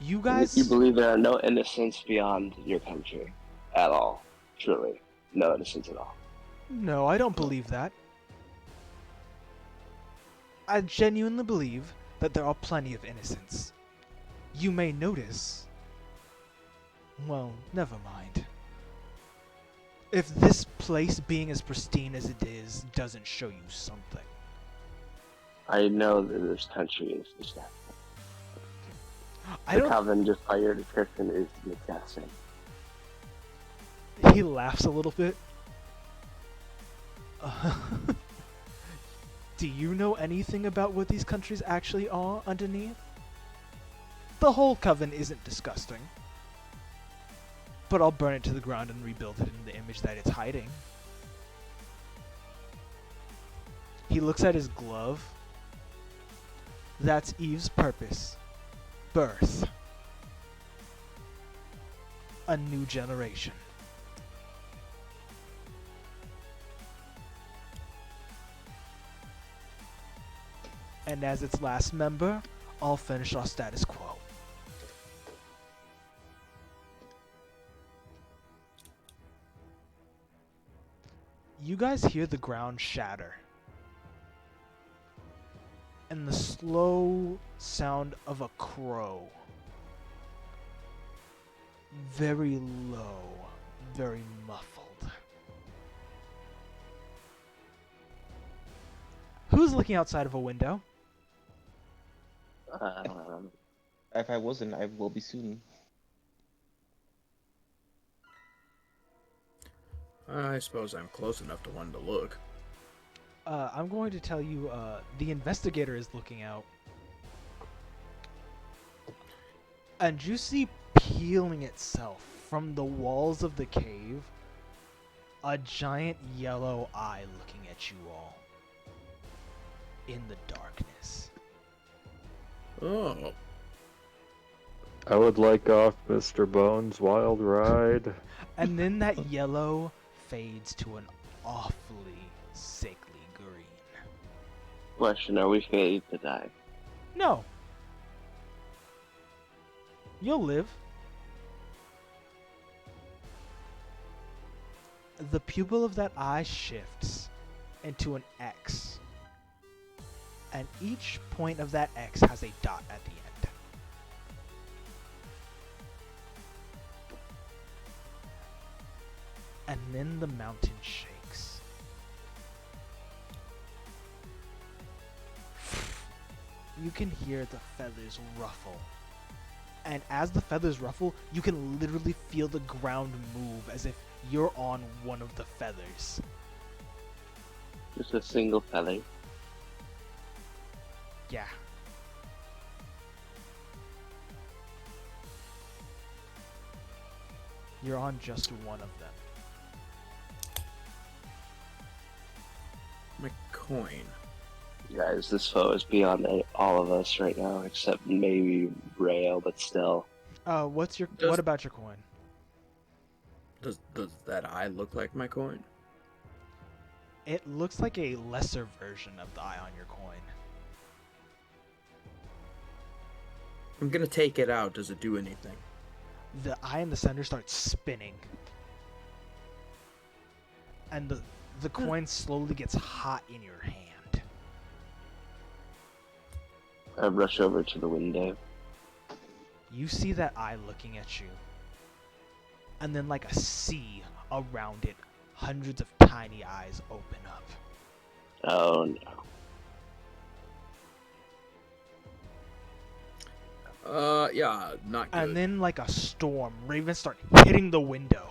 You guys... You believe there are no innocents beyond your country at all. Truly. No innocents at all. No, I don't believe that. I genuinely believe that there are plenty of innocents. You may notice... Well, never mind. If this place being as pristine as it is doesn't show you something. I know that this country is disgusting. I The don't... coven, just by your description, is disgusting. He laughs a little bit. Do you know anything about what these countries actually are underneath? The whole coven isn't disgusting. But I'll burn it to the ground and rebuild it in the image that it's hiding. He looks at his glove. That's Eve's purpose. Birth. A new generation. And as its last member, I'll finish our status quo. You guys hear the ground shatter. And the slow sound of a crow. Very low, very muffled. Who's looking outside of a window? If I wasn't, I will be soon. I suppose I'm close enough to one to look. I'm going to tell you, the investigator is looking out. And you see peeling itself from the walls of the cave, a giant yellow eye looking at you all. In the darkness. Oh. I would like off Mr. Bones' wild ride. And then that yellow fades to an awfully sickly green. Question, are we fated to die? No. You'll live. The pupil of that eye shifts into an X. And each point of that X has a dot at the end. And then the mountain shakes. You can hear the feathers ruffle. And as the feathers ruffle, you can literally feel the ground move as if you're on one of the feathers. Just a single feather. Yeah. You're on just one of them. My coin. Guys, this foe is beyond all of us right now, except maybe Rail, but still. What about your coin? Does that eye look like my coin? It looks like a lesser version of the eye on your coin. I'm gonna take it out. Does it do anything? The eye in the center starts spinning. And the coin slowly gets hot in your hand. I rush over to the window. You see that eye looking at you. And then like a sea around it, hundreds of tiny eyes open up. Oh no. Yeah, not good. And then like a storm, ravens start hitting the window.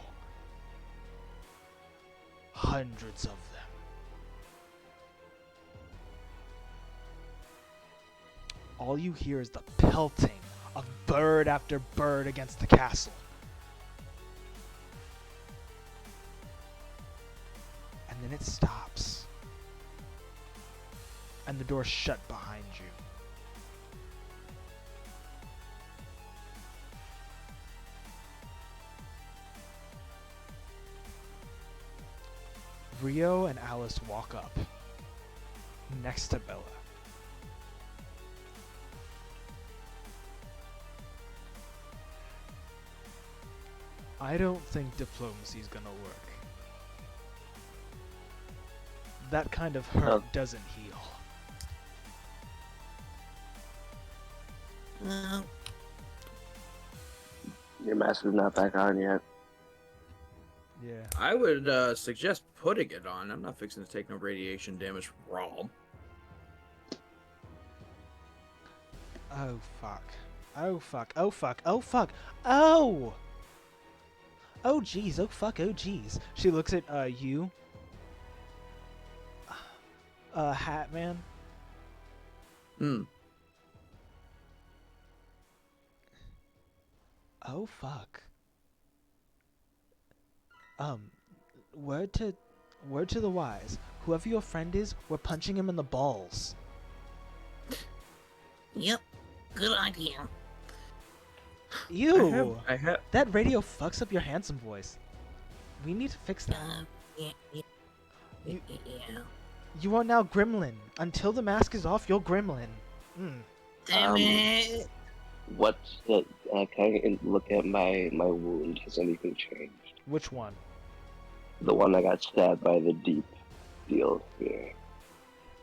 Hundreds of them. All you hear is the pelting of bird after bird against the castle. it stops. And the door shut behind you. Rio and Alice walk up next to Bella. I don't think diplomacy's gonna work. That kind of hurt doesn't heal. Your mask is not back on yet. Yeah. I would suggest putting it on. I'm not fixing to take no radiation damage raw. Oh fuck. Oh fuck. Oh fuck. Oh fuck. Oh! Oh jeez. Oh fuck. Oh jeez. She looks at you. Hat man. Oh fuck. Word to the wise. Whoever your friend is, we're punching him in the balls. Yep, good idea. Ew. I have. That radio fucks up your handsome voice. We need to fix that. Yeah. You are now Gremlin. Until the mask is off, you're Gremlin. Damn it. What's the? Can I look at my wound? Has anything changed? Which one? The one I got stabbed by the deep deal here.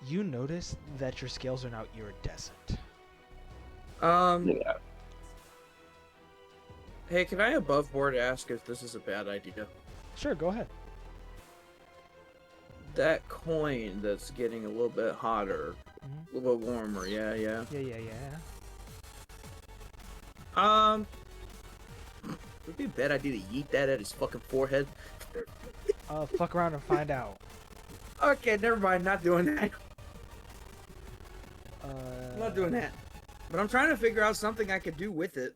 You notice that your scales are now iridescent. Yeah. Hey, can I above board ask if this is a bad idea? Sure, go ahead. That coin that's getting a little bit hotter, a little bit warmer, yeah. Yeah. Would it be a bad idea to yeet that at his fucking forehead? Fuck around and find out. Okay, never mind, not doing that. I'm not doing that. But I'm trying to figure out something I could do with it.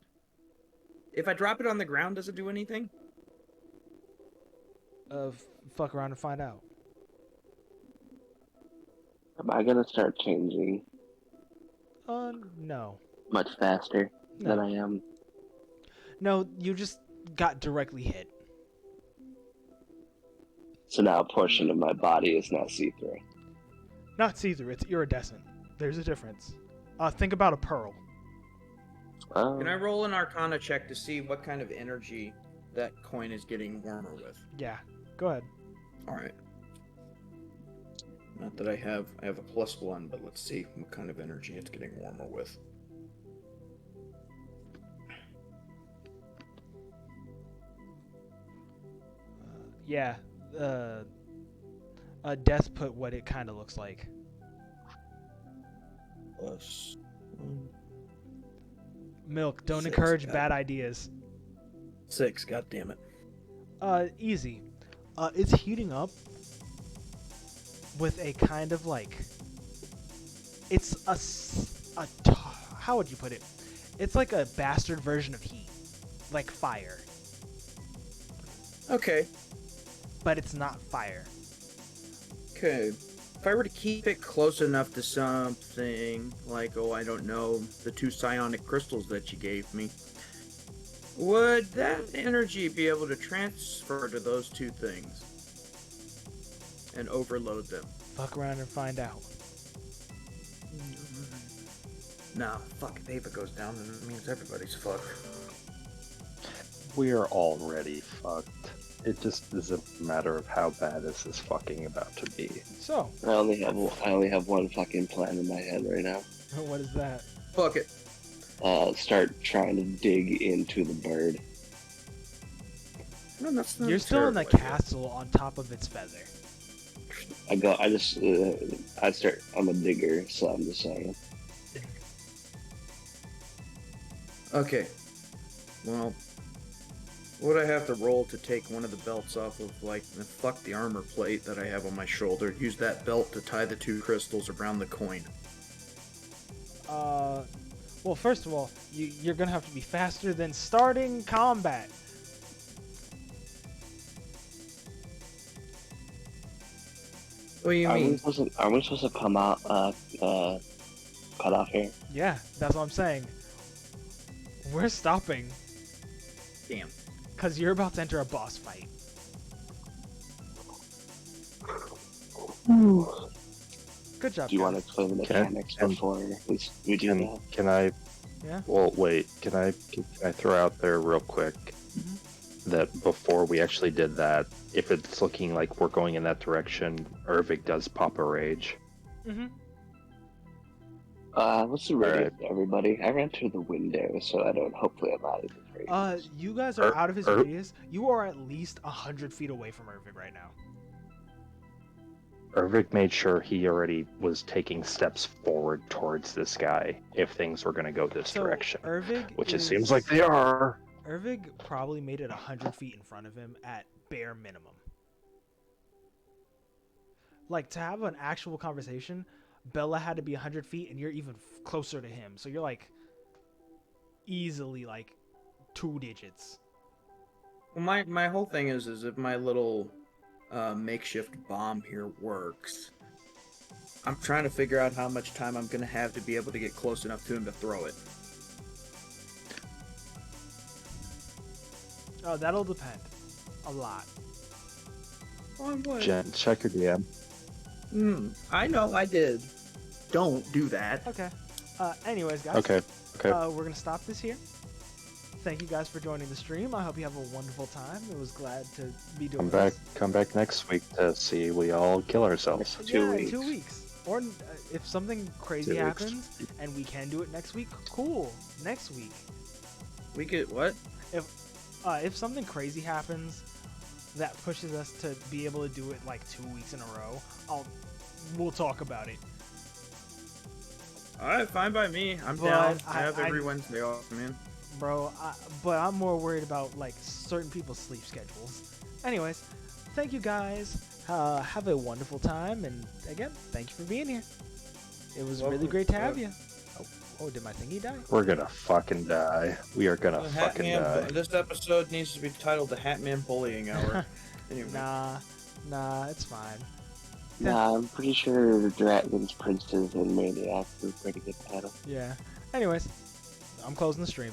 If I drop it on the ground, does it do anything? Fuck around and find out. Am I gonna start changing No. much faster than I am? No, you just got directly hit. So now a portion of my body is now see-through. Not see-through, it's iridescent. There's a difference. Think about a pearl. Can I roll an Arcana check to see what kind of energy that coin is getting warmer with? Yeah, go ahead. Alright. Not that I have a +1, but let's see what kind of energy it's getting warmer with. Yeah, Death put what it kind of looks like. +1. Milk, don't 6, encourage got bad it. ideas. 6, god damn it. Easy. It's heating up with a kind of like, it's how would you put it? It's like a bastard version of heat, like fire. Okay. But it's not fire. Okay. If I were to keep it close enough to something like, I don't know, the 2 psionic crystals that you gave me, would that energy be able to transfer to those 2 things and overload them? Fuck around and find out. Nah, fuck, if Ava goes down, then it means everybody's fucked. We are already fucked. It just is a matter of how bad is this fucking about to be. So. I only have one fucking plan in my head right now. What is that? Fuck it. Start trying to dig into the bird. No, that's not You're still in the castle on top of its feather. I'm a digger, so I'm just saying. Okay. Well, would I have to roll to take one of the belts off of, fuck the armor plate that I have on my shoulder, use that belt to tie the 2 crystals around the coin? Well, first of all, you're gonna have to be faster than starting combat. What do you mean? Are we supposed to come out cut off here? Yeah, that's what I'm saying. We're stopping. Damn. Because you're about to enter a boss fight. Good job, Do you guys. want to explain the mechanics before we do that? Can I? Yeah. Well, wait. Can I throw out there real quick that before we actually did that, if it's looking like we're going in that direction, Ervik does pop a rage. Mm-hmm. What's the radius, everybody? I ran through the window, so I don't. Hopefully, I'm out of his radius. You guys are out of his radius. You are at least 100 feet away from Ervik right now. Ervik made sure he already was taking steps forward towards this guy if things were going to go this direction. Ervik which it seems like they are. Ervik probably made it 100 feet in front of him at bare minimum. Like, to have an actual conversation, Bella had to be 100 feet, and you're even closer to him. So you're, like, easily, like, 2 digits. Well, my whole thing is if my little makeshift bomb here works, I'm trying to figure out how much time I'm going to have to be able to get close enough to him to throw it. Oh, that'll depend. A lot. On what? Jen, check your DM. I know I did. Don't do that. Okay. Anyways, guys. Okay. We're going to stop this here. Thank you guys for joining the stream. I hope you have a wonderful time. It was glad to be doing this. Come back next week to see we all kill ourselves. In 2 weeks. Or if something crazy happens and we can do it next week, cool. Next week. We could what? If something crazy happens that pushes us to be able to do it like 2 weeks in a row, we'll talk about it. Alright, fine by me. I'm down. I have every Wednesday off, man. Bro, but I'm more worried about like certain people's sleep schedules. Anyways, thank you guys. Have a wonderful time, and again, thank you for being here. It was really great to have you. Oh, did my thingy die? We're gonna fucking die. We are gonna fucking die. This episode needs to be titled the Hatman Bullying Hour. Anyway. Nah, it's fine. Nah, I'm pretty sure Dragons, Princes, and Maniacs were pretty good title. Yeah. Anyways, I'm closing the stream.